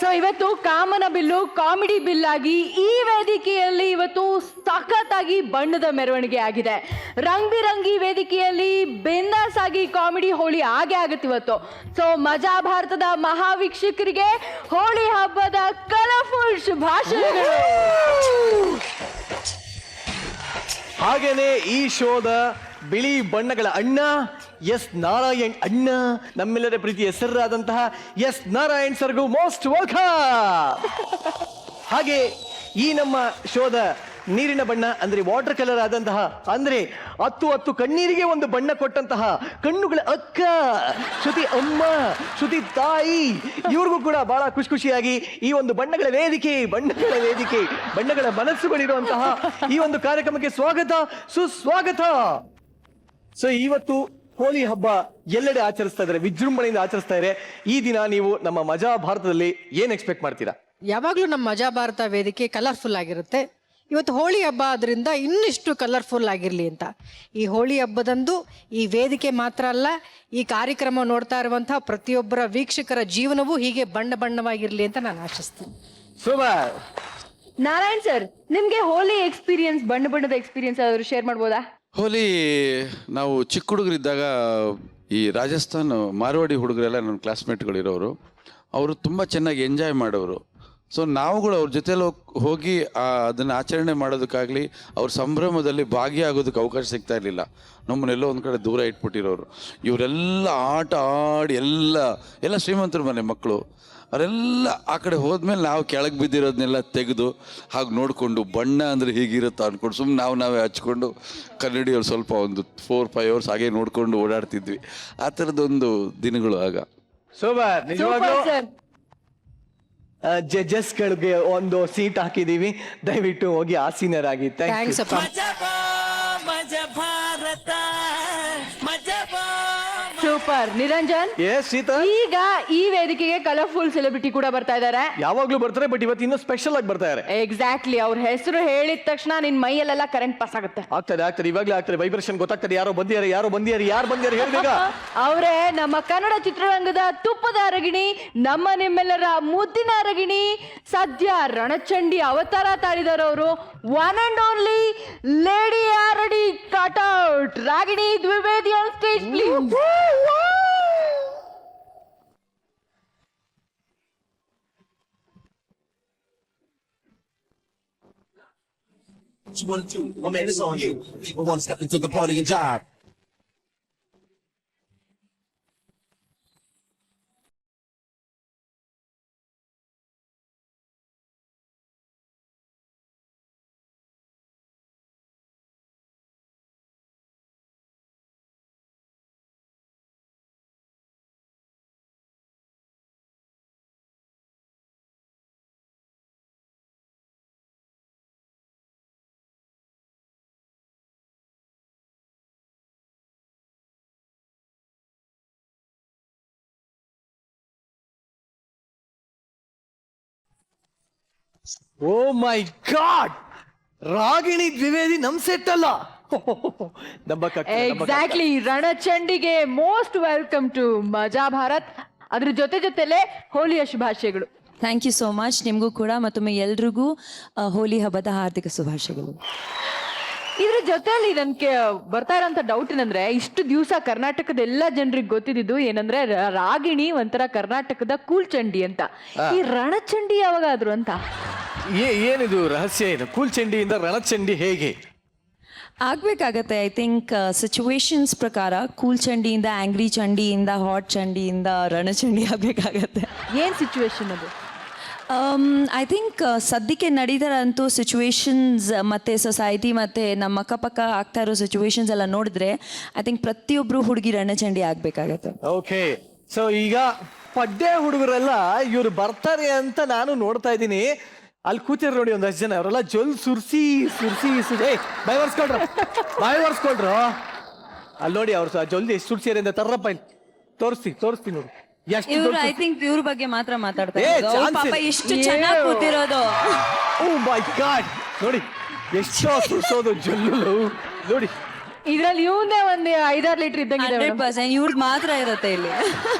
So ಇವತ್ತು ಕಾಮನ bill comedy bill ಆಗಿ ಈ ವೇದಿಕೆಯಲ್ಲಿ ಇವತ್ತು ಸಖತ್ತಾಗಿ ಬಣ್ಣದ ಮೆರವಣಿಗೆ ಆಗಿದೆ. ರಂಗ್ ಬಿರಂಗಿ ವೇದಿಕೆಯಲ್ಲಿ ಬಿಂದಾಸ್ ಆಗಿ ಕಾಮಿಡಿ ಹೋಳಿ ಆಗೇ ಆಗುತ್ತೆ ಇವತ್ತು. ಸೊ ಮಜಾ ಭಾರತದ ಮಹಾವೀಕ್ಷಕರಿಗೆ ಹೋಳಿ ಹಬ್ಬದ ಕಲರ್ಫುಲ್ ಶುಭಾಶಯಗಳು. ಹಾಗೇನೆ ಈ ಶೋದ ಬಿಳಿ ಬಣ್ಣಗಳ ಅಣ್ಣ ಎಸ್ ನಾರಾಯಣ್ ಅಣ್ಣ, ನಮ್ಮೆಲ್ಲರ ಪ್ರೀತಿ ಹೆಸರಾದಂತಹ ಎಸ್ ನಾರಾಯಣ್ ಸರ್ಗೂ ಮೋಸ್ಟ್ ವೆಲ್ಕಮ್. ಹಾಗೆ ಈ ನಮ್ಮ ಶೋದ ನೀರಿನ ಬಣ್ಣ ಅಂದ್ರೆ ವಾಟರ್ ಕಲರ್ ಆದಂತಹ, ಅಂದ್ರೆ 10 ಕಣ್ಣೀರಿಗೆ ಒಂದು ಬಣ್ಣ ಕೊಟ್ಟಂತಹ ಕಣ್ಣುಗಳ ಅಕ್ಕ ಶ್ರುತಿ ಅಮ್ಮ, ಶ್ರುತಿ ತಾಯಿ, ಇವ್ರಿಗೂ ಕೂಡ ಬಹಳ ಖುಷಿಯಾಗಿ ಈ ಒಂದು ಬಣ್ಣಗಳ ವೇದಿಕೆ, ಬಣ್ಣಗಳ ಮನಸ್ಸುಗಳಿರುವಂತಹ ಈ ಒಂದು ಕಾರ್ಯಕ್ರಮಕ್ಕೆ ಸ್ವಾಗತ, ಸುಸ್ವಾಗತ. ಸೊ ಇವತ್ತು ಹೋಳಿ ಹಬ್ಬ ಎಲ್ಲೆಡೆ ಆಚರಿಸ್ತಾ ಇದ್ದಾರೆ, ವಿಜೃಂಭಣೆಯಿಂದ ಆಚರಿಸ್ತಾ ಇದ್ದಾರೆ. ಈ ದಿನ ನೀವು ನಮ್ಮ ಮಜಾ ಭಾರತದಲ್ಲಿ ಏನ್ ಎಕ್ಸ್ಪೆಕ್ಟ್ ಮಾಡ್ತೀರಾ? ಯಾವಾಗ್ಲೂ ನಮ್ಮ ಮಜಾ ಭಾರತ ವೇದಿಕೆ ಕಲರ್ಫುಲ್ ಆಗಿರುತ್ತೆ. ಇವತ್ತು ಹೋಳಿ ಹಬ್ಬ ಆದ್ರಿಂದ ಇನ್ನಿಷ್ಟು ಕಲರ್ಫುಲ್ ಆಗಿರ್ಲಿ ಅಂತ. ಈ ಹೋಳಿ ಹಬ್ಬದಂದು ಈ ವೇದಿಕೆ ಮಾತ್ರ ಅಲ್ಲ, ಈ ಕಾರ್ಯಕ್ರಮ ನೋಡ್ತಾ ಇರುವಂತಹ ಪ್ರತಿಯೊಬ್ಬರ ವೀಕ್ಷಕರ ಜೀವನವೂ ಹೀಗೆ ಬಣ್ಣವಾಗಿರ್ಲಿ ಅಂತ ನಾನು ಆಶಿಸ್ತೀನಿ. ಸೂಪರ್. ನಾರಾಯಣ್ ಸರ್, ನಿಮ್ಗೆ ಹೋಲಿ ಎಕ್ಸ್ಪೀರಿಯನ್ಸ್, ಬಣ್ಣದ ಎಕ್ಸ್ಪೀರಿಯನ್ಸ್ ಆದ್ರೂ ಶೇರ್ ಮಾಡ್ಬೋದಾ? ಹೋಲಿ ನಾವು ಚಿಕ್ಕ ಹುಡುಗರಿದ್ದಾಗ ಈ ರಾಜಸ್ಥಾನ್ ಮಾರ್ವಾಡಿ ಹುಡುಗರೆಲ್ಲ ನನ್ನ ಕ್ಲಾಸ್ಮೇಟ್ಗಳಿರೋರು, ಅವರು ತುಂಬ ಚೆನ್ನಾಗಿ ಎಂಜಾಯ್ ಮಾಡೋರು. ಸೊ ನಾವುಗಳು ಅವ್ರ ಜೊತೆಲಿ ಹೋಗಿ ಅದನ್ನು ಆಚರಣೆ ಮಾಡೋದಕ್ಕಾಗಲಿ ಅವ್ರ ಸಂಭ್ರಮದಲ್ಲಿ ಭಾಗಿಯಾಗೋದಕ್ಕೆ ಅವಕಾಶ ಸಿಗ್ತಾ ಇರಲಿಲ್ಲ. ನಮ್ಮನ್ನೆಲ್ಲೋ ಒಂದು ಕಡೆ ದೂರ ಇಟ್ಬಿಟ್ಟಿರೋರು. ಇವರೆಲ್ಲ ಆಟ ಆಡಿ ಎಲ್ಲ ಶ್ರೀಮಂತರ ಮನೆ ಮಕ್ಕಳು, ಅವರೆಲ್ಲ ಆ ಕಡೆ ಹೋದ್ಮೇಲೆ ನಾವು ಕೆಳಗೆ ಬಿದ್ದಿರೋದನ್ನೆಲ್ಲ ತೆಗೆದು ಹಾಗೆ ನೋಡಿಕೊಂಡು ಬಣ್ಣ ಅಂದರೆ ಹೀಗಿರುತ್ತಾ ಅಂದ್ಕೊಂಡು ಸುಮ್ಮನೆ ನಾವೇ ಹಚ್ಕೊಂಡು ಕನ್ನಡಿಯವ್ರು ಸ್ವಲ್ಪ ಒಂದು 4-5 ಅವರ್ಸ್ ಹಾಗೆ ನೋಡ್ಕೊಂಡು ಓಡಾಡ್ತಿದ್ವಿ. ಆ ಥರದೊಂದು ದಿನಗಳು ಆಗ. ಸೂಪರ್. ನಿಜವಾಗ್ಲೂ ಸರ್, ಜಡ್ಜಸ್ಗಳಿಗೆ ಒಂದು ಸೀಟ್ ಹಾಕಿದೀವಿ, ದಯವಿಟ್ಟು ಹೋಗಿ ಆಸೀನರಾಗಿ. ಥ್ಯಾಂಕ್ಸ್ ಅಪ್ಪ. ಸೂಪರ್. ನಿರಂಜನ್, ಈಗ ಈ ವೇದಿಕೆಗೆ ಕಲರ್ಫುಲ್ ಸೆಲೆಬ್ರಿಟಿ ಕೂಡ ಬರ್ತಾ ಇದ್ದಾರೆ. ಯಾವಾಗ್ಲೂ ಬರ್ತಾರೆ, ಬಟ್ ಇವತ್ತು ಇನ್ನೂ ಸ್ಪೆಷಲ್ ಆಗಿ ಬರ್ತಾ ಇದ್ದಾರೆ. ಎಕ್ಸಾಕ್ಟ್ಲಿ, ಅವ್ರ ಹೆಸರು ಹೇಳಿದ ತಕ್ಷಣ ನಿನ್ ಮೈಯಲ್ಲೆಲ್ಲ ಕರೆಂಟ್ ಪಾಸ್ ಆಗುತ್ತೆ. ಆಗ್ತದೆ, ಇವಾಗ್ಲೇ ಆಗ್ತದೆ. ವೈಬ್ರೇಷನ್ ಗೊತ್ತಾಗ್ತದೆ. ಯಾರು ಬಂದಿದ್ದಾರೆ ಹೇಳಿದಾಗ ಅವರೇ ನಮ್ಮ ಕನ್ನಡ ಚಿತ್ರರಂಗದ ತುಪ್ಪದ ಅರಗಿಣಿ, ನಿಮ್ಮೆಲ್ಲರ ಮುದ್ದಿನ ಅರಗಿಣಿ, ಸದ್ಯ ರಣಚಂಡಿ ಅವತಾರ ತಾಳಿದರವರು, ಒನ್ ಅಂಡ್ ಓನ್ಲಿ ಲೇಡಿ ಆರಡಿ cutout Ragini Dwivedi on stage please. What you wanna do? My man, it's on you. People wanna step into the party and jive. Oh my god, Ragini Dwivedi ನಮ್ ಸೆಟ್ ಅಲ್ಲ. ಎಕ್ಸಾಕ್ಟ್ಲಿ, ರಣಚಂಡಿಗೆ most welcome to Maja Bharat. ಅದ್ರ ಜೊತೆಲೇ ಹೋಲಿಯ ಶುಭಾಶಯಗಳು. Thank you so much. ನಿಮಗೂ ಕೂಡ ಮತ್ತೊಮ್ಮೆ ಎಲ್ರಿಗೂ ಹೋಲಿ ಹಬ್ಬದ ಹಾರ್ದಿಕ ಶುಭಾಶಯಗಳು. ಇದ್ರ ಜೊತೆಲಿ ನನ್ಗೆ ಬರ್ತಾ ಇರೋಂಥ ಡೌಟ್ ಏನಂದ್ರೆ, ಇಷ್ಟು ದಿವಸ ಕರ್ನಾಟಕದ ಎಲ್ಲ ಜನರಿಗೆ ಗೊತ್ತಿದ್ದು ಏನಂದ್ರೆ ರಾಗಿಣಿ ಒಂಥರ ಕರ್ನಾಟಕದ ಕೂಲ್ ಚಂಡಿ ಅಂತ. ಈ ರಣಚಂಡಿ ಯಾವಾಗಾದ್ರು ಅಂತ ಏನಿದು ರಹಸ್ಯ? ಏನು ಕೂಲ್ ಚಂಡಿಯಿಂದ ರಣಚಂಡಿ ಹೇಗೆ ಆಗ್ಬೇಕಾಗತ್ತೆ? ಐ ಥಿಂಕ್ ಸಿಚುವೇಶನ್ಸ್ ಪ್ರಕಾರ ಕೂಲ್ ಚಂಡಿಯಿಂದ ಆಂಗ್ರಿ ಚಂಡಿಯಿಂದ ಹಾಟ್ ಚಂಡಿಯಿಂದ ರಣಚಂಡಿ ಆಗಬೇಕಾಗತ್ತೆ. ಏನ್ ಸಿಚುವೇಶನ್ ಅದು? ಐ ಥಿಂಕ್ ಸದ್ಯಕ್ಕೆ ನಡೀತಾರಂತೂ ಸಿಚುವೇಶನ್ಸ್ ಮತ್ತು ಸೊಸೈಟಿ ಮತ್ತು ನಮ್ಮ ಅಕ್ಕಪಕ್ಕ ಆಗ್ತಾ ಇರೋ ಸಿಚುವೇಶನ್ಸ್ ಎಲ್ಲ ನೋಡಿದ್ರೆ ಐ ಥಿಂಕ್ ಪ್ರತಿಯೊಬ್ಬರು ಹುಡುಗಿ ರಣಚಂಡಿ ಆಗಬೇಕಾಗತ್ತೆ. ಓಕೆ, ಸೊ ಈಗ ಪಡ್ಡೆ ಹುಡುಗರೆಲ್ಲ ಇವ್ರು ಬರ್ತಾರೆ ಅಂತ ನಾನು ನೋಡ್ತಾ ಇದ್ದೀನಿ. ಅಲ್ಲಿ ಕೂತಿರ್ ನೋಡಿ ಒಂದಷ್ಟು ಜನ, ಅವರೆಲ್ಲ ಸುರ್ಸಿ ಬಾಯ್ ಒರ್ಸ್ಕೊಳ್ರು. ಅಲ್ಲಿ ನೋಡಿ ಅವ್ರು ಜಲ್ದಿ ಎಷ್ಟು ಸುರ್ಸಿಯರ್ ಅಂತ ತರ್ರಪ್ಪ, ಇಲ್ಲಿ ತೋರಿಸ್ತಿ ನೋಡಿ. ಇವ್ರು ಐ ಥಿಂಕ್ ಇವ್ರ ಬಗ್ಗೆ ಮಾತ್ರ ಮಾತಾಡ್ತಾರೆ. ಪಾಪ ಎಷ್ಟು ಚೆನ್ನಾಗಿ ಕೂತಿರೋದು. ಓ ಮೈ ಗಾಡ್, ನೋಡಿ ಎಷ್ಟೋ ಸುರ್ಸೋದು ಜಲ್ಲು ನೋಡಿ. ಇದ್ರಲ್ಲಿ ಇವಂದೇ ಒಂದು 5-6 ಲೀಟರ್ ಇದ್ದಂಗಿದೆ madam. 100% ಇವ್ರದ್ದು ಮಾತ್ರ ಇರುತ್ತೆ ಇಲ್ಲಿ.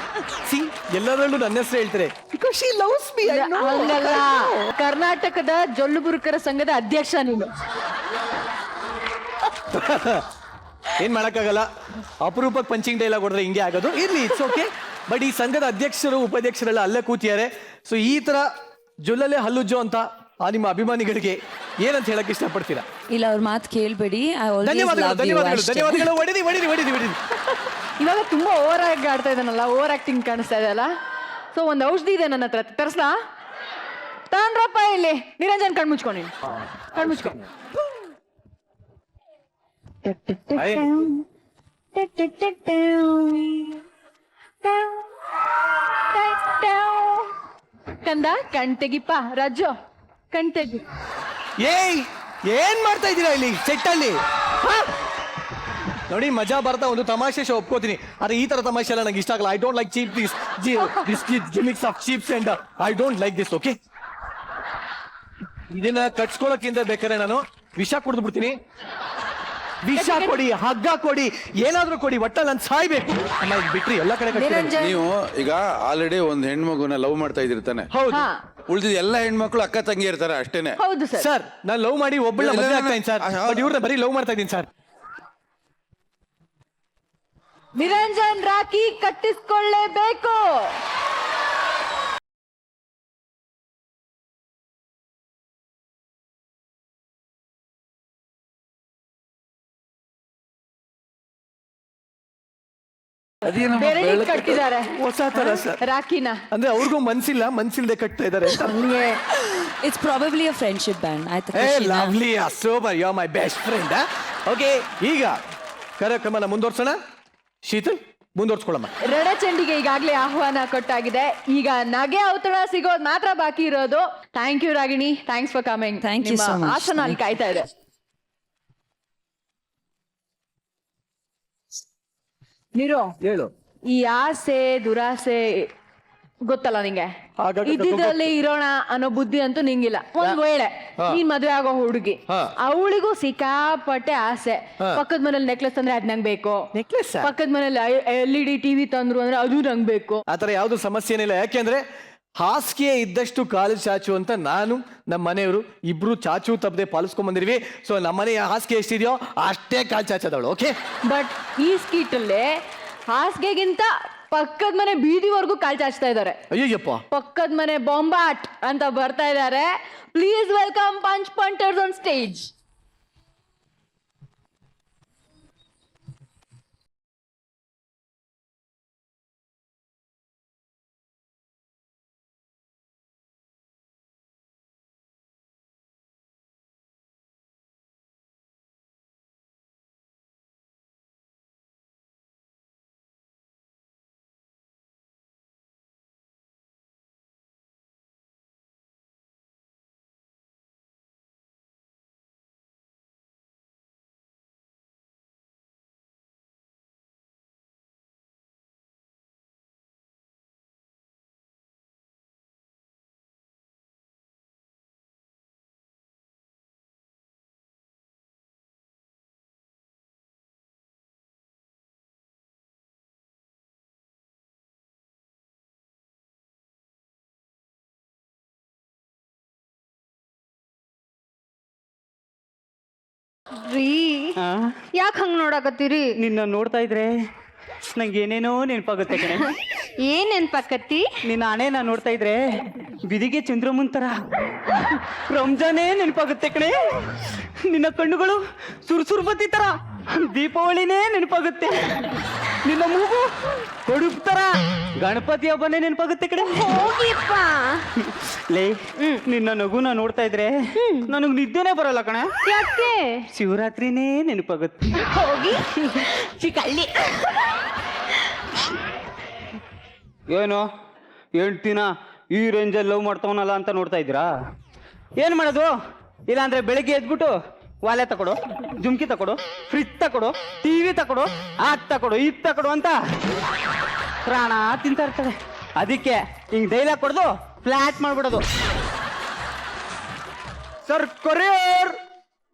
ಸಿ ಎಲ್ಲದರಲ್ಲೂ ನನ್ನ ಹೆಸರು ಹೇಳ್ತಾರೆ ಬಿಕಾಸ್ ಶಿ ಲವ್ಸ್ ಮೀ. ಹಂಗಲ್ಲ, ಕರ್ನಾಟಕದ ಜೊಲ್ಲುಬುರುಕರ ಸಂಘದ ಅಧ್ಯಕ್ಷ ನೀನು. ಏನ್ ಮಾಡಕ್ಕಾಗಲ್ಲ, ಅಪರೂಪಕ್ಕೆ ಪಂಚಿಂಗ್ ಡೈಲಾಗ್ ಹೊಡೆದ್ರೆ ಹಿಂಗೆ ಆಗೋದು. ಇರ್ಲಿ, ಇಟ್ಸ್ ಓಕೆ. ಬಟ್ ಈ ಸಂಘದ ಅಧ್ಯಕ್ಷರು ಉಪಾಧ್ಯಕ್ಷರೆಲ್ಲ ಅಲ್ಲೇ ಕೂತಿದ್ದಾರೆ. ಸೊ ಈ ತರ ಜೊಲ್ಲಲ್ಲೇ ಹಲ್ಲುಜ್ಜೋ ಅಂತ ನಿಮ್ಮ ಅಭಿಮಾನಿಗಳಿಗೆ ಏನಂತ ಹೇಳಕ್ ಇಷ್ಟಪಡ್ತೀರಾ? ಇಲ್ಲ, ಅವ್ರ ಮಾತು ಕೇಳಬೇಡಿ. ಧನ್ಯವಾದಗಳು, ಧನ್ಯವಾದಗಳು, ಧನ್ಯವಾದಗಳು. ಹೊಡಿರಿ ಹೊಡಿರಿ ಹೊಡಿರಿ ಹೊಡಿರಿ. ಇವಾಗ ತುಂಬಾ ಓವರ್ ಆಗಿ ಆಡ್ತಾ ಇದ್ದಾನಲ್ಲ, ಓವರ್ ಆಕ್ಟಿಂಗ್ ಕಾಣಿಸ್ತಾ ಇದೆ ಅಲ್ಲ. ಸೊ ಒಂದು ಔಷಧಿ ಇದೆ ನನ್ನ ಹತ್ರ, ತರ್ಸ್ಲಾ? ತಾಂಡ್ರಪ್ಪ ಇಲ್ಲಿ. ನಿರಂಜನ್ ಕಣ್ಮುಚ್ಕೊಂಡು ನೀನು ಕಣ್ಮುಚ್ಕೊ. ಕಂದ ಕಣ್ ತೆಗಿಪ್ಪ ರಾಜು, ಕಣ್ ತೆಗಿ. ಏಯ್ ಏನ್ ಮಾಡ್ತಾ ಇದ್ದೀರಾ ಇಲ್ಲಿ ಸೆಟ್ ಅಲ್ಲಿ? ನೋಡಿ, ಮಜಾ ಬರ್ತಾ ಒಂದು ತಮಾಷೆ ಶೋ ಒಪ್ಕೋತೀನಿ, ಆದ್ರೆ ಈ ತರ ತಮಾಷೆ ಎಲ್ಲ ನಂಗೆ ಇಷ್ಟ ಆಗಲ್ಲ. I don't like cheap this gimmicks of ಚೀಪ್ಸ್ and I don't like this. Okay, ಇದನ್ನ ಕಟ್ಸ್ಕೊಳಕ್ಕಿಂತ ಬೇಕಾದ್ರೆ ನಾನು ವಿಷ ಕುಡಿದು ಬಿಡ್ತೀನಿ. ವಿಷ ಕೊಡಿ, ಹಗ್ಗ ಕೊಡಿ, ಏನಾದ್ರೂ ಕೊಡಿ, ಒಟ್ಟಲ್ಲಿ ನಾನು ಸಾಯ್ಬೇಕು. ಬಿಟ್ರಿ ಎಲ್ಲ ಕಡೆ ಕಟ್ಟಿ. ನೀವು ಈಗ ಆಲ್ರೆಡಿ ಒಂದ್ ಹೆಣ್ಮಗುನ ಲವ್ ಮಾಡ್ತಾ ಇದ್ದಿರ್ತಾನೆ. ಹೌದು, ಹಾ ಉಳಿದಿದ ಎಲ್ಲ ಹೆಣ್ಮಕ್ಳು ಅಕ್ಕ ತಂಗಿ ಇರ್ತಾರೆ ಅಷ್ಟೇನೆ. ಹೌದು ಸರ್. ಸರ್ ನಾನು ಲವ್ ಮಾಡಿ ಒಬ್ಬಳ ಮದುವೆ ಆಗ್ತಾ ಇದ್ದೀನಿ ಸರ್, ಬಟ್ ಇವ್ರನ್ನ ಬರೀ ಲವ್ ಮಾಡ್ತಾ ಇದ್ದೀನಿ ಸರ್. ನಿರಂಜನ್ ರಾಖಿ ಕಟ್ಟಿಸ್ಕೊಳ್ಳೇಬೇಕು. ಬೆರಳಿಗೆ ಕಟ್ಟಿದ್ದಾರೆ ಹೊಸ ತರ ಸರ್ ರಾಖಿನ. ಅಂದ್ರೆ ಅವ್ರಿಗೂ ಮನ್ಸಿಲ್ಲ, ಮನ್ಸಿಲ್ದೆ ಕಟ್ತಾ ಇದಾರೆ. It's probably a friendship band. ಆಯ್ತು, lovely, super, you are my best friend. Okay, ಈಗ ಕಾರ್ಯಕ್ರಮನ ಮುಂದುವರ್ಸೋಣ. ಶೀತಲ್, ಮುಂದುವರ್ಸ್ಕೊಳ್ಳಮ್ಮ. ರಣಚಂಡಿಗೆ ಈಗಾಗಲೇ ಆಹ್ವಾನ ಕೊಟ್ಟಾಗಿದೆ. ಈಗ ನಗೆ ಔತಣ ಸಿಗೋದು ಮಾತ್ರ ಬಾಕಿ ಇರೋದು. Thank you Ragini, thanks for coming. Thank you so much. ಆಸನ ಅಲ್ಲಿ ಕಾಯ್ತಾ ಇದೆ. ನೀರು ಹೇಳು. ಈ ಆಸೆ ದುರಾಸೆ ಗೊತ್ತಲ್ಲ ನಿಂಗೆ, ಹಾಗಾಗಿ ಇದ್ದಿದ್ರಲ್ಲಿ ಇರೋಣ ಅನ್ನೋ ಬುದ್ಧಿ ಅಂತೂ ನಿಂಗಿಲ್ಲ. ಒಂದ್ ವೇಳೆ ನೀನ್ ಮದ್ವೆ ಆಗೋ ಹುಡುಗಿ, ಅವಳಿಗೂ ಸಿಕ್ಕಾಪಟ್ಟೆ ಆಸೆ. ಪಕ್ಕದ ಮನೇಲಿ ನೆಕ್ಲೆಸ್ ತಂದ್ರೆ ಅದ್ ನಂಗ್ ಬೇಕು, ನೆಕ್ಲೆಸ್ ಪಕ್ಕದ ಮನೇಲಿ LED TV ತಂದ್ರು ಅಂದ್ರೆ ಅದು ನಂಗ್ ಬೇಕು. ಆತರ ಯಾವ್ದು ಸಮಸ್ಯೆ ಏನಿಲ್ಲ. ಯಾಕೆಂದ್ರೆ ಹಾಸಿಗೆ ಇದ್ದಷ್ಟು ಕಾಲು ಚಾಚು ಅಂತ ನಾನು ನಮ್ಮ ಮನೆಯವರು ಇಬ್ರು ಚಾಚು ತಪ್ಪದೆ ಪಾಲಿಸ್ಕೊಂಡ್ ಬಂದಿರ್ವಿ. ಸೊ ನಮ್ಮನೆ ಹಾಸಿಗೆ ಎಷ್ಟಿದೆಯೋ ಅಷ್ಟೇ ಕಾಲು ಚಾಚದವಳು. ಓಕೆ, ಬಟ್ ಈ ಸ್ಕೀಟ್ ಅಲ್ಲೇ ಹಾಸಿಗೆಗಿಂತ ಪಕ್ಕದ ಮನೆ ಬೀದಿವರೆಗೂ ಕಾಲ್ ಚಾಚ್ತಾ ಇದ್ದಾರೆ. ಅಯ್ಯಪ್ಪ, ಪಕ್ಕದ ಮನೆ ಬೊಂಬಾಟ್ ಅಂತ ಬರ್ತಾ ಇದ್ದಾರೆ. Please welcome punch punters on stage. ರೀ, ಯಾಕೆ ಹಂಗ ನೋಡಕತ್ತೀರಿ? ನಿನ್ನ ನೋಡ್ತಾ ಇದ್ರೆ ನಂಗೆ ಏನೇನೋ ನೆನಪಾಗುತ್ತೆ ಕಣೆ. ಏನ್ ನೆನ್ಪಾಕತ್ತಿ? ನಿನ್ನ ಹಣೆನ ನೋಡ್ತಾ ಇದ್ರೆ ಬಿದಿಗೆ ಚಂದ್ರಮುನ್ ತರ ರಂಜಾನೇ ನೆನಪಾಗುತ್ತೆ ಕಣೆ. ನಿನ್ನ ಕಣ್ಣುಗಳು ಸುರ್ಸುರ್ಬತ್ತಿ ತರ ದೀಪಾವಳಿನೇ ನೆನಪಾಗುತ್ತೆ. ನಿನ್ನ ಮೂಗು ಕೊಡುಪು ತರ ಗಣಪತಿ ಹಬ್ಬನೇ ನೆನಪಾಗುತ್ತೆ ಕಣೆ. ಹೋಗಿಪ್ಪ. ಲೇ, ನಿನ್ನ ನಗುನ ನೋಡ್ತಾ ಇದ್ರೆ ನನಗ್ ನಿದ್ದೆನೇ ಬರಲ್ಲ ಕಣೆ. ಯಾಕೆ? ಶಿವರಾತ್ರಿನೇ ನೆನಪಾಗುತ್ತೆ. ಹೋಗಿ ಚಿಕಳ್ಳಿ. ಏನು ಹೇಳ್ತೀನ ಈ ರೇಂಜಲ್ಲಿ ಲವ್ ಮಾಡ್ತಾವನಲ್ಲ ಅಂತ ನೋಡ್ತಾ ಇದ್ದೀರಾ? ಏನು ಮಾಡೋದು? ಇಲ್ಲಾಂದ್ರೆ ಬೆಳಿಗ್ಗೆ ಎದ್ಬಿಟ್ಟು ವಾಲೆ ತಕೊಡು, ಜುಮ್ಕಿ ತಕೊಡು, ಫ್ರಿಜ್ ತಕೊಡು, TV ತಕೊಡು, ಅದ್ ತಕೊಡು, ಇದ್ ತಕೊಡು ಅಂತ ಪ್ರಾಣ ತಿಂತಾ ಇರ್ತದೆ. ಅದಕ್ಕೆ ಹಿಂಗ್ ಡೈಲಾಗ್ ಕೊಡ್ದು ಫ್ಲಾಟ್ ಮಾಡ್ಬಿಡೋದು. ಸರ್ ಕೊರಿಯರ್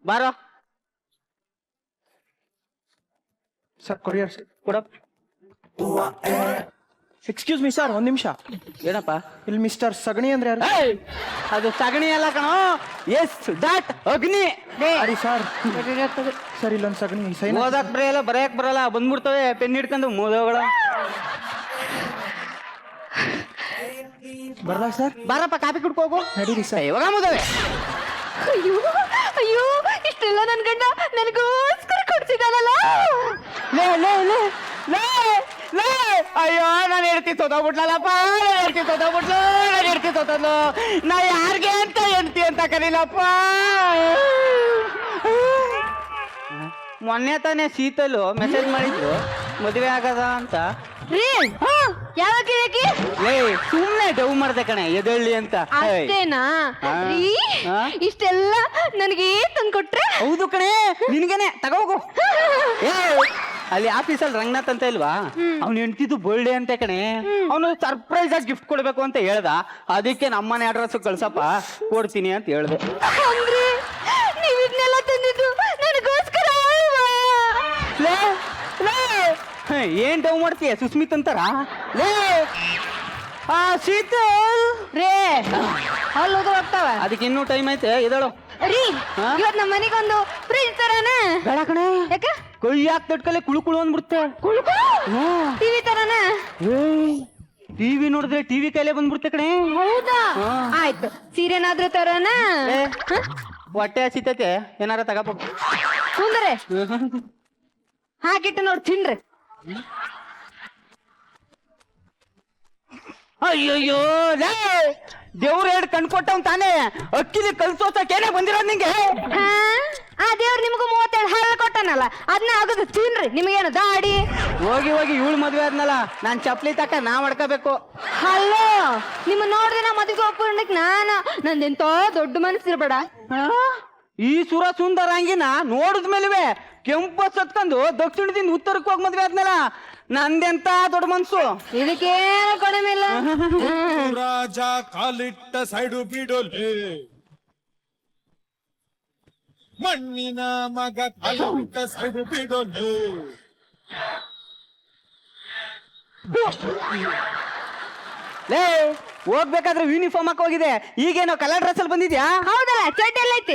ಬಾರೋ. ಸರ್ ಕೊರಿಯರ್ ಕೊಡಪ್ಪ. ಎಕ್ಸ್ಕ್ಯೂಸ್ ಮೀ ಸರ್ ಒಂದ್ ನಿಮಿಷ. ಏನಪ್ಪ? ಇಲ್ಲಿ ಮಿಸ್ಟರ್ ಸಗಣಿ ಅಂದ್ರೆ ಯಾರು? ಏಯ್! ಅದು ಸಗಣಿ ಅಲ್ಲ ಕಣೋ, ಎಸ್ ಡಾಟ್ ಅಗ್ನಿ. Sorry sir. ಸರ್ ಇಲ್ಲೊಂದು ಸಗಣಿ ಸೈನ್. ಓದಕ್ ಬರೆಯಲ್ಲ, ಬರೆಯಕ್ ಬರಲ್ಲ, ಬಂದ್ಬಿಡ್ತವೆ ಪೆನ್ ಹಿಡ್ಕೊಂಡು ಮೋದಗಳ. ಬರ್ಲಾ ಸರ್? ಬಾರಪ್ಪ ಕಾಪಿ ಕುಡ್ಕೋಗು. ನಡೀರಿ ಸರ್. ಇವಾಗ ಮುದವೆ. ಅಯ್ಯೋ ಅಯ್ಯೋ, ಇಷ್ಟೆಲ್ಲ ನನ್ ಗಂಡ ನನಗೋಸ್ಕರ ಕೊಡ್ಸಿದಾನಲ್ಲ. ಲೇ ಲೇ ಲೇ ಲೇ ಲೇ, ಅಯ್ಯೋ ನಾನು ಹೆಡ್ತಿ ಸೋತೋಗ್ಬಿಟ್ಲಲ್ಲಪ್ಪ, ನಾನು ಹೆಡ್ತಿ ಸೋತೋಗ್ಬಿಟ್ಲು, ನಾನು ಹೆಡ್ತಿ ಸೋತದ್ಲು. ನಾ ಯಾರಿಗೆ ಅಂತ ಹೆಂಡ್ತಿ ಅಂತ ಕರೀಲಪ್ಪ. ಮೊನ್ನೆ ತಾನೇ ಶೀತಲು ಮೆಸೇಜ್ ಮಾಡಿದ್ರು ಮದುವೆ ಆಗದ ಅಂತ. ರೀ ಯಾವಾಗ ಲೇ ಸುಮ್ನೆ ಡವ್ ಮಾಡ್ದೆ ಕಣೆ, ಎದಳ್ಳಿ ಅಂತ. ಅಷ್ಟೇನಾ ಹಾ. ರೀ? ಹಾ? ಇಷ್ಟೆಲ್ಲ ನನಗೆ ತಂದ್ಕೊಟ್ರೆ? ಹೌದು ಕಣೆ, ನಿನ್ಗೇನೆ ತಗೋಗು. ಅಲ್ಲಿ ಆಫೀಸಲ್ಲಿ ರಂಗನಾಥ್ ಅಂತ ಇಲ್ವಾ, ಅವ್ನು ಹೆಂಡ್ತಿದ್ದು ಬರ್ಡೇ ಅಂತ ಕಣೆ, ಅವನು ಸರ್ಪ್ರೈಸ್ ಆಗಿ ಗಿಫ್ಟ್ ಕೊಡ್ಬೇಕು ಅಂತ ಹೇಳ್ದ. ಅದಕ್ಕೆ ನಮ್ಮನೆ ಅಡ್ರೆಸ್ ಕಳ್ಸಪ್ಪ, ಕೊಡ್ತೀನಿ ಅಂತ ಹೇಳ್ದೆ. ಅಂದ್ರೆ ನೀವ್ ಇದನ್ನೆಲ್ಲ ತಂದಿದ್ದು ನನಗೋಸ್ಕರ ಅಲ್ವಾ? ಲೇ ಲೇ, ಏನ್ ಡವ್ ಮಾಡ್ತೀಯ ಸುಸ್ಮಿತ್ ಅಂತಾರ? ಲೇ ಆ ಶೀತಲ್ ರೇ ಅಲ್ಲಿ ಹೋಗ್ತಾವ. ಅದಕ್ಕೆ ಇನ್ನೂ ಟೈಮ್ ಐತೆ, ಎದಳು. ರೀ ಹಾ? ಇವತ್ ನಮ್ಮ ಮನೆಗೊಂದು ಫ್ರಿಜ್ ತರಾನ. ಬೇಡ ಕಣೆ, ಯಾಕ? ಕೈ ಹಾಕಿ ತಟ್ಕಲೆ ಕುಳು ಕುಳು ಅಂದ್ಬಿಡುತ್ತೆ. ಟಿವಿ ತರಾನ. ಟಿವಿ ನೋಡಿದ್ರೆ ಟಿವಿ ಕೈಲೇ ಬಂದ್ಬಿಡುತ್ತೆ ಕಣೆ. ಹೌದಾ? ಹಾ. ಆಯ್ತು, ಸೀರೆನಾದ್ರೂ ತರಾನ. ಏ, ಹೊಟ್ಟೆ ಹಸಿತೈತೆ, ಏನಾರ ತಗೋಬೇಕು. ಕುಂದ್ರೆ ಹಾಕಿಟ್ಟು ನೋಡಿ ತಿನ್ರಿ. ಅಯ್ಯೋಯ್ಯೋ ಲೇ, ದೇವ್ರ ಎರಡು ಕಣ್ ಕೊಟ್ಟವ್ ತಾನೇ, ಅಕ್ಕಿಲಿ ಕಲ್ಸೋತಕ್ಕೇನೆ ಬಂದಿರೋದ್ ನಿಂಗೆ. ಹಾ? ಆ ದೇವ್ರು ನಿಮ್ಗೂ 37 ಹಲ್ಲು ಕೊಟ್ಟನಲ್ಲ, ಅದನ್ನ ಆಗದು ತಿನ್ರಿ. ನಿಮಗೇನು ದಾಡಿ? ಹೋಗಿ ಹೋಗಿ ಇವಳು ಮದ್ವೆ ಆದ್ನಲ್ಲ, ನಾನ್ ಚಪ್ಲಿ ತಕ್ಕ ನಾ ಮಾಡ್ಕೋಬೇಕು. ಹಲೋ, ನಿಮ್ಮ ನೋಡಿದ್ರೆ ನಾ ಮದುವೆ ಒಪ್ಕೊಂಡಕ್ ನಂದೆಂತೋ ದೊಡ್ಡ ಮನಸ್ಸಿರ್ಬೇಡ. ಈ ಸುರ ಸುಂದರಾಂಗಿನ ನೋಡಿದ್ಮೇಲೆ ಕೆಂಪು ಸತ್ಕೊಂಡು ದಕ್ಷಿಣದಿಂದ ಉತ್ತರಕ್ಕೆ ಹೋಗಿ ಮದ್ವೆ ಆದ್ನಲ್ಲ, ನಂದೆಂತ ದೊಡ್ಡ ಮನ್ಸು. ಇದಕ್ಕೇನು ಕಡಿಮೆ ಇಲ್ಲ. ರಾಜ ಕಾಲಿಟ್ಟ ಸೈಡು ಬಿಡೋಲೆ, ಮಣ್ಣಿನ ಮಗ ಕಾಲಿಟ್ಟ ಸೈಡು ಬಿಡೋಲೆ. ಲೇ ಹೋಗ್ಬೇಕಾದ್ರೆ ಯೂನಿಫಾರ್ಮ್ ಹಾಕಿ ಹೋಗಿದೆ, ಈಗೇನೋ ಕಲರ್ ಡ್ರೆಸ್ ಅಲ್ಲಿ ಬಂದಿದ್ಯಾ? ಹೌದಲ್ಲ, ಚಡ್ಡಿ ಎಲ್ಲ ಐತಿ.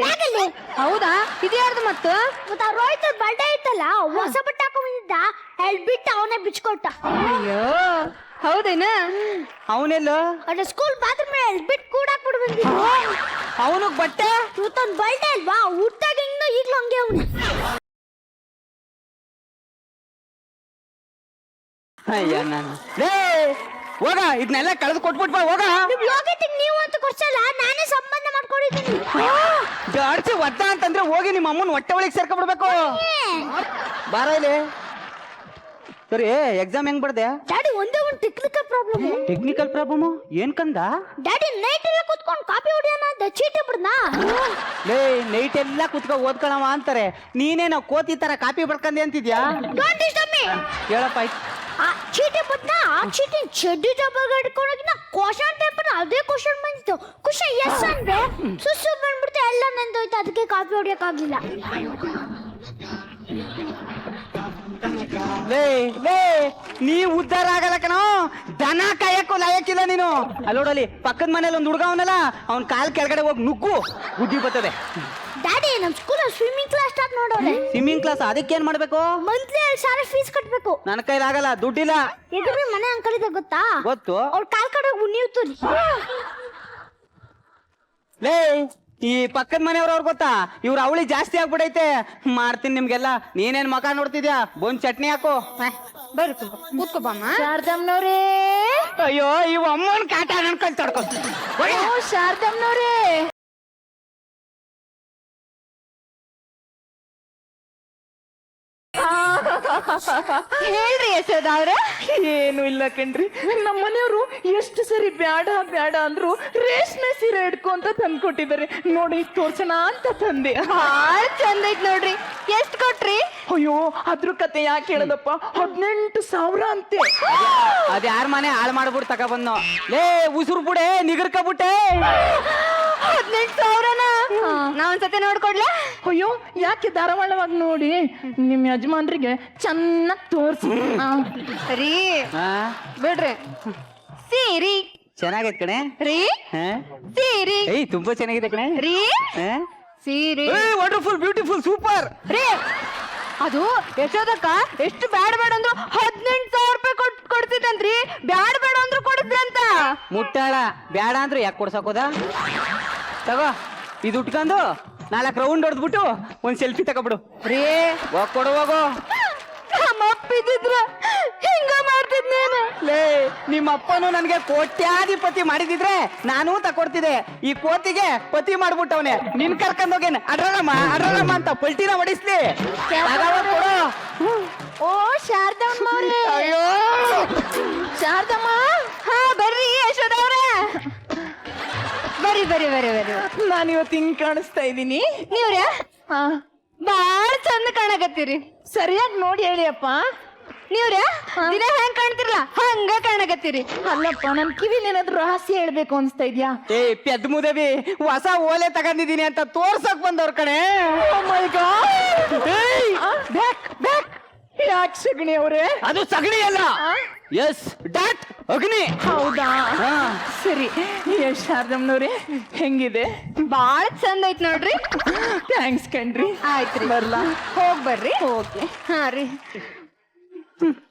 ಹೌದಾ? ಇದ್ಯಾರ್ದು ಮತ್ತು? ರೋಹಿತ್ ಬರ್ಡೇ ಐತಲ್ಲ, ಹೊಸ ಬಟ್ಟೆ ಹಾಕೊಂಡ್ ಬಂದಿದ್ದ, ಬಿಟ್ಟು ಅವನೇ ಬಿಚ್ಕೊಟ್ಟ. ಅಯ್ಯೋ ಹೌದೇನ? ಅವನೆಲ್ಲ ಅದ್ರ ಸ್ಕೂಲ್ ಬಾತ್ರೂಮ್ ಬಿಟ್ಟು ಕೂಡಾಕ್ಬಿಟ್ಟು ಬಂದಿದ್ದ. ಅವನಿಗೆ ಬಟ್ಟೆ ಇವತ್ತೊಂದು ಬರ್ಡೇ ಅಲ್ವಾ, ಹುಟ್ಟಾಗ ಹಿಂಗ ಈಗ್ಲೂ ಹಂಗೆ ಅವನು. ಅಯ್ಯ ನಾನು ಲೇ ಹೋಗ, ಇದನ್ನೆಲ್ಲ ಕಳೆದು ಕೊಟ್ಬಿಟ್ ಬಾ, ಹೋಗ. ಲೋಕತ್ತಿಗೆ ನೀವು ಅಂತ ಕೊಡ್ಸಲ್ಲ, ನಾನೇ ಸಂಬಂಧ ಮಾಡ್ಕೊಂಡಿದ್ದೀನಿ. ಜಾಡ್ಸಿ ಒದ್ದ ಅಂತಂದ್ರೆ ಹೋಗಿ ನಿಮ್ಮ ಅಮ್ಮನ ಹೊಟ್ಟೆ ಒಳಗೆ ಸೇರ್ಕೊಂಡ್ಬಿಡ್ಬೇಕು. ಬಾರ ಇಲ್ಲಿ. ಸರಿ, ಎಕ್ಸಾಮ್ ಹೆಂಗ್ ಬರ್ದೆ? ಡ್ಯಾಡಿ ಒಂದೇ ಒಂದು ಟೆಕ್ನಿಕಲ್ ಪ್ರಾಬ್ಲಮ್. ಟೆಕ್ನಿಕಲ್ ಪ್ರಾಬ್ಲಮ್ ಏನ್ ಕಂದ? ಡ್ಯಾಡಿ ನೈಟ್ ಎಲ್ಲ ಕುತ್ಕೊಂಡು ಕಾಪಿ ಹೊಡಿಯೋಣ ಅಂತ ಚೀಟಿ ಬಿಡ್ನಾ. ಲೇ ನೈಟ್ ಎಲ್ಲ ಕುತ್ಕೊ ಓದ್ಕೊಳವ ಅಂತಾರೆ, ನೀನೇನೋ ಕೋತಿ ತರ ಕಾಪಿ ಬರ್ಕಂದೆ ಅಂತಿದ್ಯಾ? Don't disturb me. ಹೇಳಪ್ಪ ಆಯ್ತು. ಆ ಚೀಟಿ ಬಿಡ್ನಾ, ಆ ಚೀಟಿ ಚಡ್ಡಿ ಡಬ್ಬಾಗ ಇಟ್ಕೊಂಡೋಗಿ ನಾ ಕ್ವಶನ್ ಪೇಪರ್ ಅದೇ ಕ್ವಶನ್ ಬಂದಿತ್ತು. ಕ್ವಶನ್ ಎಸ್ ಅಂದ್ರೆ ಸುಸ್ಸು ಬಂದ್ಬಿಡ್ತು, ಎಲ್ಲ ನಂದೋಯ್ತು, ಅದಕ್ಕೆ ಕಾಪಿ ಹೊಡಿಯಕ್ಕಾಗ್ಲಿಲ್ಲ. ಲೇ ಲೇ ನೀ ಉದ್ಧಾರ ಆಗಲ್ಲ ಕಣೋ, ದನ ಕಾಯಕ್ಕೂ ಲಾಯಕ್ಕಿಲ್ಲ ನೀನು. ಅಲ್ಲೋಡಲಿ ಪಕ್ಕದ ಮನೇಲಿ ಒಂದು ಹುಡುಗ ಅವನಲ್ಲ, ಅವ್ನ ಕಾಲ್ ಕೆಳಗಡೆ ಹೋಗಿ ನುಗ್ಗು, ಬುದ್ಧಿ ಬರ್ತದೆ. ಡ್ಯಾಡಿ ನಮ್ಮ ಸ್ಕೂಲಲ್ಲಿ ಸ್ವಿಮ್ಮಿಂಗ್ ಕ್ಲಾಸ್ ಸ್ಟಾರ್ಟ್ ಮಾಡೋರೆ. Swimming class? ಅದಕ್ಕೆ ಏನ್ ಮಾಡ್ಬೇಕು? ಮಂತ್ಲಿ 1000 ಫೀಸ್ ಕಟ್ಬೇಕು. ನನ್ನ ಕೈಲಾಗಲ್ಲ, ದುಡ್ಡಿಲ್ಲ. ಎದುರು ಮನೆ ಅಂಕಲ್ ಇದೆ ಗೊತ್ತಾ? ಗೊತ್ತು. ಅವ್ರ ಕಾಲ್ ಕಡೆ ಉಣ್ಣಿವ್ತು. ಲೇ ಈ ಪಕ್ಕದ ಮನೆಯವ್ರವ್ರು ಗೊತ್ತಾ, ಇವ್ರ ಅವಳಿ ಜಾಸ್ತಿ ಆಗ್ಬಿಡೈತೆ. ಮಾಡ್ತೀನಿ ನಿಮ್ಗೆಲ್ಲ. ನೀನೇನ್ ಮಕ ನೋಡ್ತಿದ್ಯಾ? ಬಂದ್ ಚಟ್ನಿ ಹಾಕು. ಬರ್ರಿ ಕೂತ್ಕೊಬಮ್ಮ. ಶಾರದಮ್ಮನವ್ರೇ, ಅಯ್ಯೋ ಇವ್ ಅಮ್ಮನ್ ಕಾಟ ಅನ್ಕೊಂಡ್ ತಡ್ಕೊ. ಶಾರದಮ್ಮನವ್ರೇ, ಹೇಳ್ರಿ ಯಶೋದಾವ್ರೆ. ಏನು ಇಲ್ಲ ಕಣ್ರಿ, ನಮ್ಮ ಮನೆಯವರು ಎಷ್ಟು ಸರಿ ಬ್ಯಾಡ ಬ್ಯಾಡ ಅಂದ್ರು ರೇಷ್ಮೆ ಸೀರೆ ಹಿಡ್ಕೊಂತ ತಂದ್ಕೊಟ್ಟಿದ್ದಾರೆ. ನೋಡಿ ತೋರ್ಸೋಣ ಅಂತ ತಂದೆ. ಭಾಳ ಚಂದ ಐತ್ ನೋಡ್ರಿ. ಎಷ್ಟ್ ಕೊಟ್ರಿ? ಅಯ್ಯೋ ಅದ್ರ ಕತೆ ಯಾಕೆ ಹೇಳದಪ್ಪ, 18,000 ಅಂತೆ. ಅದ್ ಯಾರ ಮನೆ ಹಾಳು ಮಾಡ್ಬಿಟ್ಟು ತಗೊಬಂದು. ಲೇ ಉಸುರು ಬುಡೆ ನಿಗರ್ಕಬಿಟ್ಟೆ. 18,000 ನಾ ಒಂದ್ಸತಿ ನೋಡ್ಕೊಡ್ಲ? ಅಯ್ಯೋ ಯಾಕೆ ಧಾರಾವಾಳವಾಗಿ ನೋಡಿ ನಿಮ್ಮ ಯಜಮಾನ್ರಿಗೆ ಚೆನ್ನಾಗಿ ತೋರಿಸಿ. ರೀ ಹಾ ಬಿಡ್ರಿ ಸೀರಿ ಚೆನ್ನಾಗೈತ್ ಕಣೆ. ರೀ ಹಾ ಸೀರಿ ಏಯ್ ತುಂಬಾ ಚೆನ್ನಾಗಿದೆ ಕಣೆ. ರೀ ಹಾ ಸೀರಿ ವಂಡರ್ಫುಲ್ ಬ್ಯೂಟಿಫುಲ್ ಸೂಪರ್. ರೀ ಅದು ಯಶೋದಕ್ಕ ಎಷ್ಟು ಬ್ಯಾಡ ಬೇಡ ಅಂದ್ರು 18,000 ರೂಪಾಯಿ ಕೊಡ್ತಿತ್ತಂತ್ರಿ. ಬ್ಯಾಡ ಬೇಡ ಅಂದ್ರು ಕೊಡಿದ್ರಂತ. ಮುಟ್ಟಾಳ ಬ್ಯಾಡ ಅಂದ್ರು ಯಾಕೆ ಕೊಡ್ಸಕೋದ? ತಗೋ ಇದು ಉಟ್ಕೊಂಡು 4 ರೌಂಡ್ ಹೊಡೆದ್ಬಿಟ್ಟು ಒಂದ್ ಸೆಲ್ಫಿ ತಗೊಬಿಡು. ರೀ ಹೋಗ್ ಕೊಡು ಹೋಗು. ನಮ್ಮ ಅಪ್ಪಿದ್ರ ಹಿಂಗ ಮಾಡ್ತಿದ್ನೇನು? ಲೇ ನಿಮ್ಮ ಅಪ್ಪನು ನನ್ಗೆ ಕೋಟ್ಯಾಧಿಪತಿ ಮಾಡಿದಿದ್ರೆ ನಾನು ತಕೊಡ್ತಿದ್ದೆ. ಈ ಕೋತಿಗೆ ಪತಿ ಮಾಡ್ಬಿಟ್ಟವನೆ. ನಿನ್ ಕರ್ಕೊಂಡೋಗೇನ್ ಅಡ್ರಲ್ಲಮ್ಮ ಅಂತ ಪಲ್ಟಿನ ಹೊಡಿಸ್ಲಿ. ಕೊಡು. ಓ ಶಾರದಮ್ಮ ಅವ್ರೆ. ಅಯ್ಯೋ ಶಾರದಮ್ಮ, ಹಾ ಬರ್ರಿ ಯಶೋದ ಅವ್ರೆ. ಬರ್ರಿ ಬರ್ರಿ ಬರ್ರಿ ಬರ್ರಿ. ನಾನು ಇವತ್ತು ಹಿಂಗ್ ಕಾಣಿಸ್ತಾ ಇದ್ದೀನಿ. ನೀವ್ರೆ ಹಾ ಬಾಳ ಚಂದ ಕಾಣಕತ್ತೀರಿ. ಸರಿಯಾಗಿ ನೋಡಿ ಹೇಳಿಯಪ್ಪ. ನೀವ್ರೆ ದಿನ ಹೆಂಗ್ ಕಾಣ್ತಿರಲ್ಲ ಹಂಗ ಕಾಣಕತ್ತೀರಿ. ಅಲ್ಲಪ್ಪ ನನ್ ಕಿವಿಲಿ ಏನಾದ್ರು ರಹಸ್ಯ ಹೇಳ್ಬೇಕು ಅನ್ಸ್ತಾ ಇದ್ಯಾ? ಏ ಪೆದ್ ಮುದವಿ ಹೊಸ ಓಲೆ ತಗೊಂಡಿದೀನಿ ಅಂತ ತೋರ್ಸಕ್ ಬಂದವ್ರ ಕಣೆ. Back back. ಯಾಕೆ ಸಗಣಿ ಅವ್ರೆ? ಅದು ಸಗಣಿ ಅಲ್ಲ, ಎಸ್ ಡಾಟ್ ಅಗ್ನಿ. ಹೌದಾ? ಸರಿ. ಶಾರದಮ್ಮನವ್ರೆ ಹೆಂಗಿದೆ? ಬಾಳ ಚಂದ ಐತ್ ನೋಡ್ರಿ. ಥ್ಯಾಂಕ್ಸ್ ಕಣ್ರಿ. ಆಯ್ತ್ರಿ ಬರ್ಲಾ? ಹೋಗ್ ಬರ್ರಿ. ಓಕೆ. ಹಾ ರೀ.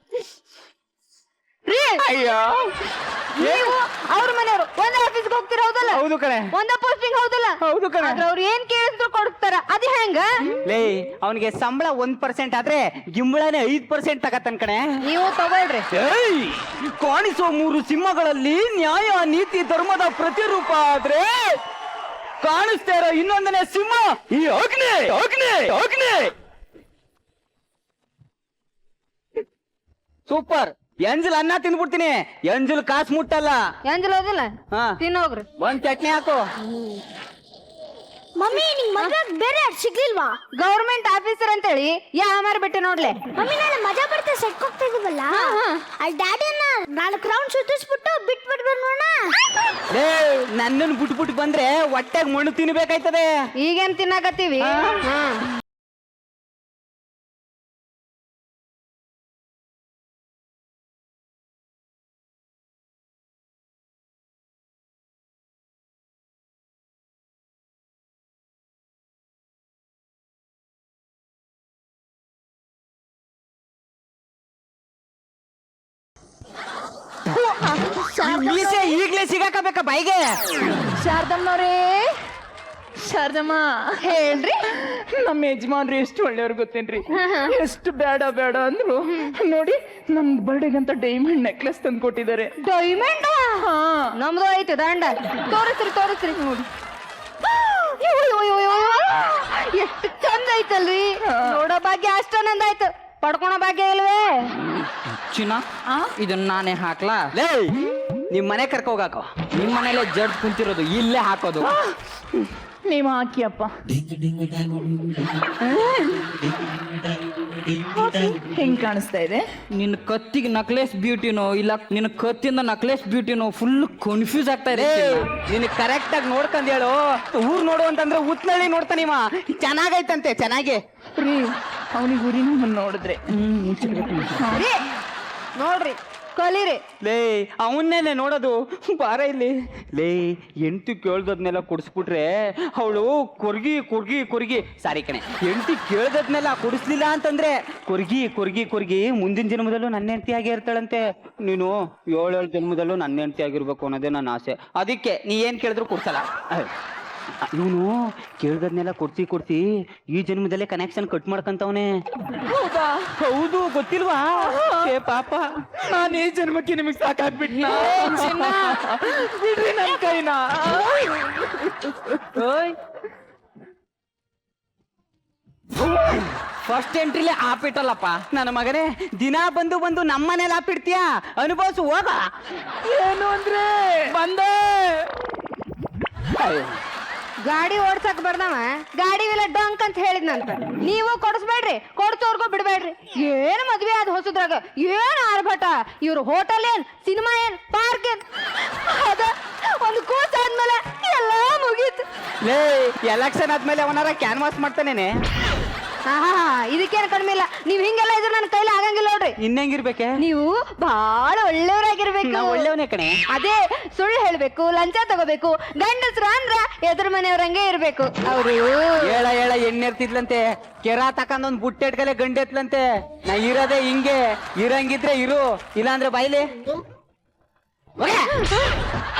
ರೀ ಅಯ್ಯೋ ನೀವು ಅವ್ರ ಮನೆಯವರು ಒಂದೇ ಆಫೀಸ್ಗೆ ಹೋಗ್ತೀರ ಹೌದಲ್ಲ? ಹೌದು ಕಣೆ. ಒಂದೇ ಪೋಸ್ಟಿಂಗ್ ಹೌದಲ್ಲ? ಹೌದು ಕಣೆ. ಆದ್ರೆ ಅವ್ರು ಏನ್ ಕೇಳಿದ್ರು ಕೊಡ್ತಾರ. ಅದ್ ಹೆಂಗ? ಲೇ ಅವನಿಗೆ ಸಂಬಳ 1% ಆದ್ರೆ ಗಿಂಬಳನೆ 5% ತಗತ್ತನ್ ಕಣೆ. ನೀವು ತಗೊಳ್ರಿ. ಏಯ್ ಕಾಣಿಸೋ 3 ಸಿಂಹಗಳಲ್ಲಿ ನ್ಯಾಯ ನೀತಿ ಧರ್ಮದ ಪ್ರತಿರೂಪ ಆದ್ರೆ ಕಾಣಿಸ್ತಾ ಇರೋ ಇನ್ನೊಂದನೇ ಸಿಂಹ ಈ ಅಗ್ನಿ ಅಗ್ನಿ ಅಗ್ನಿ. ಸೂಪರ್. ಎಂಜಲ್ ಅನ್ನ ತಿಂದ್ಬಿಡ್ತೀನಿ. ಎಂಜಲ್ ಕಾಸು ಮುಟ್ಟಲ್ಲ. ಎಂಜಲ್ ಹೋದಿಲ್ಲ ಹಾ ತಿನ್ನೋಗ್ರಿ. ಒಂದ್ ಚಟ್ನಿ ಹಾಕು. ಮಮ್ಮಿ ನಿಮ್ ಮದ್ವೆ ಬೇರೆ ಸಿಗ್ಲಿಲ್ವಾ? ಗೌರ್ಮೆಂಟ್ ಆಫೀಸರ್ ಅಂತೇಳಿ ಯಾಮಾರ ಬಿಟ್ಟೆ ನೋಡ್ಲೆ. ಮಮ್ಮಿ ನಾಳೆ ಮಜಾ ಬರ್ತಾ ಸೆಟ್ ಹೋಗ್ತಾ ಇದೀವಲ್ಲ, ಅಲ್ಲಿ ಡ್ಯಾಡಿಯನ್ನ 4 ರೌಂಡ್ ಸುತ್ತಿಸ್ಬಿಟ್ಟು ಬಿಟ್ಬಿಟ್ಟು ನೋಡ. ಲೇ ನನ್ನನ್ನು ಬಿಟ್ಬಿಟ್ಟು ಬಂದ್ರೆ ಹೊಟ್ಟೆಗೆ ಮಣ್ಣು ತಿನ್ಬೇಕಾಯ್ತದೆ. ಈಗೇನ್ ತಿನ್ನಾಕತ್ತೀವಿ? ಮೀಸೆ ಈಗ್ಲೇ ಸಿಗಾಕಬೇಕಾ ಬಾಯಿಗೆ? ಶಾರದಮ್ಮನವ್ರೇ, ಶಾರದಮ್ಮ ಹೇಳ್ರಿ. ನಮ್ಮ ಯಜಮಾನ್ರು ಎಷ್ಟು ಒಳ್ಳೆಯವ್ರು ಗೊತ್ತೇನ್ರಿ? ಎಷ್ಟು ಬೇಡ ಬೇಡ ಅಂದ್ರು ನೋಡಿ ನಮ್ ಬರ್ಡೇಗಂತ ಡೈಮಂಡ್ ನೆಕ್ಲೆಸ್ ತಂದು ಕೊಟ್ಟಿದ್ದಾರೆ. ಡೈಮಂಡ್ ನಮ್ದು ಐತೆ ದಂಡ. ತೋರಿಸ್ರಿ ತೋರಿಸ್ರಿ ನೋಡಿ. ಎಷ್ಟು ಚಂದ ಐತಲ್ರಿ. ನೋಡೋ ಭಾಗ್ಯ ಅಷ್ಟೊಂದ್ ಆಯ್ತು, ಪಡ್ಕೊಳೋ ಭಾಗ್ಯ ಇಲ್ವೇ? ಚಿನ್ನ ಇದನ್ನ ನಾನೇ ಹಾಕ್ಲಾ? ಲೇ ನಿಮ್ ಮನೆ ಕರ್ಕೋಗಾಕೋ. ನಿಮ್ ಮನೇಲೆ ಜಡ್ಜ್ ಕುಂತಿರೋದು, ಇಲ್ಲೇ ಹಾಕೋದು. ನೀವು ಹಾಕಿಯಪ್ಪ. ಹೆಂಗ್ ಕಾಣಿಸ್ತಾ ಇದೆ? ನಿನ್ನ ಕತ್ತಿಗೆ ನಕ್ಲೆಸ್ ಬ್ಯೂಟಿನೋ ಇಲ್ಲ ನಿನ್ನ ಕತ್ತಿಂದ ನಕ್ಲೆಸ್ ಬ್ಯೂಟಿನೋ ಫುಲ್ ಕನ್ಫ್ಯೂಸ್ ಆಗ್ತಾ ಇದೆ. ನಿನ್ ಕರೆಕ್ಟ್ ಆಗಿ ನೋಡ್ಕೊಂಡ್ ಹೇಳು. ಊರ್ ನೋಡು ಅಂತಂದ್ರೆ ಉತ್ನಳ್ಳಿ ನೋಡ್ತಾನಿವ. ಚೆನ್ನಾಗೈತಂತೆ ಚೆನ್ನಾಗಿ. ರೀ ಅವನಿಗೆ ಊರಿ ನಮ್ಮನ್ನ ನೋಡಿದ್ರೆ ರೀ, ನೋಡ್ರಿ ಕಲೀರಿ. ಲೇ ಅವನ್ನೇನೆ ನೋಡೋದು. ಬಾರ ಇಲ್ಲಿ. ಲೇ ಎಂಟು ಕೇಳ್ದದ್ನೆಲ್ಲ ಕೊಡಿಸ್ಬಿಟ್ರೆ ಅವಳು ಕೊರ್ಗಿ ಕೊರ್ಗಿ ಕೊರ್ಗಿ ಸಾರಿ ಕಣೆ, ಎಂಟಿ ಕೇಳ್ದದ್ನೆಲ್ಲ ಕೊಡಿಸ್ಲಿಲ್ಲ ಅಂತಂದ್ರೆ ಕೊರ್ಗಿ ಕೊರ್ಗಿ ಕೊರ್ಗಿ ಮುಂದಿನ ಜನ್ಮದಲ್ಲೂ ನನ್ನ ಹೆಂಡತಿಯಾಗಿ ಇರ್ತಾಳಂತೆ. ನೀನು 7 ಜನ್ಮದಲ್ಲೂ ನನ್ನ ಹೆಂಡತಿ ಆಗಿರ್ಬೇಕು ಅನ್ನೋದೇ ನನ್ನ ಆಸೆ. ಅದಕ್ಕೆ ನೀ ಏನ್ ಕೇಳಿದ್ರು ಕೊಡ್ಸಲ್ಲ. ಇವನು ಕೇಳ್ದದ್ನೆಲ್ಲ ಕೊಡ್ಸಿ ಈ ಜನ್ಮದಲ್ಲೇ ಕನೆಕ್ಷನ್ ಕಟ್ ಮಾಡ್ಕಂತವನೆ. ಹೌದು, ಗೊತ್ತಿಲ್ವಾ? ಪಾಪ ನಾನು ಈ ಜನ್ಮಕ್ಕೆ ನಿಮಗೆ ಸಾಕಾಗ್ಬಿಟ್ನ. ಬಿಡ್ರಿ ನನ್ನ ಕೈನ. ಫಸ್ಟ್ ಎಂಟ್ರಿಲೇ ಆಪಿಟ್ಟಲ್ಲಪ್ಪ ನನ್ನ ಮಗನೇ. ದಿನ ಬಂದು ನಮ್ಮನೇಲಿ ಆಪಿಡ್ತೀಯಾ? ಅನುಭವಿಸು ಹೋಗ. ಏನು ಅಂದ್ರೆ ಬಂದೆ. ಗಾಡಿ ಓಡ್ಸಕ್ ಬರ್ದವ ಗಾಡಿ ವಿಲ ಡಂಕ್ ಅಂತ ಹೇಳಿದ್ನಂತ. ನೀವು ಕೊಡಿಸ್ಬೇಡ್ರಿ, ಕೊಡ್ಸೋರ್ಗೂ ಬಿಡ್ಬೇಡ್ರಿ. ಏನ್ ಮದ್ವೆ ಆದ ಹೊಸದ್ರಾಗ ಏನ್ ಆರ್ಭಟ. ಇವ್ರು ಹೋಟೆಲ್ ಏನ್, ಸಿನಿಮಾ ಏನ್, ಪಾರ್ಕ್ ಏನ್, ಅದ ಒಂದು ಕೂಸ ಆದ್ಮೇಲೆ ಎಲ್ಲ ಮುಗೀತು. ಆಯ್ತು. ಲೇ ಎಲೆಕ್ಷನ್ ಆದ್ಮೇಲೆ ಅವನಾರ ಕ್ಯಾನ್ವಾಸ್ ಮಾಡ್ತಾನೇನೆ. ಹಾ ಇದಕ್ಕೇನು ಕಡಿಮೆ ಇಲ್ಲ. ನೀವ್ ಹಿಂಗೆಲ್ಲ ಇದ್ರೆ ನನ್ನ ಕೈಲಿ ಆಗಂಗಿಲ್ಲ ನೋಡ್ರಿ. ಇನ್ನೆಂಗಿರ್ಬೇಕೆ? ನೀವು ಬಹಳ ಒಳ್ಳೆಯವರಾಗಿರ್ಬೇಕು. ನಾ ಒಳ್ಳೆಯವನೇ ಕಣೆ. ಅದೇ ಸುಳ್ಳು ಹೇಳ್ಬೇಕು, ಲಂಚ ತಗೋಬೇಕು, ಗಂಡಸ್ರು ಅಂದ್ರ ಎದುರು ಮನೆಯವ್ರಂಗೆ ಇರ್ಬೇಕು. ಅವ್ರು ಹೇಳ ಎಣ್ಣೆ ಇರ್ತಿದ್ಲಂತೆ, ಕೆರ ತಕೊಂಡೊಂದ್ ಬುಟ್ಟೆ ಇಟ್ಕಲೆ ಗಂಡೆ ಎತ್ಲಂತೆ. ನಾ ಇರೋದೇ ಹಿಂಗೆ, ಇರಂಗಿದ್ರೆ ಇರು, ಇಲ್ಲಾಂದ್ರೆ ಬಾಯ್ಲಿ.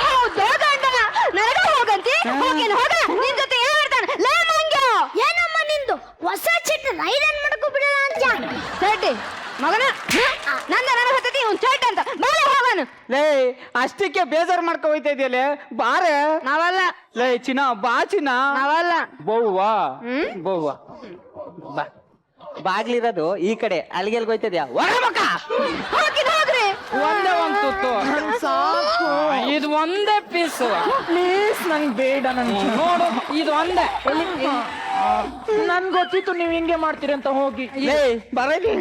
ಹೌದಾ ಗಂಡನ ನನಗ ಹೋಗಂತಿ ಹೋಗೇನು ಹೋಗ. ನಿನ್ ಜೊತೆ ಏನ್ ಮಾಡ್ತಾನ ಲೇ ಮಂಗ್ಯ? ಏನಮ್ಮ ನಿಂದು ಹೊಸ ಚಿಟ್ ರೈಡನ್ ಮಾಡಕು ಬಿಡಲ್ಲ ಅಂತ ಚಡ್ಡಿ ಮಗನ ನನ್ನ ಹತ್ತತಿ ಅವ್ನು ಚಟ್ ಅಂತ ಬಾಳೆ ಹೋಗನು. ಲೇ ಅಷ್ಟಕ್ಕೆ ಬೇಜಾರ್ ಮಾಡ್ಕೊ ಹೋಯ್ತಾ ಇದೆಯಲ್ಲೇ, ಬಾರೆ. ನಾವಲ್ಲ. ಲೇ ಚಿನ್ನ ಬಾ ಚಿನ್ನ. ನಾವಲ್ಲ. ಬೋವ್ವಾ ಬೋವ್ವಾ ಬಾ. ಬಾಗ್ಲಿರೋದು ಈ ಕಡೆ, ಅಲ್ಲಿಗೆಲ್ ಹೋಯ್ತದ್ಯಾ? ಹೋಗ್ರಿ. ಒಂದೇ ಒಂದ್ ತುತ್ತು ಇದು ಒಂದೇ ಪೀಸ್ ಪ್ಲೀಸ್. ನಂಗೆ ಬೇಡ, ನನ್ ನೋಡು ಇದು ಒಂದೇ. ನನ್ ಗೊತ್ತಿತ್ತು ನೀವ್ ಹಿಂಗೆ ಮಾಡ್ತೀರಿ ಅಂತ. ಹೋಗಿ ಲೇ ಬರಲಿ.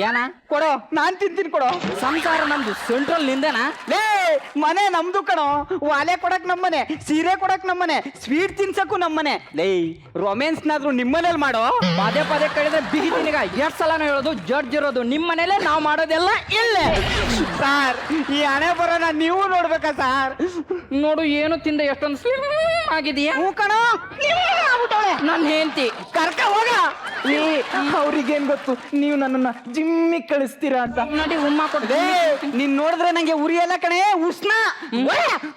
ಏನ ಕೊಡೋ, ನಾನ್ ತಿಂತೀನಿ ಕೊಡೋ. ಸಂಸಾರ ನಮ್ದು ಸೆಂಟ್ರಲ್ ನಿಂದನಾ? ಲೇ ಮನೆ ನಮ್ದು ಕಣೋ. ವಾಲೆ ಕೊಡಕ್ ನಮ್ಮನೆ, ಸೀರೆ ಕೊಡಕ್ ನಮ್ಮನೆ, ಸ್ವೀಟ್ ತಿನ್ಸಕ್ಕೂ ನಮ್ಮನೆ. ಲೇ ರೊಮ್ಯಾನ್ಸ್ ನಾದ್ರು ನಿಮ್ಮನೇಲಿ ಮಾಡೋ. ಪದೇ ಪದೇ ಕಳೆದ್ರೆ ಬಿಗಿ ತಿನಿಗ ಎರಡ್ ಸಲನ ಹೇಳೋದು ಜಡ್ಜ್ ಇರೋದು ನಿಮ್ಮ ಮನೇಲೆ, ನಾವು ಮಾಡೋದೆಲ್ಲ ಇಲ್ಲೇ. ಸಾರ್ ಈ ಹಣೆ ಬರೋಣ ನೀವು ನೋಡ್ಬೇಕಾ ಸಾರ್? ನೋಡು ಏನು ತಿಂದ ಎಷ್ಟೊಂದು ಸ್ಲಿಮ್ ಆಗಿದೆಯಾ. ಹ್ಞೂ ಕಣೋ, ನನ್ನ ಹೆಂಡತಿ ಕರ್ಕ ಹೋಗ. ಅವ್ರಿಗೇನ್ ಗೊತ್ತು ನೀವು ನನ್ನನ್ನ ಜಿಮ್ಮಿಗೆ ಕಳಿಸ್ತೀರಾ ಅಂತ. ನೋಡಿ ಉಮ್ಮ ಕೊಡ್ದೆ. ಲೇ ನೀನ್ ನೋಡಿದ್ರೆ ನಂಗೆ ಉರಿಯಲ್ಲ ಕಣೆ, ಉಷ್ಣ.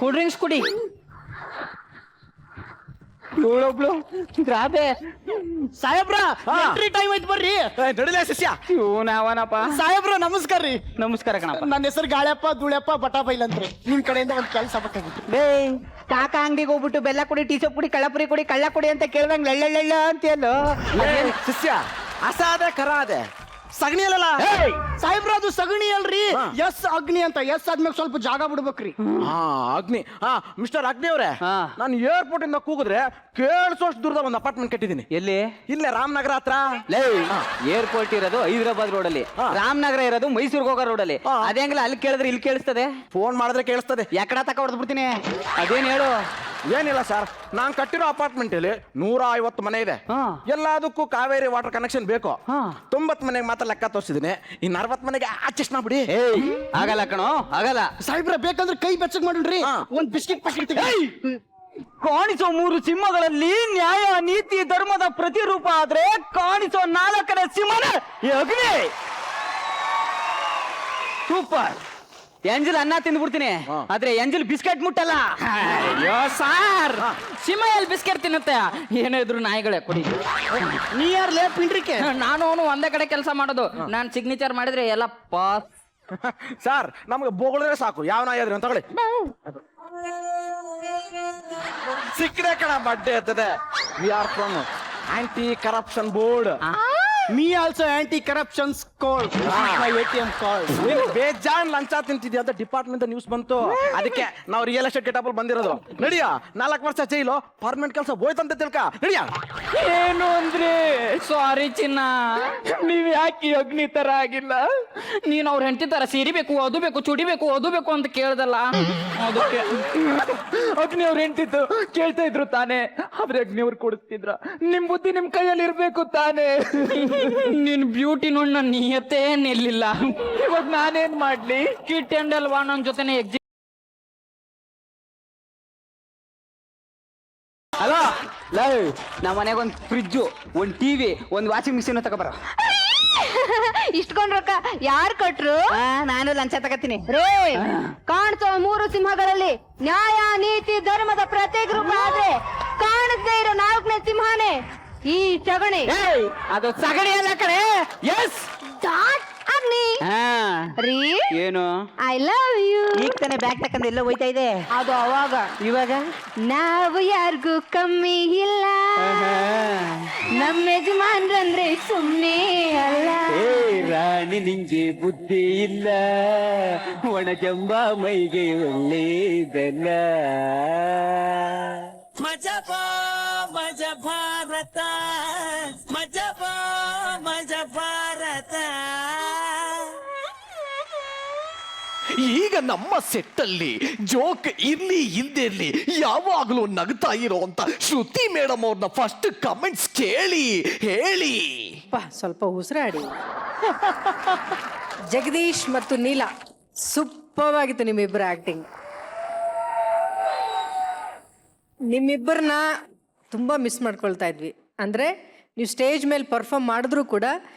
ಕೂಲ್ ಡ್ರಿಂಕ್ಸ್ ಕುಡಿ. ಇವಳೊಬ್ಳು ರಾಧೆ. ಸಾಹೇಬ್ರ ಎಂಟ್ರಿ ಟೈಮ್ ಐತ್ ಬರ್ರಿ. ನಡಿಲೇ ಶಿಷ್ಯ. ಇವನವನಪ್ಪ. ಸಾಹೇಬ್ರ ನಮಸ್ಕಾರ ರೀ. ನಮಸ್ಕಾರ ಕಣಪ್ಪ. ನನ್ನ ಹೆಸರು ಗಾಳ್ಯಪ್ಪ ಧೂಳ್ಯಪ್ಪ ಬಟಾಬೈಲ್ ಅಂತ್ರಿ. ನಿಮ್ ಕಡೆಯಿಂದ ಒಂದ್ ಕೆಲಸ ಬೇಕಾಗಿತ್ತು. ಲೇ ಕಾಕ ಅಂಗಡಿಗೆ ಹೋಗ್ಬಿಟ್ಟು ಬೆಲ್ಲ ಕುಡಿ, ಟೀ ಸೊಪ್ಪು ಕುಡಿ, ಕಳ್ಳಪುರಿ ಕುಡಿ, ಕಳ್ಳ ಕುಡಿ ಅಂತ ಕೇಳ್ದಂಗ್ ಲಳ್ಳ ಅಂತೀಯಲ್ಲೋ. ಶಿಷ್ಯ ಅಸಾದೆ ಕರ ಅದೆ ಸಗಣಿ ಅಲ್ಲಲ್ಲ ಸಾಹೇಬ್ರ, ಅದು ಸಗಣಿ ಅಲ್ರಿ. ಎಸ್ ಅಗ್ನಿ ಅಂತ. ಎಸ್ ಆದ್ಮೇಲೆ ಸ್ವಲ್ಪ ಜಾಗ ಬಿಡ್ಬೇಕ್ರಿ. ಅಗ್ನಿ. ಮಿಸ್ಟರ್ ಅಗ್ನಿ ಅವ್ರೆ, ನಾನು ಏರ್ಪೋರ್ಟ್ ಇಂದ ಕೂಗಿದ್ರೆ ಕೇಳಿಸೋಷ್ಟು ದೂರದ ಒಂದು ಅಪಾರ್ಟ್ಮೆಂಟ್ ಕಟ್ಟಿದ್ದೀನಿ. ಎಲ್ಲಿ? ಇಲ್ಲೇ ರಾಮನಗರ ಹತ್ರ. ಲೇ ಏರ್ಪೋರ್ಟ್ ಇರೋದು ಹೈದರಾಬಾದ್ ರೋಡ್ ಅಲ್ಲಿ, ರಾಮನಗರ ಇರೋದು ಮೈಸೂರಿಗೆ ಹೋಗೋ ರೋಡ್ ಅಲ್ಲಿ. ಅದೇಂಗಿಲ್ಲ ಅಲ್ಲಿ ಕೇಳಿದ್ರೆ ಇಲ್ಲಿ ಕೇಳಿಸ್ತದೆ, ಫೋನ್ ಮಾಡಿದ್ರೆ ಕೇಳಿಸ್ತದೆ. ಯಾಕಡ ತಕ ಹೊಡೆದ್ ಬಿಡ್ತೀನಿ. ಅದೇನ್ ಹೇಳು? ಏನಿಲ್ಲ ಸರ್, ನಾನ್ ಕಟ್ಟಿರೋ ಅಪಾರ್ಟ್ಮೆಂಟ್ ಅಲ್ಲಿ 150 ಮನೆ ಇದೆ. ಎಲ್ಲದಕ್ಕೂ ಕಾವೇರಿ ವಾಟರ್ ಕನೆಕ್ಷನ್ ಬೇಕು. 90 ಮನೆಗೆ ಮಾತ್ರ ಲೆಕ್ಕ ತೋರಿಸಿದೀನಿ. ಇನ್ನು 60 ಮನೆಗೆ ಅಡ್ಜಸ್ಟ್ ಮಾಡ್ಬಿಡಿ. ಆಗಲ್ಲ ಕಣೋ, ಆಗಲ್ಲ. ಸಾಹೇಬ್ರ ಬೇಕಂದ್ರೆ ಕೈ ಬೆಚ್ಚಗ್ ಮಾಡ್ರಿ. ಒಂದ್ ಬಿಸ್ಕಿಟ್ ಪ್ಯಾಕೆಟ್ ಕಾಣಿಸೋ 3 ಸಿಂಹಗಳಲ್ಲಿ ನ್ಯಾಯ, ನೀತಿ, ಧರ್ಮದ ಪ್ರತಿರೂಪ ಆದ್ರೆ ಕಾಣಿಸೋ 4ನೇ ಸಿಂಹನೇ ಈ ಅಗ್ನಿ. ಸೂಪರ್. ಎಂಜಲ್ ಅನ್ನ ತಿಂದ್ಬಿಡ್ತೀನಿ, ಆದ್ರೆ ಎಂಜಲ್ ಬಿಸ್ಕೆಟ್ ಮುಟ್ಟಲ್ಲ. ಅಯ್ಯೋ ಸಾರ್, ಸಿಂಹ ಎಲ್ಲಿ ಬಿಸ್ಕೆಟ್ ತಿನ್ನುತ್ತೆ? ಏನೇ ಇದ್ರು ನಾಯಿಗಳೇ ಕೊಡಿ. ನೀ ಯಾರ್ಲೇ ಪಿಂಡ್ರಿಕೆ? ನಾನು ಅವನು ಒಂದೇ ಕಡೆ ಕೆಲಸ ಮಾಡೋದು. ನಾನು ಸಿಗ್ನೇಚರ್ ಮಾಡಿದ್ರೆ ಎಲ್ಲ ಪಾಸ್. ಸರ್ ನಮ್ಗೆ ಬೋಗಳಿದ್ರೆ ಸಾಕು, ಯಾವ ನಾಯಿ ಆದ್ರೂ ತಗೊಳ್ಳಿ. ಸಿಕ್ಕದೆ ಕಣ ಬಡ್ಡೆ ಇರ್ತದೆ. We are from aunty corruption board. Me also aunty corruption code. ATM card. ಬೇಜಾನ್ ಲಂಚ ತಿಂತಿದ್ಯಾ ಅಂತ ಡಿಪಾರ್ಟ್ಮೆಂಟ್ ನ್ಯೂಸ್ ಬಂತು. ಅದಕ್ಕೆ ನಾವು ರಿಯಲ್ ಎಸ್ಟೇಟ್ ಗೆಟಪ್ ಬಂದಿರೋದು. ನಡಿಯ 4 ವರ್ಷ ಜೈಲು, ಪರ್ಮನೆಂಟ್ ಕೆಲಸ ಹೋಯ್ತಂತ ತಿಳ್ಕ. ನಡಿಯ. ಏನು ಅಂದ್ರೆ ಸಾರಿ ಚಿನ್ನ, ನೀವ್ ಯಾಕೆ ಅಗ್ನಿ ತರ ಆಗಿಲ್ಲ? ನೀನ್ ಅವ್ರ ಹೆಂಡತಿ ತರ ಸೀರಿಬೇಕು, ಅದು ಬೇಕು, ಚುಡಿಬೇಕು, ಅದು ಬೇಕು ಅಂತ ಕೇಳ್ದಲ್ಲ, ಅದಕ್ಕೆ ಅಗ್ನಿ ಅವ್ರ ಹೆಂಡತಿದ್ದು ಕೇಳ್ತಾ ಇದ್ರು ತಾನೇ, ಆದ್ರೆ ಅಗ್ನಿ ಅವ್ರು ಕೊಡಿಸ್ತಿದ್ರ. ನಿಮ್ ಬುದ್ಧಿ ನಿಮ್ ಕೈಯಲ್ಲಿ ಇರ್ಬೇಕು ತಾನೇ. ನಿನ್ ಬ್ಯೂಟಿ ನೋಡಿ ನನ್ನ ನಿಯತೆ ನಿಲ್ಲಿಲ್ಲ. ಇವಾಗ ನಾನೇನ್ ಮಾಡ್ಲಿ? ಕಿಟ್ ಅಂಡ್ ಅಲ್ವಾ ನನ್ನ ಜೊತೆನೆ ಎಕ್ಸಿಟ್. ಹಲೋ ನಮ್ಮ ಮನೆಗೆ ಒಂದು ಫ್ರಿಜ್ಜು, ಒಂದು ಟಿವಿ, ಒಂದು ವಾಷಿಂಗ್ ಮಿಷಿನ್ ತಗೋಬರ. ಇಷ್ಟಕೊಂಡ್ ರೊಕ್ಕ ಯಾರು ಕೊಟ್ರು? ನಾನು ಲಂಚ ತಗತೀನಿ ರೇ. ಕಾಣಿಸೋ 3 ಸಿಂಹಗಳಲ್ಲಿ ನ್ಯಾಯ, ನೀತಿ, ಧರ್ಮದ ಪ್ರತ್ಯೇಕ ರೂಪ ಆದ್ರೆ ಕಾಣಿಸದೇ ಇರೋ 4ನೇ ಸಿಂಹನೇ ಈ ಸಗಣಿ. ಅದು ಸಗಣಿ ಅಲ್ಲ ಕಡೆ. ಎಸ್ ಅಗ್ನಿ. ರೀ ಏನು? I love you. ಈಗ ತಾನೇ ಬ್ಯಾಗ್ ತಕ್ಕಂದು ಎಲ್ಲ ಹೋಯ್ತಾ ಇದೆ. ಅದು ಅವಾಗ. ಇವಾಗ ನಾವು ಯಾರಿಗೂ ಕಮ್ಮಿ ಇಲ್ಲ, ನಮ್ಮ ಯಜಮಾನ್ರಂದ್ರೆ ಸುಮ್ಮನೆ ಅಲ್ಲ. ರಾಣಿ ನಿಂಗೆ ಬುದ್ಧಿ ಇಲ್ಲ, ಒಣ ಜಂಬ ಮೈಗೆ ಒಳ್ಳೇದಲ್ಲ. ಮಜಾ ಭಾರತ, ಮಜಾ ಭಾರತ. ಈಗ ನಮ್ಮ ಸೆಟ್ಟಲ್ಲಿ ಜೋಕ್ ಇರ್ಲಿ ಇಲ್ದೇ ಇರ್ಲಿ ಯಾವಾಗಲೂ ನಗ್ತಾ ಇರೋಂತ ಶ್ರುತಿ ಮೇಡಮ್ ಅವ್ರನ್ನ ಫಸ್ಟ್ ಕಮೆಂಟ್ಸ್ ಕೇಳಿ ಹೇಳಿ. ಸ್ವಲ್ಪ ಉಸಿರಾಡಿ. ಜಗದೀಶ್ ಮತ್ತು ನೀಲಾ, ಸೂಪರ್ ಆಗಿತ್ತು ನಿಮ್ಮಿಬ್ಬರ ಆಕ್ಟಿಂಗ್. ನಿಮ್ಮಿಬ್ಬರನ್ನ ತುಂಬ ಮಿಸ್ ಮಾಡ್ಕೊಳ್ತಾ ಇದ್ವಿ. ಅಂದರೆ ನೀವು ಸ್ಟೇಜ್ ಮೇಲೆ ಪರ್ಫಾರ್ಮ್ ಮಾಡಿದ್ರೂ ಕೂಡ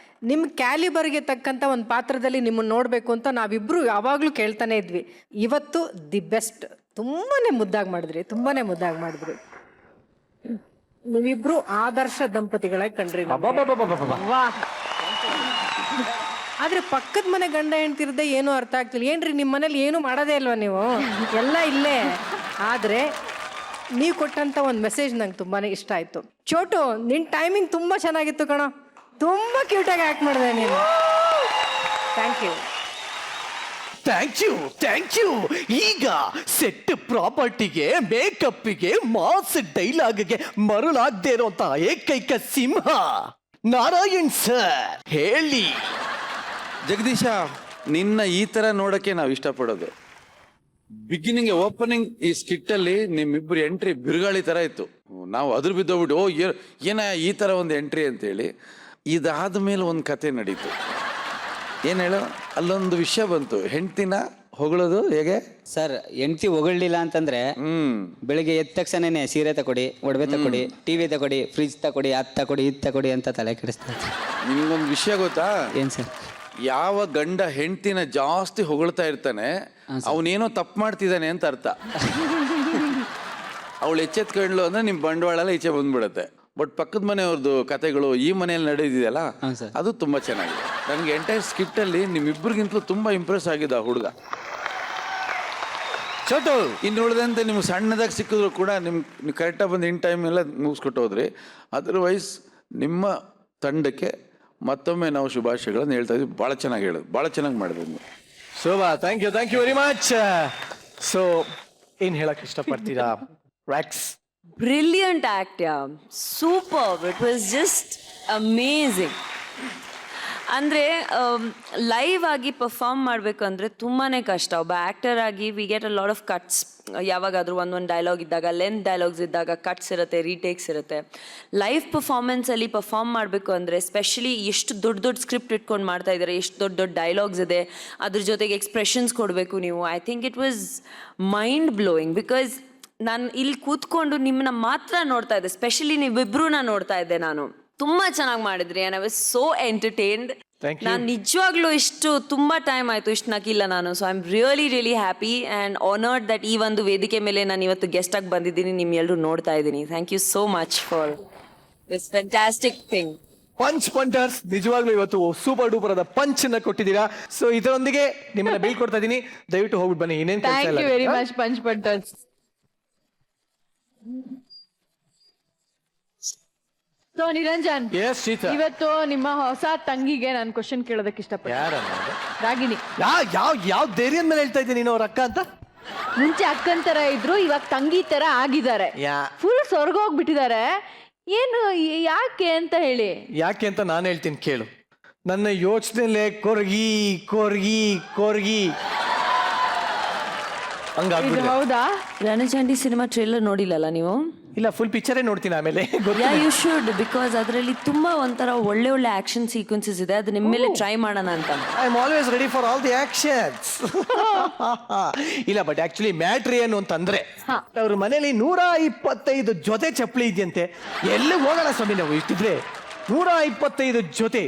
ನಿಮ್ಮ ಕ್ಯಾಲಿಬರ್ಗೆ ತಕ್ಕಂಥ ಒಂದು ಪಾತ್ರದಲ್ಲಿ ನಿಮ್ಮನ್ನು ನೋಡಬೇಕು ಅಂತ ನಾವಿಬ್ಬರು ಯಾವಾಗಲೂ ಕೇಳ್ತಾನೆ ಇದ್ವಿ. ಇವತ್ತು ದಿ ಬೆಸ್ಟ್. ತುಂಬಾ ಮುದ್ದಾಗಿ ಮಾಡಿದ್ರಿ, ತುಂಬಾ ಮುದ್ದಾಗಿ ಮಾಡಿದ್ರಿ. ನೀವಿಬ್ರು ಆದರ್ಶ ದಂಪತಿಗಳಾಗಿ ಕಂಡ್ರಿ. ವಾಹ್. ಆದ್ರೆ ಪಕ್ಕದ ಮನೆ ಗಂಡ ಹೆಂಡ್ತಿರದೆ ಏನೂ ಅರ್ಥ ಆಗ್ತಿಲ್ಲ. ಏನ್ರಿ ನಿಮ್ಮ ಮನೇಲಿ ಏನು ಮಾಡೋದೇ ಇಲ್ವಾ ನೀವು? ಎಲ್ಲ ಇಲ್ಲೇ. ಆದ್ರೆ ನೀವು ಕೊಟ್ಟಂತ ಒಂದು ಮೆಸೇಜ್ ನಂಗೆ ತುಂಬಾನೇ ಇಷ್ಟ ಆಯ್ತು. ಚೋಟು, ನಿನ್ ಟೈಮಿಂಗ್ ತುಂಬಾ ಚೆನ್ನಾಗಿತ್ತು ಕಣೋ, ತುಂಬಾ ಕ್ಯೂಟಾಗಿ ಆಕ್ಟ್ ಮಾಡಿದೆ ನೀನು. Thank you. Thank you, thank you. ಈಗ ಸೆಟ್ ಪ್ರಾಪರ್ಟಿಗೆ, ಮೇಕಪ್ಪಿಗೆ, ಮಾಸ್ ಡೈಲಾಗ್ಗೆ ಮರುಳಾಗದೆ ಇರುವಂತ ಏಕೈಕ ಸಿಂಹ ನಾರಾಯಣ್ ಸರ್, ಹೇಳಿ. ಜಗದೀಶ, ನಿನ್ನ ಈ ತರ ನೋಡಕ್ಕೆ ನಾವು ಇಷ್ಟಪಡೋದು. ಬಿಗಿನಿಂಗ್ ಓಪನಿಂಗ್ ಈ ಸ್ಕಿಟ್ ಅಲ್ಲಿ ನಿಮ್ಮಿಬ್ಬರು ಎಂಟ್ರಿ ಬಿರುಗಾಳಿ ತರ ಇತ್ತು. ನಾವು ಅದ್ರ ಬಿದ್ದೋಗ್ಬಿಟ್ಟು ಏನ ಈ ತರ ಒಂದು ಎಂಟ್ರಿ ಅಂತೇಳಿ. ಇದಾದ ಮೇಲೆ ಒಂದು ಕತೆ ನಡೀತು. ಏನ್ ಹೇಳೋ, ಅಲ್ಲೊಂದು ವಿಷಯ ಬಂತು. ಹೆಂಡ್ತಿನ ಹೊಗಳೋದು ಹೇಗೆ ಸರ್? ಹೆಂಡ್ತಿ ಹೊಗಳಿಲ್ಲ ಅಂತಂದ್ರೆ ಬೆಳಿಗ್ಗೆ ಎದ್ದ ತಕ್ಷಣನೇ ಸೀರೆ ತಕೊಡಿ, ಒಡವೆ ತಕೊಡಿ, ಟಿವಿ ತಕೊಡಿ, ಫ್ರಿಜ್ ತಕೊಡಿ, ಅದ್ ತಕೊಡಿ, ಇದ್ ತಕೊಡಿ ಅಂತ ತಲೆ ಕೆಡಿಸ್ತಾರೆ. ನಿಮ್ಗೊಂದು ವಿಷಯ ಗೊತ್ತಾ? ಏನ್ ಸರ್? ಯಾವ ಗಂಡ ಹೆಂಡ್ತಿನ ಜಾಸ್ತಿ ಹೊಗಳ್ತಾ ಇರ್ತಾನೆ ಅವನೇನೋ ತಪ್ಪು ಮಾಡ್ತಿದ್ದಾನೆ ಅಂತ ಅರ್ಥ. ಅವಳು ಎಚ್ಚೆತ್ಕೊಂಡ್ಲು ಅಂದ್ರೆ ನಿಮ್ ಬಂಡವಾಳ ಎಲ್ಲ ಈಚೆ ಬಂದ್ಬಿಡತ್ತೆ. ಬಟ್ ಪಕ್ಕದ ಮನೆಯವ್ರದ್ದು ಕತೆಗಳು ಈ ಮನೆಯಲ್ಲಿ ನಡೆದಿದೆಯಲ್ಲ, ಅದು ತುಂಬಾ ಚೆನ್ನಾಗಿದೆ. ನನಗೆ ಎಂಟೈರ್ ಸ್ಕಿಟ್ ಅಲ್ಲಿ ನಿಮ್ಮಿಬ್ಬರಿಗಿಂತಲೂ ತುಂಬಾ ಇಂಪ್ರೆಸ್ ಆಗಿದೆ ಆ ಹುಡುಗ. ಚೋಟು, ಇನ್ನು ಉಳಿದಂತೆ ನಿಮ್ಗೆ ಸಣ್ಣದಾಗಿ ಸಿಕ್ಕಿದ್ರು ಕೂಡ ನೀವು ಕರೆಕ್ಟಾಗಿ ಬಂದು ಇನ್ ಟೈಮ್ ಎಲ್ಲ ಮುಗಿಸ್ಕೊಟ್ಟು ಹೋದ್ರಿ. ಅದರ್ವೈಸ್ ನಿಮ್ಮ ತಂಡಕ್ಕೆ ಮತ್ತೊಮ್ಮೆ ನಾವು ಶುಭಾಶಯಗಳನ್ನು ಹೇಳ್ತಾ ಇದ್ವಿ. ಭಾಳ ಚೆನ್ನಾಗಿ ಹೇಳೋದು, ಭಾಳ ಚೆನ್ನಾಗಿ ಮಾಡಿದ್ವಿ ನೀವು. Shobha, thank you very much. So ಏನ್ ಹೇಳಕ್ ಇಷ್ಟಪಡ್ತೀರಾ ವ್ಯಾಕ್ಸ್? Brilliant act, super. It was just amazing. ಅಂದರೆ ಲೈವ್ ಆಗಿ ಪರ್ಫಾರ್ಮ್ ಮಾಡಬೇಕು ಅಂದರೆ ತುಂಬಾ ಕಷ್ಟ. ಒಬ್ಬ ಆ್ಯಕ್ಟರ್ ಆಗಿ we get a lot of cuts. ಯಾವಾಗಾದರೂ ಒಂದೊಂದು ಡೈಲಾಗ್ ಇದ್ದಾಗ, ಲೆಂತ್ ಡೈಲಾಗ್ಸ್ ಇದ್ದಾಗ ಕಟ್ಸ್ ಇರುತ್ತೆ, ರೀಟೇಕ್ಸ್ ಇರುತ್ತೆ. ಲೈವ್ ಪರ್ಫಾರ್ಮೆನ್ಸಲ್ಲಿ ಪರ್ಫಾರ್ಮ್ ಮಾಡಬೇಕು ಅಂದರೆ ಸ್ಪೆಷಲಿ ಎಷ್ಟು ದೊಡ್ಡ ಸ್ಕ್ರಿಪ್ಟ್ ಇಟ್ಕೊಂಡು ಮಾಡ್ತಾ ಇದ್ದಾರೆ, ಎಷ್ಟು ದೊಡ್ಡ ಡೈಲಾಗ್ಸ್ ಇದೆ, ಅದ್ರ ಜೊತೆಗೆ ಎಕ್ಸ್ಪ್ರೆಷನ್ಸ್ ಕೊಡಬೇಕು ನೀವು. I think it was mind blowing. Because ನಾನು ಇಲ್ಲಿ ಕೂತ್ಕೊಂಡು ನಿಮ್ಮನ್ನ ಮಾತ್ರ ನೋಡ್ತಾ ಇದ್ದೆ, ಸ್ಪೆಷಲಿ ನೀವಿಬ್ರೂ ನೋಡ್ತಾ ಇದ್ದೆ ನಾನು. ತುಂಬಾ ಚೆನ್ನಾಗಿ ಮಾಡಿದ್ರಿ. I was so entertained. ನಾನು ನಿಜವಾಗ್ಲೂ ಇಷ್ಟು ತುಂಬಾ ಟೈಮ್ ಆಯ್ತು ಇಷ್ಟು ನಗಿಲ್ಲ ನಾನು. So I am really happy and honoured that ಈ ಒಂದು ವೇದಿಕೆ ಮೇಲೆ ನಾನು ಇವತ್ತು ಗೆಸ್ಟ್ ಆಗಿ ಬಂದಿದ್ದೀನಿ, ನಿಮ್ಮೆಲ್ಲರೂ ನೋಡ್ತಾ ಇದ್ದೀನಿ. Thank you so much for this fantastic thing. Punch punters, ನಿಜವಾಗ್ಲೂ ಇವತ್ತು ಸೂಪರ್ ಡೂಪರ್ ಆದ ಪಂಚ್ ನ ಕೊಟ್ಟಿದ್ದೀರಾ. ಸೊ ಇದರೊಂದಿಗೆ ನಿಮ್ಮನ್ನ ಬೀಳ್ಕೊಡ್ತಾ ಇದ್ದೀನಿ, ದಯವಿಟ್ಟು ಹೋಗ್ಬಿಟ್ಟು ಬನ್ನಿ. ಇನ್ನೇನು thank you very much punch punters. So Niranjan, ಇವತ್ತು ನಿಮ್ಮ ಹೊಸ ತಂಗಿಗೆ ನಾನು ಕ್ವಶನ್ ಕೇಳೋದಕ್ಕೆ ಇಷ್ಟಪಡ್ತೀನಿ. ರಾಗಿಣಿ. ಯಾವ ಧೈರ್ಯದ ಮೇಲೆ ಹೇಳ್ತಾ ಇದ್ದೀನಿ ನೀನು ಅವ್ರ ಅಕ್ಕ ಅಂತ? ಮುಂಚೆ ಅಕ್ಕನ್ ತರ ಇದ್ರು, ಇವಾಗ ತಂಗಿ ತರ ಆಗಿದ್ದಾರೆ. ಫುಲ್ ಸ್ವರ್ಗ ಹೋಗ್ಬಿಟ್ಟಿದ್ದಾರೆ. ಏನು, ಯಾಕೆ ಅಂತ ಹೇಳಿ? ಯಾಕೆ ಅಂತ ನಾನು ಹೇಳ್ತೀನಿ ಕೇಳು. ನನ್ನ ಯೋಚನೆಯಲ್ಲೇ ಕೊರ್ಗಿ ಕೊರ್ಗಿ ಕೊರ್ಗಿ ಹಂಗಾಗ್ಬಿಟ್ಟಿದೆ. ಹೌದಾ? ರಣಚಂಡಿ ಸಿನಿಮಾ ಟ್ರೇಲರ್ ನೋಡಿಲ್ಲಲ್ಲ ನೀವು? ಇಲ್ಲ, ಫುಲ್ ಪಿಕ್ಚರೇ ನೋಡ್ತೀನಿ ಆಮೇಲೆ. ಯು ಶುಡ್, ಬಿಕಾಸ್ ಅದರಲ್ಲಿ ತುಂಬಾ ಒಂಥರ ಒಳ್ಳೆ ಆಕ್ಷನ್ ಸೀಕ್ವೆನ್ಸಸ್ ಇದೆ. ಅದು ನಿಮ್ಮ ಮೇಲೆ ಟ್ರೈ ಮಾಡೋಣ ಅಂತ. I am always ready for all the actions. ಇಲ್ಲ, ಬಟ್ ಆಕ್ಚುಲಿ ಮ್ಯಾಟ್ರ್ ಏನು ಅಂತಂದ್ರೆ, ಅವ್ರ ಮನೇಲಿ 125 ಜೊತೆ ಚಪ್ಪಲಿ ಇದೆಯಂತೆ. ಎಲ್ಲಿ ಹೋಗೋಣ ಸ್ವಾಮಿ ನಾವು ಇಷ್ಟಿದ್ರೆ? 125 ಜೊತೆ.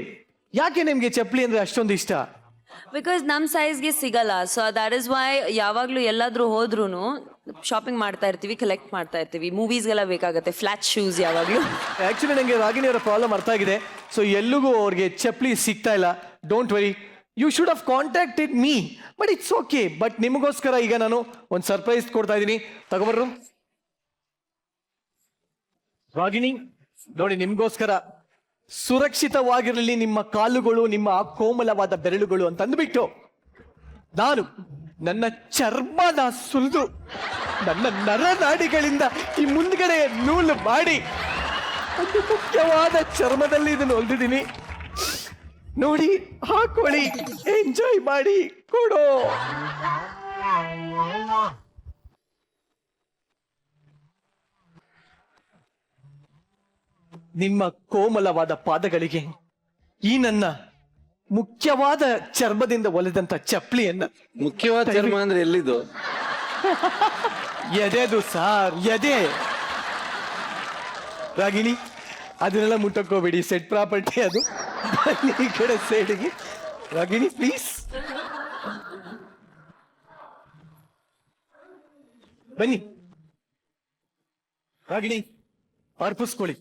ಯಾಕೆ ನಿಮ್ಗೆ ಚಪ್ಪಲಿ ಅಂದ್ರೆ ಅಷ್ಟೊಂದು ಇಷ್ಟ? ಬಿಕಾಸ್ ನಮ್ಮ ಸೈಜ್ಗೆ ಸಿಗಲ್ಲ. ಸೊ ದ್ಯಾಟ್ ಇಸ್ ವೈ ಯಾವಾಗಲೂ ಎಲ್ಲಾದ್ರೂ ಹೋದ್ರೂ ಶಾಪಿಂಗ್ ಮಾಡ್ತಾ ಇರ್ತೀವಿ, ಕಲೆಕ್ಟ್ ಮಾಡ್ತಾ ಇರ್ತೀವಿ. ಮೂವೀಸ್ಗೆಲ್ಲ ಬೇಕಾಗುತ್ತೆ ಫ್ಲಾಟ್ ಶೂಸ್ ಯಾವಾಗಲೂ. ಆಕ್ಚುಲಿ ನನಗೆ ರಾಗಿಣಿ ಅವರ ಪ್ರಾಬ್ಲಮ್ ಅರ್ಥ ಆಗಿದೆ. ಸೊ ಎಲ್ಲಿಗೂ ಅವ್ರಿಗೆ ಚಪ್ಪಲಿ ಸಿಗ್ತಾ ಇಲ್ಲ. Don't worry, you should have contacted me, but it's okay. But ನಿಮಗೋಸ್ಕರ ಈಗ ನಾನು ಒಂದು ಸರ್ಪ್ರೈಸ್ ಕೊಡ್ತಾ ಇದ್ದೀನಿ, ತಗೊಬರ್ರು. ರಾಗಿಣಿ ನೋಡಿ, ನಿಮ್ಗೋಸ್ಕರ ಸುರಕ್ಷಿತವಾಗಿರಲಿ ನಿಮ್ಮ ಕಾಲುಗಳು, ನಿಮ್ಮ ಕೋಮಲವಾದ ಬೆರಳುಗಳು ಅಂತ ಅಂದ್ಬಿಟ್ಟು ನಾನು ನನ್ನ ಚರ್ಮನ ಸುಲಿದು ನನ್ನ ನರನಾಡಿಗಳಿಂದ ಈ ಮುಂದ್ಗಡೆ ನೂಲು ಮಾಡಿ ಒಂದು ಮುಖ್ಯವಾದ ಚರ್ಮದಲ್ಲಿ ಇದನ್ನು ಹೊಲ್ದಿದ್ದೀನಿ. ನೋಡಿ ಹಾಕೊಳ್ಳಿ, ಎಂಜಾಯ್ ಮಾಡಿ ಕೊಡೋ. ನಿಮ್ಮ ಕೋಮಲವಾದ ಪಾದಗಳಿಗೆ ಈ ನನ್ನ ಮುಖ್ಯವಾದ ಚರ್ಮದಿಂದ ಒಲೆದಂತ ಚಪ್ಪಲಿಯನ್ನ. ಮುಖ್ಯವಾದ ಚರ್ಮ ಅಂದ್ರೆ ಎಲ್ಲಿದು? ಎದೆದು ಸಾರ್, ಎದೆ. ರಾಗಿಣಿ, ಅದನ್ನೆಲ್ಲ ಮುಟ್ಟಕ್ಕೋಬೇಡಿ, ಸೆಟ್ ಪ್ರಾಪರ್ಟಿ ಅದು. ಬನ್ನಿ ಈ ಕಡೆ ಸೈಡ್ಗೆ. ರಾಗಿಣಿ ಪ್ಲೀಸ್ ಬನ್ನಿ. ರಾಗಿಣಿ ಅರ್ಪಿಸ್ಕೊಳ್ಳಿ.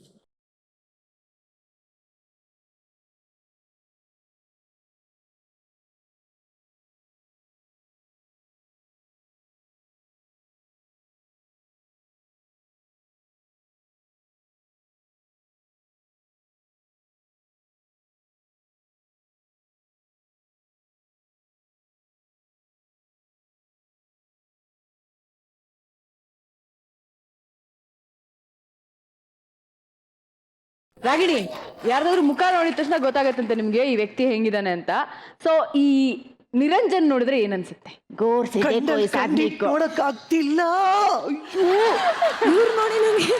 ರಾಗಿಣಿ, ಯಾರ್ದಾದ್ರು ಮುಖ ನೋಡಿದ ತಕ್ಷಣ ಗೊತ್ತಾಗತ್ತಂತೆ ನಿಮ್ಗೆ ಈ ವ್ಯಕ್ತಿ ಹೆಂಗಿದಾನೆ ಅಂತ. ಸೊ ಈ ನಿರಂಜನ್ ನೋಡಿದ್ರೆ ಏನನ್ಸುತ್ತೆ? ನೋಡಕ್ ಆಗ್ತಿಲ್ಲ. ಇವ್ರು ನೋಡಿ ನನಗೆ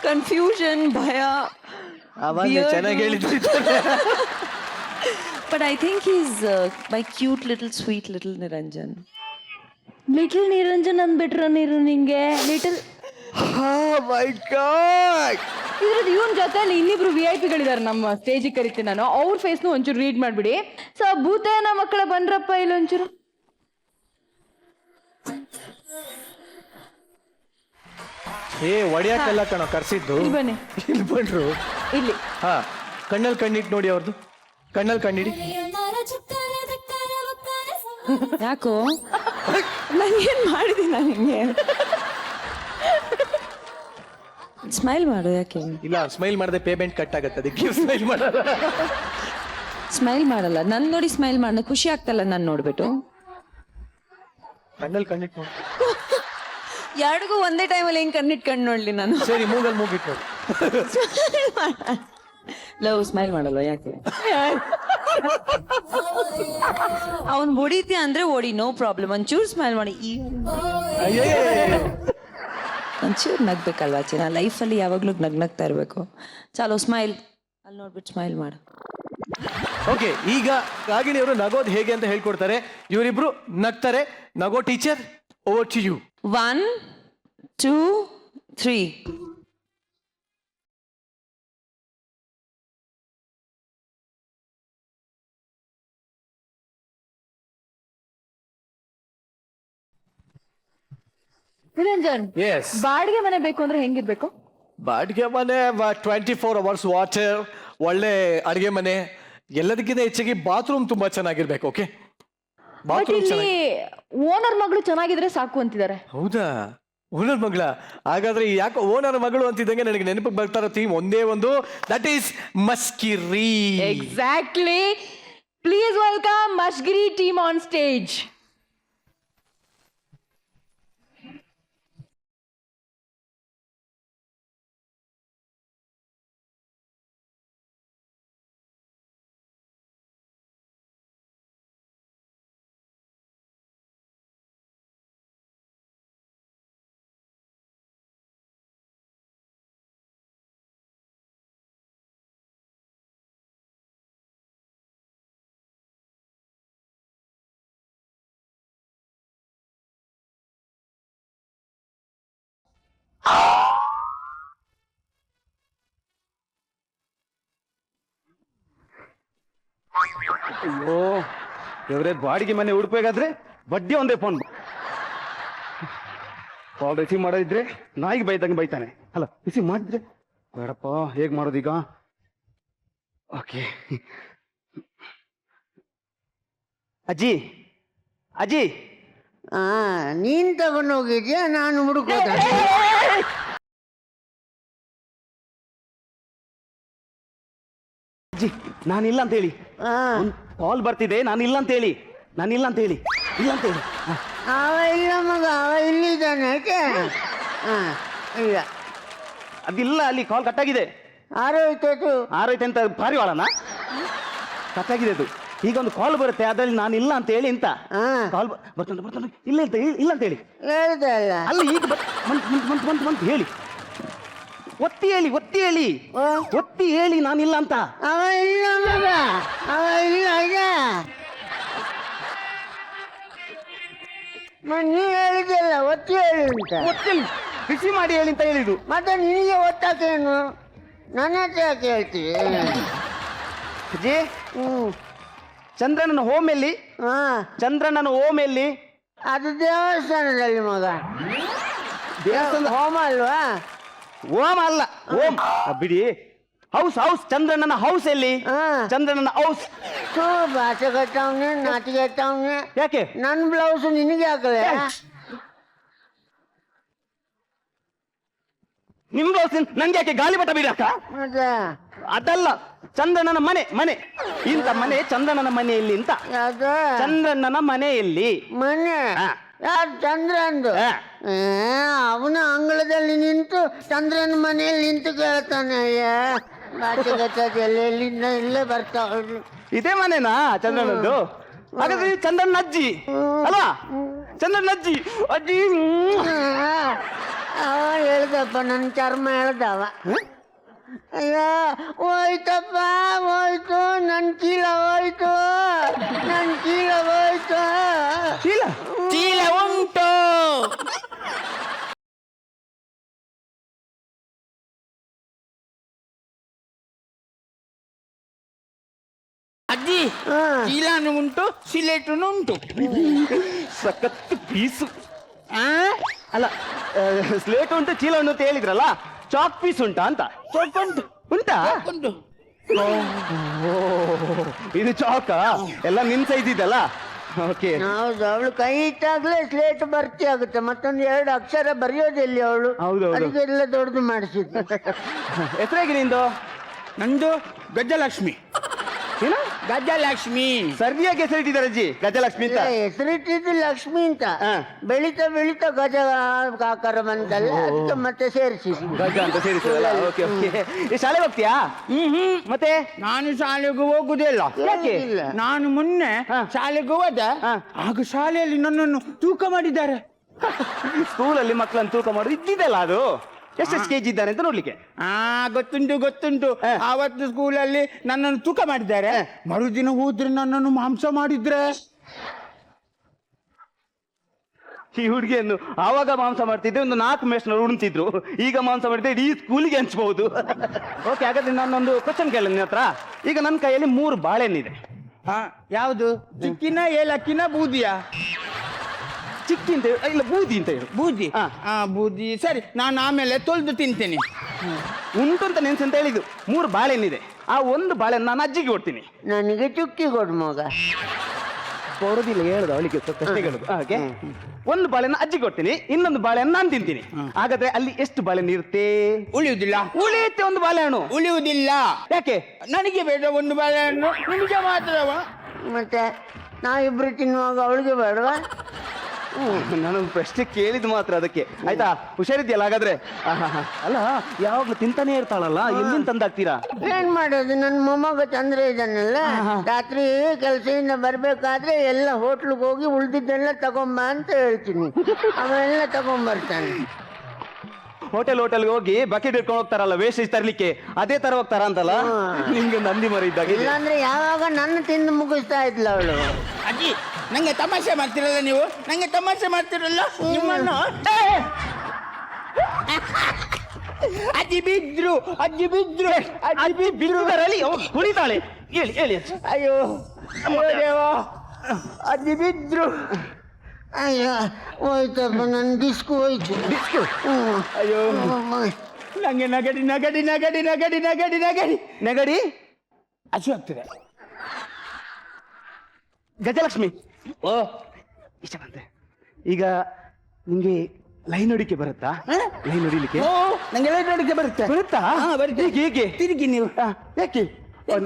ಕನ್ಫ್ಯೂಷನ್, ಭಯ. ಚೆನ್ನಾಗಿ ಹೇಳಿದ್ರಿ. But I think is my cute little sweet little Niranjan. Little Niranjan ಅಂದ್ಬಿಟ್ರ ನೀರು ನಿಂಗೆ? Little my god. ಇದ್ರದ್ದು ಇವನ್ ಜೊತೆಲಿ ಇನ್ನಿಬ್ರು VIP ಗಳಿದಾರೆ, ನಮ್ಮ ಸ್ಟೇಜಿಗೆ ಕರಿತೀನಿ ನಾನು. ಅವ್ರ ಫೇಸ್ನು ಒಂಚೂರು ರೀಡ್ ಮಾಡ್ಬಿಡಿ. ಸೊ ಭೂತೇನ ಮಕ್ಕಳ ಬಂದ್ರಪ್ಪ ಇಲ್ಲಿ ಒಂಚೂರು. ಒಡೆಯಕ್ಕೆಲ್ಲ ಕಣ ಕರ್ಸಿದ್ದು. ಇಲ್ಲಿ ಬನ್ನಿ, ಇಲ್ಲಿ ಬಂದ್ರು. ಇಲ್ಲಿ. ಹಾ, ಕಣ್ಣಲ್ಲಿ ಕಣ್ಣಿಟ್ಟು ನೋಡಿ ಅವ್ರದ್ದು. ಕಣ್ಣಲ್ಲಿ ಕಣ್ಣಿಡಿ. ಯಾಕೋ ನಾನೇನ್ ಮಾಡಿದೀನಿ? ನಿಂಗೆ ಸ್ಮೈಲ್ ಮಾಡು. ಯಾಕೆ ಇಲ್ಲ, ಸ್ಮೈಲ್ ಮಾಡದೆ ಪೇಮೆಂಟ್ ಕಟ್ ಆಗತ್ತೆ, ಅದಕ್ಕೆ ಸ್ಮೈಲ್ ಮಾಡಲ್ಲ. ಸ್ಮೈಲ್ ಮಾಡಲ್ಲ? ನನ್ ನೋಡಿ ಸ್ಮೈಲ್ ಮಾಡ. ಖುಷಿ ಆಗ್ತಲ್ಲ ನನ್ ನೋಡ್ಬಿಟ್ಟು. ಕಣ್ಣಲ್ಲಿ ಕಣ್ಣಿಟ್ಟು ನೋಡಿ. ಎರಡಿಗೂ ಒಂದೇ ಟೈಮಲ್ಲಿ ಹೆಂಗ್ ಕಣ್ಣಿಟ್ಕೊಂಡು ನೋಡ್ಲಿ ನಾನು? ಸರಿ, ಮೂಗಲ್ಲಿ ಮೂಗಿಟ್ಟು ನೋಡಿ. ಲವ್ ಸ್ಮೈಲ್ ಮಾಡಲ್ಲ ಯಾಕೆ? ಅವನ್ ಹೊಡಿತೀಯ ಅಂದ್ರೆ ಹೊಡಿ, ನೋ ಪ್ರಾಬ್ಲಮ್. ಒಂಚೂರು ಸ್ಮೈಲ್ ಮಾಡಿ. ಒಂಚೂರು ನಗ್ಬೇಕಲ್ವಾ ಚಿನ್ನ? ಲೈಫಲ್ಲಿ ಯಾವಾಗ್ಲೂ ನಗ್ನಗ್ತಾ ಇರ್ಬೇಕು. ಚಾಲೋ ಸ್ಮೈಲ್. ಅಲ್ಲಿ ನೋಡ್ಬಿಟ್ಟು ಸ್ಮೈಲ್ ಮಾಡು. ಓಕೆ, ಈಗ ರಾಗಿಣಿ ಅವರು ನಗೋದು ಹೇಗೆ ಅಂತ ಹೇಳ್ಕೊಡ್ತಾರೆ. ಇವರಿಬ್ರು ನಗ್ತಾರೆ. ನಗೋ teacher, over to you. 1 2 3. Niranjan, yes. ಬಾಡಿಗೆ ಮನೆ ಬೇಕು ಅಂದ್ರೆ ಹೆಂಗಿರ್ಬೇಕು? ಬಾಡಿಗೆ ಮನೆ 24 hours ವಾಟರ್, ಒಳ್ಳೆ ಅಡಿಗೆ ಮನೆ, ಎಲ್ಲದಕ್ಕಿಂತ ಹೆಚ್ಚಾಗಿ ಬಾತ್ರೂಮ್ ತುಂಬಾ ಚೆನ್ನಾಗಿರ್ಬೇಕು. ಓಕೆ, ಬಟ್ ಬಾತ್ರೂಮ್ ಇಲ್ಲಿ ಓನರ್ ಮಗಳು ಚೆನ್ನಾಗಿದ್ರೆ ಸಾಕು ಅಂತಿದ್ದಾರೆ. ಹೌದಾ? ಓನರ್ ಮಗಳ? ಹಾಗಾದ್ರೆ ಯಾಕೋ ಓನರ್ ಮಗಳು ಅಂತಿದ್ದಂಗೆ ನನಗೆ ನೆನಪಿಗೆ ಬರ್ತಾರೋ ಥೀಮ್ ಒಂದೇ ಒಂದು, that is Mashkiri. Exactly. Please welcome Mashkiri team on stage. ಅಯ್ಯೋ ಇವರೇ, ಬಾಡಿಗೆ ಮನೆ ಹುಡುಕ್ಬೇಕಾದ್ರೆ ಬಡ್ಡಿ ಒಂದೇ ಫೋನ್. ಕಾಲ್ ರಿಸೀವ್ ಮಾಡೋದಿದ್ರೆ ನಾಯಿಗೆ ಬೈದಂಗೆ ಬೈತಾನೆ. ಅಲ್ಲ, ರಿಸೀವ್ ಮಾಡಿದ್ರೆ ಬೇಡಪ್ಪ, ಹೇಗೆ ಮಾಡೋದೀಗ? ಓಕೆ. ಅಜ್ಜಿ, ಅಜ್ಜಿ. ನೀನ್ ತಗೊಂಡು ಹೋಗಿದ್ಯಾ? ನಾನು ಹುಡುಕೋದ? ಅಜ್ಜಿ, ನಾನಿಲ್ಲ ಅಂತ ಹೇಳಿ. ಕಾಲ್ ಬರ್ತಿದೆ, ನಾನಿಲ್ಲ ಅಂತ ಹೇಳಿ. ನಾನಿಲ್ಲ ಅಂತ ಹೇಳಿ. ಇಲ್ಲ ಅಂತ ಹೇಳಿ. ಅವ ಇಲ್ಲ ಮಗ, ಅವ ಇಲ್ಲಿದ್ದಾನೆ. ಇಲ್ಲ, ಅದಿಲ್ಲ, ಅಲ್ಲಿ ಕಾಲ್ ಕಟ್ಟಾಗಿದೆ. ಆರೋಯ್ತು. ಆರೋಯ್ತು ಅಂತ ಪಾರಿವಾಳನ? ಕಟ್ಟಾಗಿದೆ ಅದು. ಈಗ ಒಂದು ಕಾಲ್ ಬರುತ್ತೆ, ಅದರಲ್ಲಿ ನಾನು ಇಲ್ಲ ಅಂತ ಹೇಳಿ ಅಂತ ಹಾ. ಕಾಲ್ ಬರ್ತಾನೆ ಇಲ್ಲ ಅಂತ ಇಲ್ಲ ಅಂತ ಹೇಳಿ. ಹೇಳ್ದೆ ಅಲ್ಲ. ಅಲ್ಲ ಈಗ ಬಂತು ಹೇಳಿ, ಒತ್ತಿ ಹೇಳಿ ಒತ್ತಿ ಹೇಳಿ ನಾನಿಲ್ಲ ಅಂತ. ಅವ ಇಲ್ಲ ಮಗ, ಅವ ಇಲ್ಲ ಈಗ. ನೀ ಹೇಳಿದ್ದಲ್ಲ ಒತ್ತಿ ಹೇಳಿ ಅಂತ. ಒತ್ತಿ ಬಿಸಿ ಮಾಡಿ ಹೇಳಿ ಅಂತ ಹೇಳಿದ್ದು. ಮತ್ತೆ ನಿನಗೆ ಒತ್ತಾಕೇನು? ನನ್ನ ಹತ್ರ ಯಾಕೆ ಹೇಳ್ತೀವಿ? ಅಜ್ಜಿ, ಚಂದ್ರನ ಹೋಮ್ ಎಲ್ಲಿ? ಹಾ, ಚಂದ್ರನ ಹೋಮ್ ಎಲ್ಲಿ? ಅದು ದೇವಸ್ಥಾನದಲ್ಲಿ ಮಗ. ದೇವಸ್ಥಾನ ಹೋಮ ಅಲ್ವಾ? ಓಂ ಅಲ್ಲ, ಓಂ ಬಿಡಿ. ಹೌಸ್ ಚಂದ್ರನ ಹೌಸ್ ಎಲ್ಲಿ? ಹಾ. ಚಂದ್ರನ ಹೌಸ್. ಭಾಷೆ ಕಟ್ಟವ್ನೆ, ನಾಚಿಕೆ ಕಟ್ಟವ್ನೆ. ಯಾಕೆ? ನನ್ನ ಬ್ಲೌಸ್ ನಿನಗೆ ಹಾಕಲೆ? ನಿಮ್ ಬ್ಲೌಸ್ ನನ್ಗೆ ಯಾಕೆ ಗಾಳಿಪಟ ಬಿಡಕ್ಕ? ಮತ್ತೆ ಅದಲ್ಲ, ಚಂದ್ರನ ಮನೆ ಇಂತ ಮನೆ. ಚಂದ್ರನ ಮನೆಯಲ್ಲಿ ಅಂತ. ಯಾವ್ದು? ಚಂದ್ರನ ಮನೆಯಲ್ಲಿ ಮನೆ ಹಾ. ಯಾರು? ಚಂದ್ರಂದು. ಹಾ. ಅವನ ಅಂಗಳದಲ್ಲಿ ನಿಂತು ಚಂದ್ರನ ಮನೆಯಲ್ಲಿ ನಿಂತು ಕೇಳ್ತಾನೆ. ಭಾಷೆ ಕಟ್ಟೋದೆಲ್ಲ ಎಲ್ಲಿಂದ ಇಲ್ಲೇ ಬರ್ತಾವ. ಇದೇ ಮನೆನಾ ಚಂದ್ರನದ್ದು? ಹಾಗಾದ್ರೆ ಈ ಚಂದ್ರನ ಅಜ್ಜಿ ಅಲ್ವಾ? ಚಂದ್ರನ ಅಜ್ಜಿ ಅವ ಹೇಳ್ದಪ್ಪ, ನನ್ನ ಚರ್ಮ ಹೇಳ್ದವ. ಅಯ್ಯೋ ಹೋಯ್ತಪ್ಪ, ಹೋಯ್ತು ನನ್ನ ಚೀಲ, ಹೋಯ್ತು ನನ್ನ ಚೀಲ, ಹೋಯ್ತು. ಚೀಲ ಉಂಟು. ಅಜ್ಜಿ, ಚೀಲನು ಉಂಟು, ಸಿಲೆಟುನು ಉಂಟು. ಸಖತ್ ಪೀಸು. ಅಲ್ಲ, ಸ್ಲೇಟ್ ಉಂಟು, ಚೀಲ ಉಂಟು ಅಂತ ಹೇಳಿದ್ರಲ್ಲ, ಚಾಕ್ ಪೀಸ್ ಉಂಟಾ ಅಂತ? ಉಂಟಾ? ಉಂಟು. ಇದು ಚಾಕ ಎಲ್ಲ ನಿನ್ ಸೈಜ್ ಇದಲ್ಲ. ಓಕೆ. ಹೌದು, ಅವಳು ಕೈ ಇಟ್ಟಾಗ್ಲೇ ಸ್ಲೇಟ್ ಭರ್ತಿ ಆಗುತ್ತೆ. ಮತ್ತೊಂದು 2 ಅಕ್ಷರ ಬರೆಯೋದಿಲ್ಲ ಅವಳು. ಹೌದೌದು. ಅದಕ್ಕೆಲ್ಲ ದೊಡ್ಡದು ಮಾಡಿಸಿದ್ದು. ಹೆಸರಾಗಿ ನಿಂದು? ನಂದು ಗಜಲಕ್ಷ್ಮಿ. ಏನು? ಗಜಲಕ್ಷ್ಮಿ. ಸರಿಯಾಗಿ ಹೆಸರಿಟ್ಟಿದ್ದಾರೆ ಅಜ್ಜಿ, ಗಜಲಕ್ಷ್ಮಿ ಅಂತ. ಹೆಸರಿಟ್ಟಿದ್ದು ಲಕ್ಷ್ಮಿ ಅಂತ. ಹಾ. ಬೆಳಿತಾ ಬೆಳಿತಾ ಗಜ ಆಕಾರ ಬಂತಲ್ಲ, ಅದಕ್ಕೆ ಮತ್ತೆ ಸೇರಿಸಿ ಗಜ ಅಂತ ಸೇರಿಸಲ್ಲ. Okay okay. ಈ ಶಾಲೆ ಹೋಗ್ತೀಯಾ? ಮತ್ತೆ ನಾನು ಶಾಲೆಗೆ ಹೋಗುದಿಲ್ಲ. ಯಾಕೆ? ನಾನು ಮೊನ್ನೆ ಶಾಲೆಗೆ ಹೋದ, ಆಗ ಶಾಲೆಯಲ್ಲಿ ನನ್ನನ್ನು ತೂಕ ಮಾಡಿದ್ದಾರೆ. ಸ್ಕೂಲಲ್ಲಿ ಮಕ್ಕಳನ್ನು ತೂಕ ಮಾಡೋದು ಇದ್ದಿದ್ದಲ್ಲ ಅದು. ಎಷ್ಟೆಷ್ಟು ಕೆಜಿ ಇದ್ದಾನೆ ಅಂತ ನೋಡ್ಲಿಕ್ಕೆ. ಗೊತ್ತುಂಟು. ಆವತ್ತು ಸ್ಕೂಲಲ್ಲಿ ನನ್ನನ್ನು ತೂಕ ಮಾಡಿದ್ದಾರೆ. ಮರುದಿನ ಹೋದ್ರೆ ನನ್ನನ್ನು ಮಾಂಸ ಮಾಡಿದ್ರೆ. ಈ ಹುಡುಗಿಯನ್ನು ಆವಾಗ ಮಾಂಸ ಮಾಡ್ತಿದ್ದೆ, ಒಂದು 4 ಮೇಷ್ನವ್ರು ಉಣ್ತಿದ್ರು. ಈಗ ಮಾಂಸ ಮಾಡಿದ್ರೆ ಇಡೀ ಸ್ಕೂಲಿಗೆ ಹಂಚ್ಬಹುದು. ಓಕೆ, ಹಾಗಾದ್ರೆ ನಾನೊಂದು ಕ್ವಶನ್ ಕೇಳ ನಿನ್ನ ಹತ್ರ. ಈಗ ನನ್ನ ಕೈಯಲ್ಲಿ 3 ಬಾಳೆಹಣ್ಣಿದೆ. ಯಾವುದು? ಚಿಕ್ಕಿನ, ಏಲಕ್ಕಿನ, ಬೂದಿಯಾ? ಚಿಕ್ಕಿ ಅಂತ ಹೇಳಿ, ಇಲ್ಲ ಬೂದಿ ಅಂತ ಹೇಳು. ಬೂದಿ. ಬೂದಿ ಸರಿ, ನಾನು ಆಮೇಲೆ ತೊಳೆದು ತಿಂತೇನೆ. ಉಂಟು ಅಂತ ನೆನ್ಸು ಅಂತ ಹೇಳಿದ್ದು. 3 ಬಾಳೆಹಣ್ಣಿದೆ. ಆ ಒಂದು ಬಾಳೆಹಣ್ಣು ನಾನು ಅಜ್ಜಿಗೆ ಕೊಡ್ತೀನಿ. ನನಗೆ ಚುಕ್ಕಿ ಕೊಡು ಮಗ. ಕೊಡೋದಿಲ್ಲ, ಹೇಳುದು ಅವಳಿಗೆ ಪ್ರಶ್ನೆ ಹೇಳುದು. ಹಾಗೆ ಒಂದು ಬಾಳೆಹಣ್ಣು ಅಜ್ಜಿಗೆ ಕೊಡ್ತೀನಿ, ಇನ್ನೊಂದು ಬಾಳೆಹಣ್ಣು ನಾನು ತಿಂತೀನಿ. ಹಾಗಾದ್ರೆ ಅಲ್ಲಿ ಎಷ್ಟು ಬಾಳೆಹಣ್ಣು ಇರುತ್ತೆ? ಉಳಿಯುವುದಿಲ್ಲ. ಉಳಿಯುತ್ತೆ ಒಂದು ಬಾಳೆಹಣ್ಣು. ಉಳಿಯುವುದಿಲ್ಲ. ಯಾಕೆ? ನನಗೆ ಬೇಡ ಒಂದು ಬಾಳೆಹಣ್ಣು, ನಿಮಗೆ ಮಾತ್ರವ. ಮತ್ತೆ ನಾವಿಬ್ರು ತಿನ್ನುವಾಗ ಅವಳಿಗೆ ಬೇಡವಾ? ನಾನೊಂದು ಪ್ರಶ್ನೆ ಕೇಳಿದ್ ಮಾತ್ರ ಅದಕ್ಕೆ. ಆಯ್ತಾ? ಹುಷಾರಿದ್ಯಲ್ಲ ಹಾಗಾದ್ರೆ? ಅಲ್ಲ, ಯಾವಾಗ್ಲೂ ತಿಂತಾನೆ ಇರ್ತಾಳಲ್ಲ, ಎಲ್ಲಿಂದ ತಂದಾಕ್ತೀರಾ? ಏನ್ ಮಾಡೋದು, ನನ್ನ ಮೊಮ್ಮಗ ಚಂದ್ರ ಇದ್ದಾನಲ್ಲ, ರಾತ್ರಿ ಕೆಲಸದಿಂದ ಬರ್ಬೇಕಾದ್ರೆ ಎಲ್ಲ ಹೋಟ್ಲಿಗೆ ಹೋಗಿ ಉಳ್ದಿದ್ದೆಲ್ಲ ತಗೊಂಬ ಅಂತ ಹೇಳ್ತೀನಿ. ಅವೆಲ್ಲ ತಗೊಂಬರ್ತಾನೆ. ಹೋಟೆಲ್ಗೆ ಹೋಗಿ ಬಕೆಟ್ ಇಟ್ಕೊಂಡು ಹೋಗ್ತಾರಲ್ಲ ವೇಸ್ಟೇಜ್ ತರ್ಲಿಕ್ಕೆ, ಅದೇ ತರ ಹೋಗ್ತಾರ ಅಂತಲ್ಲ. ನಿಮ್ಗೆ ನಂದಿ ಮರ ಇದ್ದಾಗ. ಇಲ್ಲಾಂದ್ರೆ ಯಾವಾಗ ನನ್ನ ತಿಂದು ಮುಗಿಸ್ತಾ ಇದ್ಲ ಅವಳು. ಅಜ್ಜಿ, ನಂಗೆ ತಮಾಷೆ ಮಾಡ್ತಿರಲ್ಲ ನೀವು, ನಂಗೆ ತಮಾಷೆ ಮಾಡ್ತಿರಲ್ಲ ನಿಮ್ಮನ್ನು. ಅಜ್ಜಿ ಬಿದ್ರು, ಅಜ್ಜಿ ಬಿದ್ರು, ಅಜ್ಜಿ ಬಿರುಗಾರಲ್ಲಿ ಕುಣಿತಾಳೆ. ಹೇಳಿ ಹೇಳಿ. ಅಯ್ಯೋ ದೇವಾ, ಅಜ್ಜಿ ಬಿದ್ರು. ಅಯ್ಯೋ ಹೋಯ್ತಪ್ಪ, ನನ್ನ ಡಿಸ್ಕು ಹೋಯ್ತು. ಡಿಸ್ಕು? ಅಯ್ಯೋ, ನಂಗೆ ನಗಡಿ ನಗಡಿ ನಗಡಿ ನಗಡಿ ನಗಡಿ ನಗಡಿ ನೆಗಡಿ ಹಸು ಆಗ್ತದೆ. ಗಜಲಕ್ಷ್ಮಿ, ಓ ಇಷ್ಟ ಬಂತೆ. ಈಗ ನಿಂಗೆ ಲೈನ್ ಹೊಡಿಕೆ ಬರುತ್ತಾ? ಲೈನ್ ಹೊಡಿಲಿಕ್ಕೆ ನಂಗೆ ನೋಡಿಕೆ ಬರುತ್ತೆ. ಬರುತ್ತಾ? ಬರುತ್ತೆ. ಹೇಗೆ? ತಿರುಗಿ ನೀವು. ಯಾಕೆ?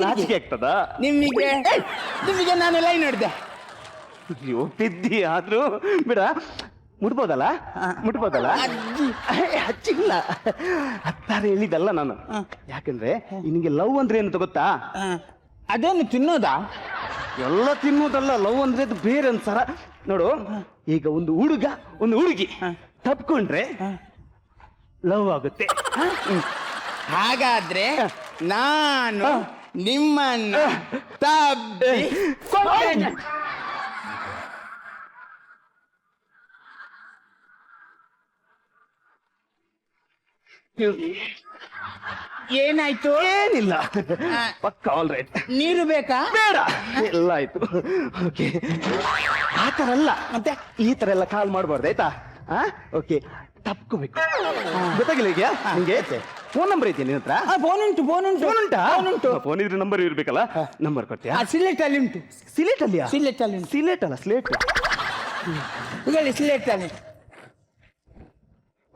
ನಾಚಿಕೆ ಆಗ್ತದ ನಿಮಗೆ ನಾನು ಲೈನ್ ಹಿಡ್ದೆ. ಬಿದ್ದಿ ಆದ್ರೂ ಬಿಡ. ಮುಟ್ಬೋದಲ್ಲ? ಮುಟ್ಬೋದಲ್ಲ? ಹಚ್ಚಿಲ್ಲ, ಹತ್ತಾರ ಹೇಳಿದಲ್ಲ ನಾನು. ಯಾಕಂದ್ರೆ ನಿನಗೆ ಲವ್ ಅಂದ್ರೆ ಏನು ಗೊತ್ತಾ? ಅದೇನು ತಿನ್ನೋದಾ? ಎಲ್ಲ ತಿನ್ನೋದಲ್ಲ, ಲವ್ ಅಂದ್ರೆ ಅದು ಬೇರೆ ಅನ್ಸಾರ. ನೋಡು, ಈಗ ಒಂದು ಹುಡುಗ ಒಂದು ಹುಡುಗಿ ತಪ್ಕೊಂಡ್ರೆ ಲವ್ ಆಗುತ್ತೆ. ಹಾಗಾದ್ರೆ ನಾನು ನಿಮ್ಮನ್ನ ತಬ್ಬಿ ಏನಾಯ್ತು? ಏನಿಲ್ಲ, ಪಕ್ಕ ಆಲ್ ರೈಟ್. ನೀರು ಬೇಕಾ? ಬೇಡ, ಎಲ್ಲ ಆಯ್ತು. ಓಕೆ, ಆ ಥರ ಅಲ್ಲ, ಮತ್ತೆ ಈ ಥರ ಎಲ್ಲ ಕಾಲ್ ಮಾಡಬಾರ್ದು ಆಯ್ತಾ? ಓಕೆ, ತಪ್ಕೋಬೇಕು. ಗೊತ್ತಾಗಿಲ್ಲ ಈಗ ನಿಂಗೆ? ಫೋನ್ ನಂಬರ್ ಇದೆಯಾ ನಿನ್ನ ಹತ್ರ? ಫೋನ್ ಉಂಟು, ಫೋನ್ ಉಂಟು, ಫೋನ್ ಉಂಟಾ? ಫೋನ್ ಉಂಟು. ಫೋನ್ ಇದ್ರೆ ನಂಬರ್ ಇರ್ಬೇಕಲ್ಲ, ನಂಬರ್ ಕೊಡ್ತೀಯಾ? ಸಿಲೆಟ್ ಅಲ್ಲಿ ಉಂಟು. ಸಿಲೇಟ್ ಅಲ್ಲಿಯಾ? ಸಿಲೆಟ್ ಅಲ್ಲಿ ಉಂಟು. ಸಿಲೇಟ್ ಅಲ್ಲ, ಸ್ಲೇಟ್. ಹೇಳಿ, ಸಿಲೆಟ್ ಅಲ್ಲಿ.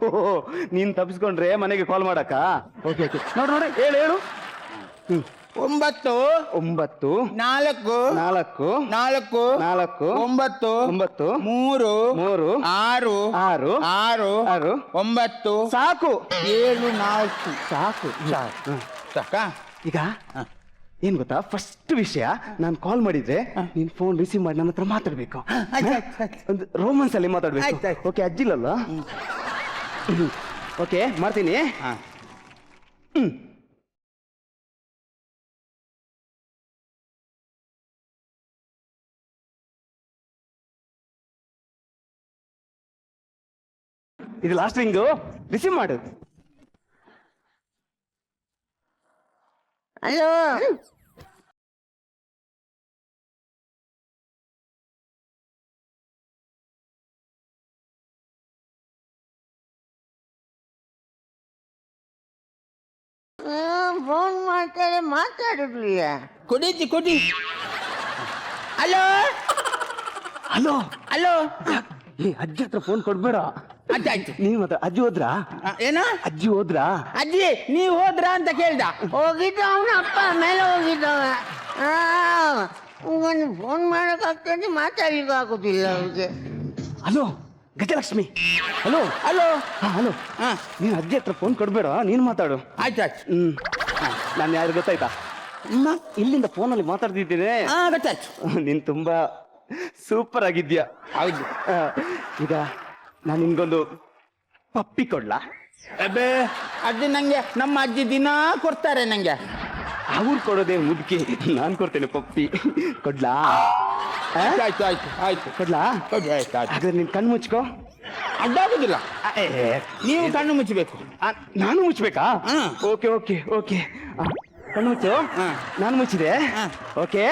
ಓಹೋ, ನೀನ್ ತಪ್ಪಿಸ್ಕೊಂಡ್ರೆ ಮನೆಗೆ ಕಾಲ್ ಮಾಡಕ್ಕ? ಓಕೆ ಓಕೆ, ನೋಡು ನೋಡಿ, ಹೇಳು. 9 9 4 4 4 4 9 9 3 3 6 6 6 6 9 ಸಾಕು, 7 4 ಸಾಕು. ಸಾಕಾ? ಈಗ ಏನ್ ಗೊತ್ತಾ, ಫಸ್ಟ್ ವಿಷಯ, ನಾನು ಕಾಲ್ ಮಾಡಿದ್ರೆ ನೀನ್ ಫೋನ್ ರಿಸೀವ್ ಮಾಡಿ ನನ್ನ ಹತ್ರ ಮಾತಾಡ್ಬೇಕು. ಒಂದು ರೋಮನ್ಸ್ ಅಲ್ಲಿ ಮಾತಾಡ್ಬೇಕು. ಓಕೆ, ಅಜ್ಜಿಲಲ್ಲ? ಓಕೆ, ಮಾಡ್ತೀನಿ. ಇದು ಲಾಸ್ಟ್ ರಿಂಗು, ರಿಸೀವ್ ಮಾಡು. ಹಲೋ, ಫೋನ್ ಮಾಡ್ತಾರೆ, ಮಾತಾಡಿರ್ಲಿಲ್ಲ. ಕೊಡಿ. Hello hello hello. ಏ, ಅಜ್ಜಿ ಹತ್ರ ಫೋನ್ ಕೊಡ್ಬೇಡ. ಆಯ್ತು. ನೀವ್ ಮಾತ್ರ ಅಜ್ಜಿ ಹೋದ್ರಾ? ಏನು? ಅಜ್ಜಿ ಹೋದ್ರಾ? ಅಜ್ಜಿ ನೀವು ಹೋದ್ರಾ ಅಂತ ಕೇಳ್ದ. ಹೋಗಿದ್ದ ಅವನ ಅಪ್ಪ ಮೇಲೆ ಹೋಗಿದ್ದವ. ಒಂದು ಫೋನ್ ಮಾಡೋಕ್ಕಾಗ್ತದೆ, ಮಾತಾಡ್ಲಿಕ್ಕೆ ಆಗೋದಿಲ್ಲ ಅವ್ರಿಗೆ. Hello Gajalakshmi. Hello hello. Hello, ನೀನ್ ಅಜ್ಜಿ ಹತ್ರ ಫೋನ್ ಕೊಡ್ಬೇಡ, ನೀನ್ ಮಾತಾಡು. ಆಯ್ತು. ನಾನು ಯಾರು ಗೊತ್ತಾಯ್ತಾ? ಇಲ್ಲಿಂದ ಫೋನಲ್ಲಿ ಮಾತಾಡ್ತಿದ್ದೇನೆ. ಗೊತ್ತಾಯ್ತು. ನೀನ್ ತುಂಬಾ ಸೂಪರ್ ಆಗಿದ್ಯಾ. ಹೌದು. ಈಗ ನಾನು ನಿನ್ಗೊಂದು ಪಪ್ಪಿ ಕೊಡ್ಲಾ? ಅಬ್ಬೇ, ಅದು ನಂಗೆ ನಮ್ಮ ಅಜ್ಜಿ ದಿನಾ ಕೊಡ್ತಾರೆ ನಂಗೆ. ಅವ್ರು ಕೊಡೋದೇ ಮುದುಕಿ, ನಾನ್ ಕೊಡ್ತೇನೆ ಪಪ್ಪಿ. ಕೊಡ್ಲಾ? ಆಯ್ತು. ಕೊಡ್ಲಾ? ಹಾಗಾದ್ರೆ ನೀನ್ ಕಣ್ಣು ಮುಚ್ಕೋ. ಅಡ್ಡಾಗುದಿಲ್ಲ, ನೀವು ಕಣ್ಣು ಮುಚ್ಚಬೇಕು. ನಾನು ಮುಚ್ಬೇಕಾ? ಓಕೆ ಓಕೆ ಓಕೆ, ಕಣ್ಣು ಮುಚ್ಚು. ನಾನು ಮುಚ್ಚಿದೆ. ಓಕೆ.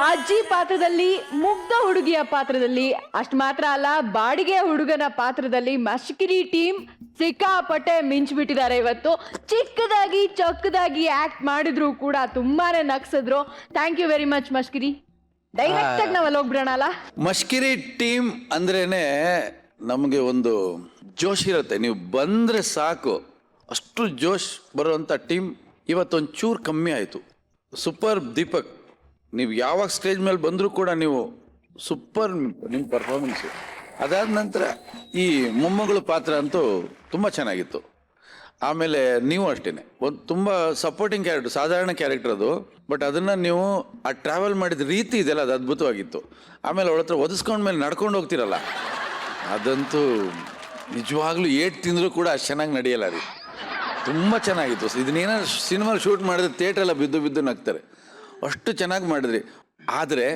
ಅಜ್ಜಿ ಪಾತ್ರದಲ್ಲಿ, ಮುಗ್ಧ ಹುಡುಗಿಯ ಪಾತ್ರದಲ್ಲಿ, ಅಷ್ಟು ಮಾತ್ರ ಅಲ್ಲ, ಬಾಡಿಗೆ ಹುಡುಗನ ಪಾತ್ರದಲ್ಲಿ ಮಷ್ಕಿರಿ ಟೀಮ್ ಸಿಕ್ಕಾಪಟ್ಟೆ ಮಿಂಚ್ಬಿಟ್ಟಿದ್ದಾರೆ ಇವತ್ತು. ಚಿಕ್ಕದಾಗಿ ಚೊಕ್ಕದಾಗಿ ಆಕ್ಟ್ ಮಾಡಿದ್ರು ಕೂಡ ತುಂಬಾನೇ ನಗ್ಸಿದ್ರು. Thank you very much Mashkiri. Direct ಆಗಿ ನಾವಲ್ಲಿ ಹೋಗ್ಬಿಡೋಣ ಅಲ್ಲ? ಮಷ್ಕಿರಿ ಟೀಮ್ ಅಂದ್ರೇನೆ ನಮಗೆ ಒಂದು ಜೋಶ್ ಇರುತ್ತೆ. ನೀವು ಬಂದರೆ ಸಾಕು, ಅಷ್ಟು ಜೋಶ್ ಬರುವಂಥ ಟೀಮ್ ಇವತ್ತೊಂದು ಚೂರು ಕಮ್ಮಿ ಆಯಿತು. ಸೂಪರ್ ದೀಪಕ್, ನೀವು ಯಾವಾಗ ಸ್ಟೇಜ್ ಮೇಲೆ ಬಂದರೂ ಕೂಡ ನೀವು ಸೂಪರ್ ನಿಮ್ಮ ಪರ್ಫಾರ್ಮೆನ್ಸು. ಅದಾದ ನಂತರ ಈ ಮೊಮ್ಮಗಳು ಪಾತ್ರ ಅಂತೂ ತುಂಬ ಚೆನ್ನಾಗಿತ್ತು. ಆಮೇಲೆ ನೀವು ಅಷ್ಟೇ ಒಂದು ತುಂಬ ಸಪೋರ್ಟಿಂಗ್ ಕ್ಯಾರೆಕ್ಟರ್, ಸಾಧಾರಣ ಕ್ಯಾರೆಕ್ಟರ್ ಅದು, ಬಟ್ ಅದನ್ನು ನೀವು ಆ ಟ್ರಾವೆಲ್ ಮಾಡಿದ ರೀತಿ ಇದೆಯಲ್ಲ, ಅದು ಅದ್ಭುತವಾಗಿತ್ತು. ಆಮೇಲೆ ಅವಳ ಹತ್ರ ಒದಿಸ್ಕೊಂಡ್ಮೇಲೆ ನಡ್ಕೊಂಡು ಹೋಗ್ತಿರಲ್ಲ, ಅದಂತೂ ನಿಜವಾಗ್ಲೂ ಏಟ್ ತಿಂದರೂ ಕೂಡ ಅಷ್ಟು ಚೆನ್ನಾಗಿ ನಡೆಯಲ್ಲ ರೀ. ತುಂಬ ಚೆನ್ನಾಗಿತ್ತು. ಇದನ್ನೇನಾದ್ರು ಸಿನಿಮಾ ಶೂಟ್ ಮಾಡಿದ್ರೆ ಥಿಯೇಟ್ರೆಲ್ಲ ಬಿದ್ದು ನಗ್ತಾರೆ, ಅಷ್ಟು ಚೆನ್ನಾಗಿ ಮಾಡಿದ್ರಿ. ಆದರೆ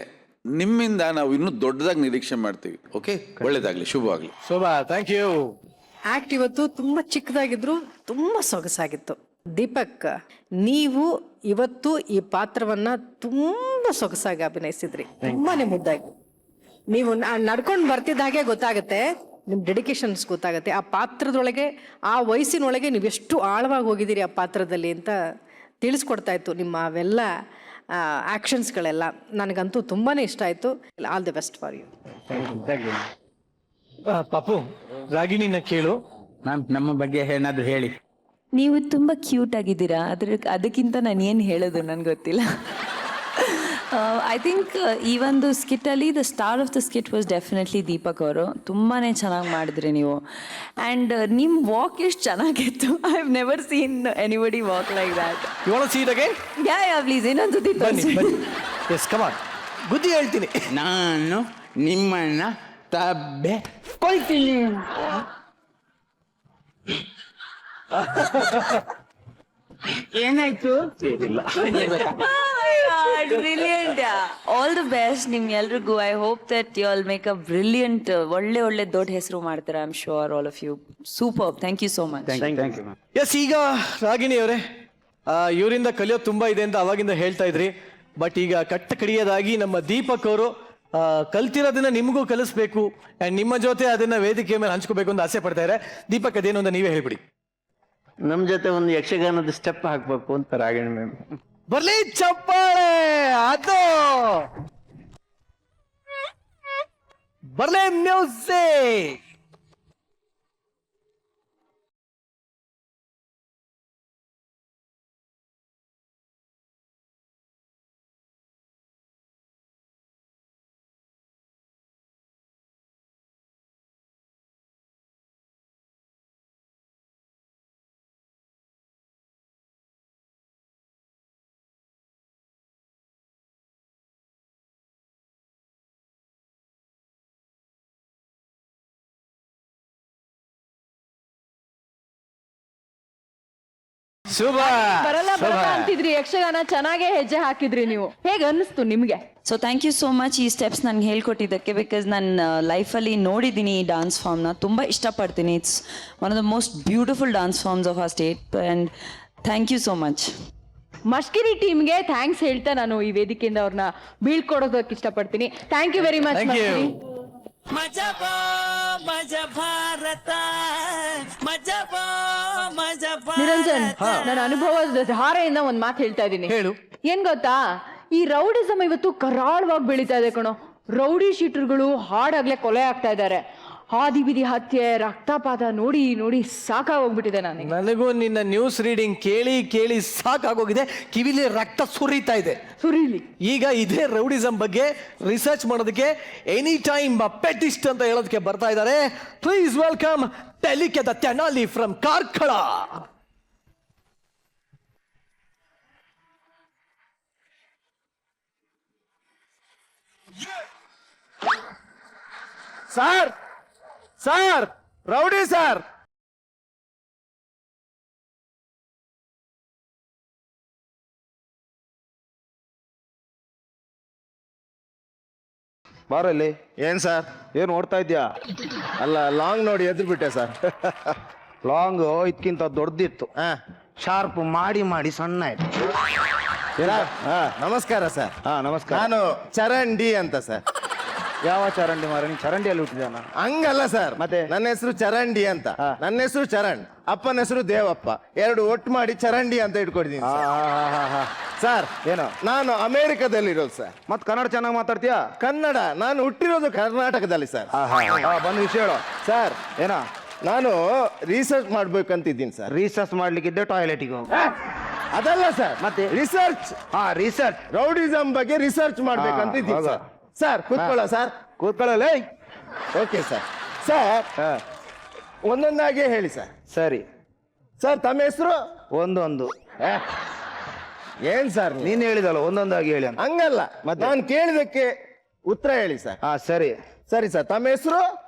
ನಿಮ್ಮಿಂದ ನಾವು ಇನ್ನೂ ದೊಡ್ಡದಾಗಿ ನಿರೀಕ್ಷೆ ಮಾಡ್ತೀವಿ. ಓಕೆ, ಒಳ್ಳೇದಾಗಲಿ, ಶುಭವಾಗಲಿ. Shobha, thank you. ಆಕ್ಟ್ ಇವತ್ತು ತುಂಬ ಚಿಕ್ಕದಾಗಿದ್ರು ತುಂಬ ಸೊಗಸಾಗಿತ್ತು. ದೀಪಕ್, ನೀವು ಇವತ್ತು ಈ ಪಾತ್ರವನ್ನ ತುಂಬ ಸೊಗಸಾಗಿ ಅಭಿನಯಿಸಿದ್ರಿ, ತುಂಬಾನೇ ಮುದ್ದಾಗಿ. ನೀವು ನಡ್ಕೊಂಡು ಬರ್ತಿದ್ದ ಹಾಗೆ ಗೊತ್ತಾಗುತ್ತೆ, ನಿಮ್ಮ ಡೆಡಿಕೇಶನ್ಸ್ ಗೊತ್ತಾಗುತ್ತೆ. ಆ ಪಾತ್ರದೊಳಗೆ, ಆ ವಯಸ್ಸಿನೊಳಗೆ ನೀವು ಎಷ್ಟು ಆಳವಾಗಿ ಹೋಗಿದ್ದೀರಿ ಆ ಪಾತ್ರದಲ್ಲಿ ಅಂತ ತಿಳಿಸ್ಕೊಡ್ತಾ ಇತ್ತು ನಿಮ್ಮ ಅವೆಲ್ಲ ಆ್ಯಕ್ಷನ್ಸ್ಗಳೆಲ್ಲ. ನನಗಂತೂ ತುಂಬಾ ಇಷ್ಟ ಆಯಿತು. All the best for you. ಪಾಪು, ರಾಗಿಣಿನ ಕೇಳು. ಮ್ಯಾಮ್, ನಮ್ಮ ಬಗ್ಗೆ ಏನಾದರೂ ಹೇಳಿ. ನೀವು ತುಂಬ ಕ್ಯೂಟ್ ಆಗಿದ್ದೀರಾ, ಅದಕ್ಕಿಂತ ನಾನು ಏನು ಹೇಳೋದು ನನಗೆ ಗೊತ್ತಿಲ್ಲ. ಐ ಥಿಂಕ್ ಈ ಒಂದು ಸ್ಕಿಟ್ಟಲ್ಲಿ the star of the skit was definitely Deepak ಅವರು. ತುಂಬಾ ಚೆನ್ನಾಗಿ ಮಾಡಿದ್ರಿ ನೀವು. ಆ್ಯಂಡ್ ನಿಮ್ಮ ವಾಕ್ ಎಷ್ಟು ಚೆನ್ನಾಗಿತ್ತು. I have never seen anybody walk like that. You want to see it again? Yeah please, ಇನ್ನೊಂದು ಬನ್ನಿ. ಎಸ್, ಕಮ್ ಆನ್, ಬುದ್ಧಿ ಹೇಳ್ತೀನಿ. ನಾನು ನಿಮ್ಮನ್ನ ತಬ್ಬೆ ಕೊಯ್ತೀನಿ. ಏನಾಯ್ತು? ಬ್ರಿಲಿಯಂಟ್. ಆಲ್ ದಿ ಬೆಸ್ಟ್ ನಿಮ್ಗೆಲ್ರಿಗೂ. I hope that you all make a brilliant, ಒಳ್ಳೆ ದೊಡ್ಡ ಹೆಸರು ಮಾಡ್ತಾರೆ. I am sure all of you. Super. Thank you so much. Thank you ma'am. Yes, ಈಗ ರಾಗಿಣಿ ಅವರೇ, ಇವರಿಂದ ಕಲಿಯೋದು ತುಂಬಾ ಇದೆ ಅಂತ ಅವಾಗಿಂದ ಹೇಳ್ತಾ ಇದ್ರಿ. ಬಟ್ ಈಗ ಕಟ್ಟ ಕಡಿಯೋದಾಗಿ ನಮ್ಮ ದೀಪಕ್ ಅವರು ಕಲ್ತಿರೋದನ್ನ ನಿಮಗೂ ಕಲಿಸ್ಬೇಕು ಆ್ಯಂಡ್ ನಿಮ್ಮ ಜೊತೆ ಅದನ್ನ ವೇದಿಕೆ ಮೇಲೆ ಹಂಚ್ಕೋಬೇಕು ಅಂತ ಆಸೆ ಪಡ್ತಾ ಇದ್ದಾರೆ. ದೀಪಕ್, ಅದೇನು ಅಂತ ನೀವೇ ಹೇಳ್ಬಿಡಿ. ನಮ್ಮ ಜೊತೆ ಒಂದು ಯಕ್ಷಗಾನದ ಸ್ಟೆಪ್ ಹಾಕ್ಬೇಕು ಅಂತ ರಾಗಿಣಿ ಮ್ಯಾಮ್. ಬರ್ಲಿ ಚಪ್ಪಾಳೆ, ಅದು ಬರ್ಲಿ ಮ್ಯೂಸಿಕ್. ಬರಲ್ಲ ಅಂತಿದ್ರಿ, ಯಕ್ಷಗಾನ ಚೆನ್ನಾಗೇ ಹೆಜ್ಜೆ ಹಾಕಿದ್ರಿ ನೀವು. ಹೇಗೆ ಅನ್ನಿಸ್ತು ನಿಮ್ಗೆ? So thank you so much ಈ ಸ್ಟೆಪ್ಸ್ ನನಗೆ ಹೇಳ್ಕೊಟ್ಟಿದ್ದಕ್ಕೆ. ಬಿಕಾಸ್ ನಾನು ಲೈಫಲ್ಲಿ ನೋಡಿದ್ದೀನಿ ಈ ಡಾನ್ಸ್ ಫಾರ್ಮ್ನ, ತುಂಬ ಇಷ್ಟಪಡ್ತೀನಿ. It's one of the most beautiful dance forms of a state. And thank you so much. Mashkiri ಟೀಮ್ಗೆ ಥ್ಯಾಂಕ್ಸ್ ಹೇಳ್ತಾ ನಾನು ಈ ವೇದಿಕೆಯಿಂದ ಅವ್ರನ್ನ ಬೀಳ್ಕೊಡೋದಕ್ಕೆ ಇಷ್ಟಪಡ್ತೀನಿ. Thank you very much. Niranjan, ನನ್ನ ಅನುಭವದ ಧಾರೆಯಿಂದ ಒಂದ್ ಮಾತು ಹೇಳ್ತಾ ಇದ್ದೀನಿ. ಹೇಳು. ಏನ್ ಗೊತ್ತಾ, ಈ ರೌಡಿಸಮ್ ಇವತ್ತು ಕರಾಳವಾಗಿ ಬೆಳೀತಾ ಇದೆ ಕಣೋ. ರೌಡಿ ಶೀಟರ್ಗಳು ಹಾಡಾಗ್ಲೇ ಕೊಲೆ ಆಗ್ತಾ ಇದ್ದಾರೆ. ಹಾದಿ ಬಿದಿ ಹತ್ಯೆ, ರಕ್ತಪಾತ ನೋಡಿ ನೋಡಿ ಸಾಕಾಗೋಗ್ಬಿಟ್ಟಿದೆ ನನಗೆ. ನನಗೂ ನಿನ್ನ ನ್ಯೂಸ್ ರೀಡಿಂಗ್ ಕೇಳಿ ಕೇಳಿ ಸಾಕಾಗೋಗಿದೆ. ಕಿವಿಲಿ ರಕ್ತ ಸುರಿತಾ ಇದೆ. ಸುರೀಲಿ. ಈಗ ಇದೇ ರೌಡಿಸಮ್ ಬಗ್ಗೆ ರಿಸರ್ಚ್ ಮಾಡೋದಕ್ಕೆ ಎನಿ ಟೈಮ್ ಪೆಟಿಸ್ಟ್ ಅಂತ ಹೇಳೋದಕ್ಕೆ ಬರ್ತಾ ಇದ್ದಾರೆ. ಪ್ಲೀಸ್ ವೆಲ್ಕಮ್ ಟೆಲಿಕೆ the Tenali from Karkala. Sir, sir, rowdy sir. ಬಾರಲ್ಲಿ. ಏನ್ ಸರ್, ಏನು ನೋಡ್ತಾ ಇದ್ಯಾ? ಅಲ್ಲ, ಲಾಂಗ್ ನೋಡಿ ಎದ್ರು ಬಿಟ್ಟೆ ಸರ್. ಲಾಂಗು ಇದಕ್ಕಿಂತ ದೊಡ್ಡದಿತ್ತು, ಶಾರ್ಪ್ ಮಾಡಿ ಮಾಡಿ ಸಣ್ಣ ಆಯ್ತು. ನಮಸ್ಕಾರ ಸರ್. ನಮಸ್ಕಾರ. ನಾನು ಚರಂಡಿ ಅಂತ ಸರ್. ಯಾವ ಚರಂಡಿ ಮಾರ? ನೀನು ಚರಂಡಿಯಲ್ಲಿ ಹುಟ್ಟಿದಾನ? ಹಂಗಲ್ಲ ಸರ್, ಮತ್ತೆ ನನ್ನ ಹೆಸರು ಚರಂಡಿ ಅಂತ. ನನ್ನ ಹೆಸರು ಚರಣ್, ಅಪ್ಪನ ಹೆಸರು ದೇವಪ್ಪ. ಎರಡು ಒಟ್ಟು ಮಾಡಿ ಚರಂಡಿ ಅಂತ ಇಟ್ಕೊಂಡಿದ್ದೀನಿ ಸರ್. ಏನೋ ನಾನು ಅಮೆರಿಕದಲ್ಲಿರೋದು ಸರ್. ಮತ್ ಕನ್ನಡ ಚೆನ್ನಾಗಿ ಮಾತಾಡ್ತೀಯಾ? ಕನ್ನಡ, ನಾನು ಹುಟ್ಟಿರೋದು ಕರ್ನಾಟಕದಲ್ಲಿ ಸರ್. ಬಂದು ವಿಷಯ ಹೇಳು ಸರ್. ಏನೋ ನಾನು ರಿಸರ್ಚ್ ಮಾಡ್ಬೇಕಂತಿದ್ದೀನಿ ಸರ್. ರಿಸರ್ಚ್ ಮಾಡ್ಲಿಕ್ಕಿದ್ದೆ ಟಾಯ್ಲೆಟಿಗೆ ಹೋಗು. ಅದಲ್ಲ ಸರ್, ಮತ್ತೆ ರಿಸರ್ಚ್. ರಿಸರ್ಚ್, ರೌಡಿಸಮ್ ಬಗ್ಗೆ ರಿಸರ್ಚ್ ಮಾಡ್ಬೇಕಂತಿದ್ದೀನಿ ಸರ್. ಸರ್ ಕೂತ್ಕೊಳ್ಳ ಸರ್. ಕೂತ್ಕೊಳ್ಳಲೇ. Okay sir. ಸರ್ ಒಂದೊಂದಾಗೆ ಹೇಳಿ ಸರ್. ಸರಿ ಸರ್, ತಮ್ಮ ಹೆಸರು? ಒಂದೊಂದು. ಏನ್ ಸರ್ ನೀನ್ ಹೇಳಿದಲ್ಲ ಒಂದೊಂದಾಗಿ ಹೇಳಿ ಅಂತ. ಹಂಗಲ್ಲ, ನಾನು ಕೇಳಿದಕ್ಕೆ ಉತ್ತರ ಹೇಳಿ ಸರ್. ಸರಿ ಸರಿ ಸರ್, ತಮ್ಮ ಹೆಸರು?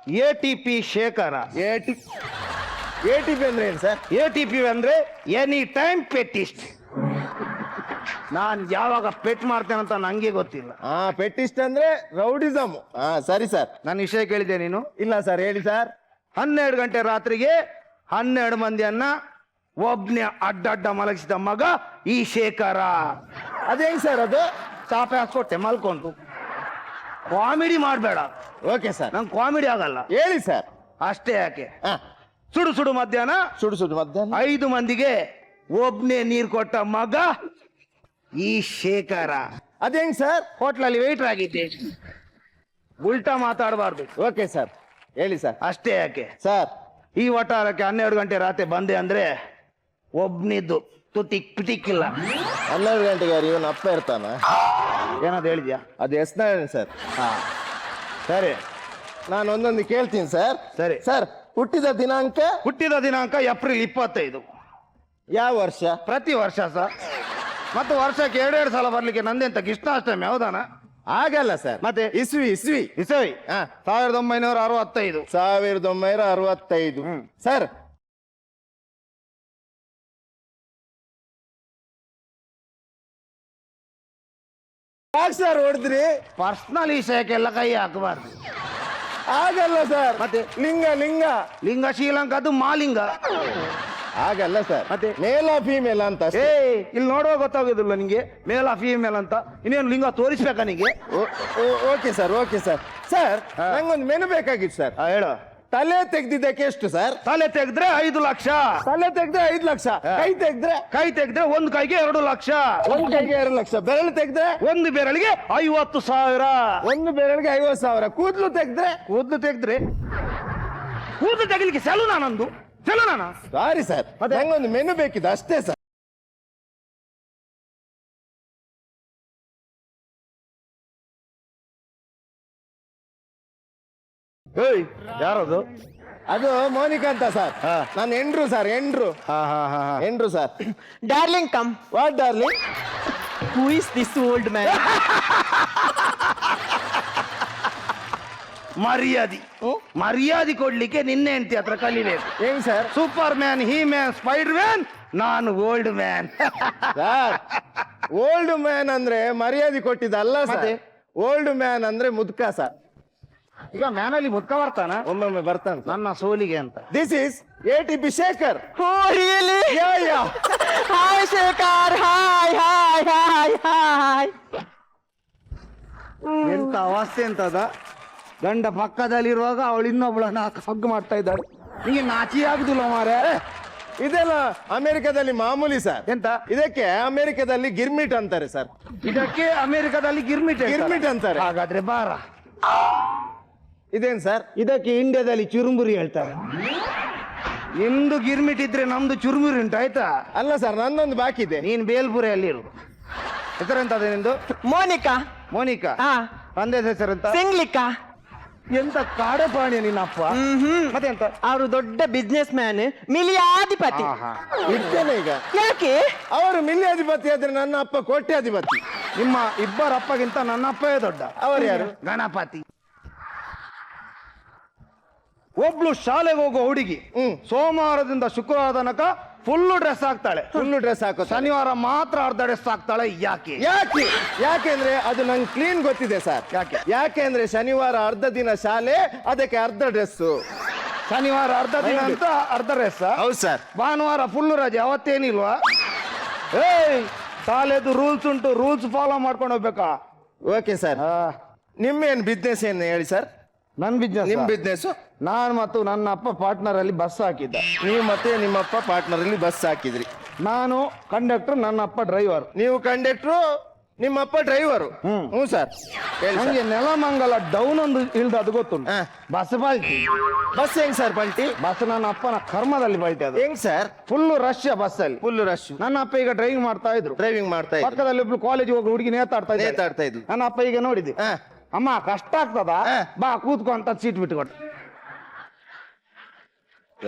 ATP ಶೇಖರ. ATP ಅಂದ್ರೆ ಏನ್ ಸರ್? ATP ಅಂದ್ರೆ ಎನಿ ಟೈಮ್ ಪೆಟ್ಟಿಸ್ಟ್. ನಾನ್ ಯಾವಾಗ ಪೆಟ್ ಮಾಡ್ತೇನಂತ ನಂಗೆ ಗೊತ್ತಿಲ್ಲ. ಪೆಟ್ಟಿಸ್ಟ್ ಅಂದ್ರೆ ರೌಡಿಸಮ್. ಸರಿ ಸರ್. ನನ್ನ ವಿಷಯ ಕೇಳಿದೆ ನೀನು? ಇಲ್ಲ ಸರ್, ಹೇಳಿ ಸರ್. 12 ಗಂಟೆ ರಾತ್ರಿಗೆ 12 ಮಂದಿಯನ್ನ ಒಬ್ನೇ ಅಡ್ಡಡ್ಡ ಮಲಗಿಸಿದ ಮಗ ಈ ಶೇಖರ. ಅದೇಂಗ್ ಸರ್ ಅದು? ಚಾಪೆ ಹಾಕ್ಕೊಟ್ಟೆ, ಮಲ್ಕೊಂಡು. ಕಾಮಿಡಿ ಮಾಡಬೇಡ. Okay sir. ನಂಗೆ ಕಾಮಿಡಿ ಆಗಲ್ಲ. ಹೇಳಿ ಸರ್. ಅಷ್ಟೇ ಯಾಕೆ? ಸುಡು ಸುಡು ಮಧ್ಯಾಹ್ನ ಸುಡು ಮಧ್ಯಾಹ್ನ 5 ಮಂದಿಗೆ ಒಬ್ನೇ ನೀರ್ ಕೊಟ್ಟ ಮಗ ಈ ಶೇಖರ. ಅದೇಂಗ್ ಸರ್? ಹೋಟ್ಲಲ್ಲಿ ವೇಟರ್ ಆಗಿದ್ದೆ. ಉಲ್ಟಾ ಮಾತಾಡಬಾರ್ದು. ಓಕೆ ಸರ್, ಹೇಳಿ ಸರ್. ಅಷ್ಟೇ ಯಾಕೆ ಸರ್, ಈ ವಟಾರಕ್ಕೆ 12 ಗಂಟೆ ರಾತ್ರಿ ಬಂದೆ ಅಂದ್ರೆ ಒಬ್ನಿದ್ದು ತುಟಿಕ್ ಪಿಟಿಕ್ಕಿಲ್ಲ. 12 ಗಂಟೆಗೆ ಇವನ್ ಅಪ್ಪ ಇರ್ತಾನ? ಏನಾದ್ರು ಹೇಳಿದ್ಯಾ? ಅದು ಎಸ್ ನಾರಾಯಣ್ ಸರ್. ಸರಿ, ನಾನು ಒಂದೊಂದು ಕೇಳ್ತೀನಿ ಸರ್. ಸರಿ ಸರ್, ಹುಟ್ಟಿದ ದಿನಾಂಕ ಏಪ್ರಿಲ್ 25. ಯಾವ ವರ್ಷ? ಪ್ರತಿ ವರ್ಷ ಸರ್. ಮತ್ತೆ ವರ್ಷಕ್ಕೆ 2 ಸಲ ಬರ್ಲಿಕ್ಕೆ ನಂದೆಂತ ಕೃಷ್ಣಾಷ್ಟಮಿ ಹೌದಾನ? ಆಗಲ್ಲ ಸರ್. ಮತ್ತೆ ಇಸ್ವಿ 1965. 1965. ಸರ್, ಯಾಕೆ ಸರ್ ಹೊಡೆದ್ರಿ? ಪರ್ಸನಲ್ ವಿಷಯಕ್ಕೆಲ್ಲ ಕೈ ಹಾಕಬಾರ್ದು. ಆಗಲ್ಲ ಸರ್. ಮತ್ತೆ ಲಿಂಗ ಶ್ರೀಲಂಕಾದ್ದು ಮಾಲಿಂಗ. ಆಗಲ್ಲ ಸರ್. ಮತ್ತೆ ಮೇಲ ಫೀಮೇಲ್ ಅಂತ ಅಷ್ಟೇ. ಇಲ್ಲಿ ನೋಡುವ ಗೊತ್ತಾಗೋದಿಲ್ಲ ನಿಂಗೆ ಮೇಲ ಫೀಮೇಲ್ ಅಂತ? ಇನ್ನೇನು ಲಿಂಗ ತೋರಿಸ್ಬೇಕಾ ನಿಂಗೆ? Okay sir. ಸರ್, ನಂಗೊಂದು ಮೆನು ಬೇಕಾಗಿತ್ತು ಸರ್. ಹೇಳು. ತಲೆ ತೆಗ್ದಿದ್ದಕ್ಕೆ ಎಷ್ಟು ಸರ್? ತಲೆ ತೆಗೆದ್ರೆ 5 ಲಕ್ಷ. ತಲೆ ತೆಗ್ದ್ರೆ 5 ಲಕ್ಷ. ಕೈ ತೆಗ್ದ್ರೆ ಒಂದು ಕೈಗೆ 2 ಲಕ್ಷ. ಒಂದು ಕೈಗೆ 2 ಲಕ್ಷ. ಬೆರಳು ತೆಗ್ದ್ರೆ ಒಂದು ಬೆರಳಿಗೆ 50,000. ಒಂದು ಬೆರಳಿಗೆ 50,000. ಕೂದಲು ತೆಗಿಲಿಕ್ಕೆ ಸೆಲೂನಾ ನಂದು? ಸೆಲೂನಾ? ಸಾರಿ ಸರ್, ನಂಗೊಂದು ಮೆನು ಬೇಕಿದೆ ಅಷ್ಟೇ ಸರ್. ಯಾರದು? ಅದು ಮೋನಿಕಾ ಅಂತ ಸರ್. ನಾನು Andrew sir. Andrew sir. Darling come. What darling? Who is this old man? ಮರ್ಯಾದೆ ಕೊಡ್ಲಿಕ್ಕೆ ನಿನ್ನೆ ಹೆಂಡತಿ ಹತ್ರ ಕಲಿಬೇಕು. ಏನ್ sir? Superman, He-Man, Spider-Man, ನಾನು old man. Sir, old man ಅಂದ್ರೆ ಮರ್ಯಾದೆ ಕೊಟ್ಟಿದ್ದಲ್ಲ ಸರ್. ಓಲ್ಡ್ ಮ್ಯಾನ್ ಅಂದ್ರೆ ಮುದ್ಕ ಸರ್. ಈಗ ಮ್ಯಾನಲ್ಲಿ ಮುದ್ಕ ಬರ್ತಾನ? ಒಮ್ಮೊಮ್ಮೆ ಬರ್ತಾನೆ ನನ್ನ ಸೋಲಿಗೆ ಅಂತ. This is ATP Shekhar. Oh really? Yeah. Hi Shekhar. Hi. ಎಂತ ಅವಸ್ಥೆ ಅಂತದ. ಗಂಡ ಪಕ್ಕದಲ್ಲಿರುವಾಗ ಅವಳು ಇನ್ನೊಬ್ಳನ್ನ ಹಗ್ ಮಾಡ್ತಾ ಇದ್ದಾಳೆ. ನಿಮಗೆ ನಾಚಿ ಆಗುದಿಲ್ಲ ಮಾರೆ? ಇದೆಲ್ಲ ಅಮೆರಿಕದಲ್ಲಿ ಮಾಮೂಲಿ ಸರ್. ಎಂತ? ಇದಕ್ಕೆ ಅಮೆರಿಕದಲ್ಲಿ ಗಿರ್ಮಿಟ್ ಅಂತಾರೆ ಸರ್. ಇದಕ್ಕೆ ಅಮೆರಿಕದಲ್ಲಿ ಗಿರ್ಮಿಟ್ ಅಂತಾರೆ. ಹಾಗಾದ್ರೆ ಬಾರ. ಇದೇನ್ ಸರ್? ಇದಕ್ಕೆ ಇಂಡಿಯಾದಲ್ಲಿ ಚುರುಮುರಿ ಹೇಳ್ತಾರೆ. ನಿಮ್ದು ಗಿರ್ಮಿಟ್ ಇದ್ರೆ ನಮ್ದು ಚುರುಮುರಿ ಉಂಟು, ಆಯ್ತಾ? ಅಲ್ಲ ಸರ್, ನನ್ನೊಂದು ಬಾಕಿ ಇದೆ. ನೀನ್ ಬೇಲ್ಪುರಿಯಲ್ಲಿರು. ಹೆಸರೆಂತದ ನಿಂದು? ಮೋನಿಕಾ. ತಂದೆ ಹೆಸರೆಂತ? ಸಿಂಗ್ಲಿಕಾ. ಎಂತ ಕಾಡಪಾಣಿ ನಿನ್ನಪ್ಪ? ಮತ್ತೆ ಎಂತ? ಅವರು ದೊಡ್ಡ ಬಿಸ್ನೆಸ್ ಮ್ಯಾನ್, ಮಿಲಿಯಾಧಿಪತಿ. ಇದ್ದೇನೆ ಈಗ. ಯಾಕೆ? ಅವರು ಮಿಲಿಯಾಧಿಪತಿ ಆದ್ರೆ ನನ್ನ ಅಪ್ಪ ಕೋಟ್ಯಾಧಿಪತಿ. ನಿಮ್ಮ ಇಬ್ಬರ ಅಪ್ಪಗಿಂತ ನನ್ನ ಅಪ್ಪವೇ ದೊಡ್ಡ. ಅವರು ಯಾರು? ಗಣಪತಿ. ಒಬ್ಳು ಶಾಲೆಗೆ ಹೋಗೋ ಹುಡುಗಿ ಸೋಮವಾರದಿಂದ ಶುಕ್ರವಾರ ತನಕ ಫುಲ್ ಡ್ರೆಸ್ ಹಾಕ್ತಾಳೆ. ಹಾಕೋ. ಶನಿವಾರ ಮಾತ್ರ ಅರ್ಧ ಡ್ರೆಸ್ ಹಾಕ್ತಾಳೆ. ಯಾಕೆಂದ್ರೆ ಅದು ನಂಗೆ ಕ್ಲೀನ್ ಗೊತ್ತಿದೆ ಸರ್. ಯಾಕೆಂದ್ರೆ ಶನಿವಾರ ಅರ್ಧ ದಿನ ಶಾಲೆ, ಅದಕ್ಕೆ ಅರ್ಧ ಡ್ರೆಸ್. ಶನಿವಾರ ಅರ್ಧ ದಿನ ಅಂತ ಅರ್ಧ ಡ್ರೆಸ್. ಹೌದು ಸರ್. ಭಾನುವಾರ ಫುಲ್ ರಜೆ, ಅವತ್ತೇನಿಲ್ವಾ? ಶಾಲೆದು ರೂಲ್ಸ್ ಉಂಟು, ರೂಲ್ಸ್ ಫಾಲೋ ಮಾಡ್ಕೊಂಡು ಹೋಗ್ಬೇಕಾ? Okay sir. ನಿಮ್ಮೇನು ಬಿಸ್ನೆಸ್ ಏನು ಹೇಳಿ ಸರ್? ನನ್ನ ಬಿಸ್ನೆಸ್? ನಿಮ್ ಬಿಸ್ನೆಸ್? ನಾನು ಮತ್ತು ನನ್ನ ಅಪ್ಪ ಪಾರ್ಟ್ನರ್ ಅಲ್ಲಿ ಬಸ್ ಹಾಕಿದ್ದ. ನೀವು ಮತ್ತೆ ನಿಮ್ಮಪ್ಪ ಪಾರ್ಟ್ನರ್ ಅಲ್ಲಿ ಬಸ್ ಹಾಕಿದ್ರಿ. ನಾನು ಕಂಡಕ್ಟರ್, ನನ್ನ ಅಪ್ಪ ಡ್ರೈವರ್. ನೀವು ಕಂಡಕ್ಟ್ರು, ನಿಮ್ಮಪ್ಪ ಡ್ರೈವರು. ಹ್ಞೂ ಸರ್. ನನಗೆ ನೆಲಮಂಗಲ ಡೌನ್ ಒಂದು ಇಳ್ದು ಅದು ಗೊತ್ತುಂಟು. ಬಸ್ ಬಾಲ್ಟಿ. ಬಸ್ ಹೆಂಗ್ ಸರ್ ಪಲ್ಟಿ? ಬಸ್ ನನ್ನ ಅಪ್ಪನ ಕರ್ಮದಲ್ಲಿ ಬಾಲ್ಟಿ. ಅದು ಹೆಂಗ್ ಸರ್? ಫುಲ್ ರಶ್ ಬಸ್ ಅಲ್ಲಿ. Full rush. ನನ್ನ ಅಪ್ಪ ಈಗ ಡ್ರೈವಿಂಗ್ ಮಾಡ್ತಾ ಇದ್ರು. ಪಕ್ಕದಲ್ಲಿ ಒಬ್ಳು ಕಾಲೇಜ್ ಹೋಗಿ ಹುಡುಗಿ ನೇತಾಡ್ತಾ ಇದ್ರು. ನನ್ನ ಅಪ್ಪ ಈಗ ನೋಡಿದ್ದೆ, ಅಮ್ಮ ಕಷ್ಟ ಆಗ್ತದ, ಬಾ ಕೂತ್ಕೊ ಅಂತ ಸೀಟ್ ಬಿಟ್ಟುಕೊಟ್ಟು.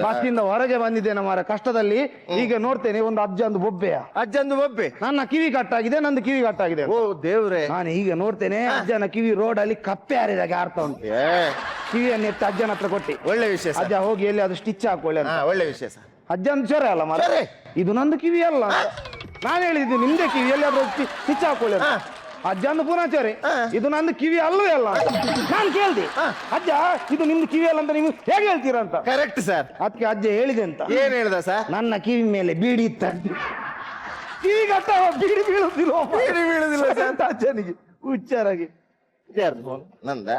ಬಸ್ಸಿಂದ ಹೊರಗೆ ಬಂದಿದ್ದೇನೆ ಮಾರ ಕಷ್ಟದಲ್ಲಿ. ಈಗ ನೋಡ್ತೇನೆ ಒಂದು ಅಜ್ಜಂದು ಬೊಬ್ಬೆ. ನನ್ನ ಕಿವಿ ಕಟ್ಟಾಗಿದೆ, ನಂದು ಕಿವಿ ಕಟ್ಟಾಗಿದೆ. ಓ ದೇವ್ರೆ. ನಾನು ಈಗ ನೋಡ್ತೇನೆ ಅಜ್ಜನ ಕಿವಿ ರೋಡ್ ಅಲ್ಲಿ ಕಪ್ಪೆ ಹಾರಿದಾಗ ಆರ್ತಾ ಉಂಟು. ಕಿವಿಯನ್ನು ಎತ್ತಿ ಅಜ್ಜನ ಹತ್ರ ಕೊಟ್ಟಿ. ಒಳ್ಳೆ ವಿಷಯ. ಅಜ್ಜ ಹೋಗಿ ಎಲ್ಲಿ ಅದು ಸ್ಟಿಚ್ ಹಾಕೊಳ್ಳಿ. ಒಳ್ಳೆ ವಿಷಯ ಸರ್. ಅಜ್ಜನ ಜ್ವರ ಅಲ್ಲ ಮಾರ, ಇದು ನಂದು ಕಿವಿ ಅಲ್ಲ. ನಾನು ಹೇಳಿದ್ದೀನಿ ನಿಮ್ದೇ ಕಿವಿ ಎಲ್ಲಿಯಾದ್ರೂ ಸ್ಟಿಚ್ ಹಾಕೊಳ್ಳಿ. ಅಜ್ಜಂದು ಪುನಃ ಇದು ನಂದು ಕಿವಿ ಅಲ್ಲವೇ ಅಲ್ಲ. ನಾನು ಕೇಳ್ದೆ, ಅಜ್ಜ ಇದು ನಿಮ್ದು ಕಿವಿ ಅಲ್ಲ ಅಂತ ನೀವು ಹೇಗೆ ಹೇಳ್ತೀರಾ ಅಂತ. Correct sir. ಅದಕ್ಕೆ ಅಜ್ಜ ಹೇಳಿದೆ ಅಂತ. ಏನ್ ಹೇಳ್ದ ಸರ್? ನನ್ನ ಕಿವಿ ಮೇಲೆ ಬೀಡಿ ಇತ್ತ. ಕಿವಿ ಕಟ್ಟ ಬೀಡಿ ಬೀಳುದಿಲ್ಲ ಸರ್ ಅಜ್ಜನಿಗೆ ಹುಚ್ಚಾರಾಗಿ. ಇದ್ಯಾರ್ದು ಫೋನ್ ನಂದ?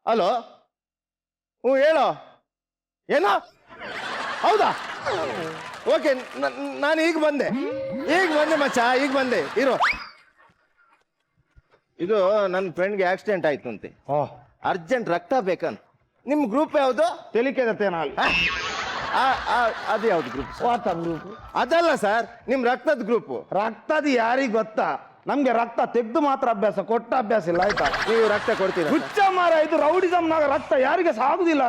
ಹಲೋ, ಹ್ಞೂ ಹೇಳೋ. ಏನೋ? ಹೌದಾ? ಓಕೆ, ನಾನು ಈಗ ಬಂದೆ ಮಚ್ಚ, ಈಗ ಬಂದೆ ಇರೋ. ಇದು ನನ್ನ ಫ್ರೆಂಡ್ಗೆ ಆಕ್ಸಿಡೆಂಟ್ ಆಯ್ತು ಅಂತೆ, ಅರ್ಜೆಂಟ್ ರಕ್ತ ಬೇಕಂತ. ನಿಮ್ಮ ಗ್ರೂಪ್ ಯಾವುದು? ತೆಲಿಕೆದತ್ತೆ ನಾಳೆ ಅದು ಯಾವ್ದು ಗ್ರೂಪ್? WhatsApp group. ಅದಲ್ಲ ಸರ್, ನಿಮ್ ರಕ್ತದ ಗ್ರೂಪ್. ರಕ್ತದ ಯಾರಿಗ್ ಗೊತ್ತಾ? ನಮ್ಗೆ ರಕ್ತ ತೆಗ್ದು ಮಾತ್ರ ಅಭ್ಯಾಸ, ಕೊಟ್ಟ ಅಭ್ಯಾಸ ಇಲ್ಲ, ಆಯ್ತಾ? ನೀವು ರಕ್ತ ಕೊಡ್ತೀರಾ? ಹುಚ್ಚ ಮಾರ, ಇದು ರೌಡಿಸಮ್ನಾಗ ರಕ್ತ ಯಾರಿಗೆ ಸಾಗುದಿಲ್ಲ.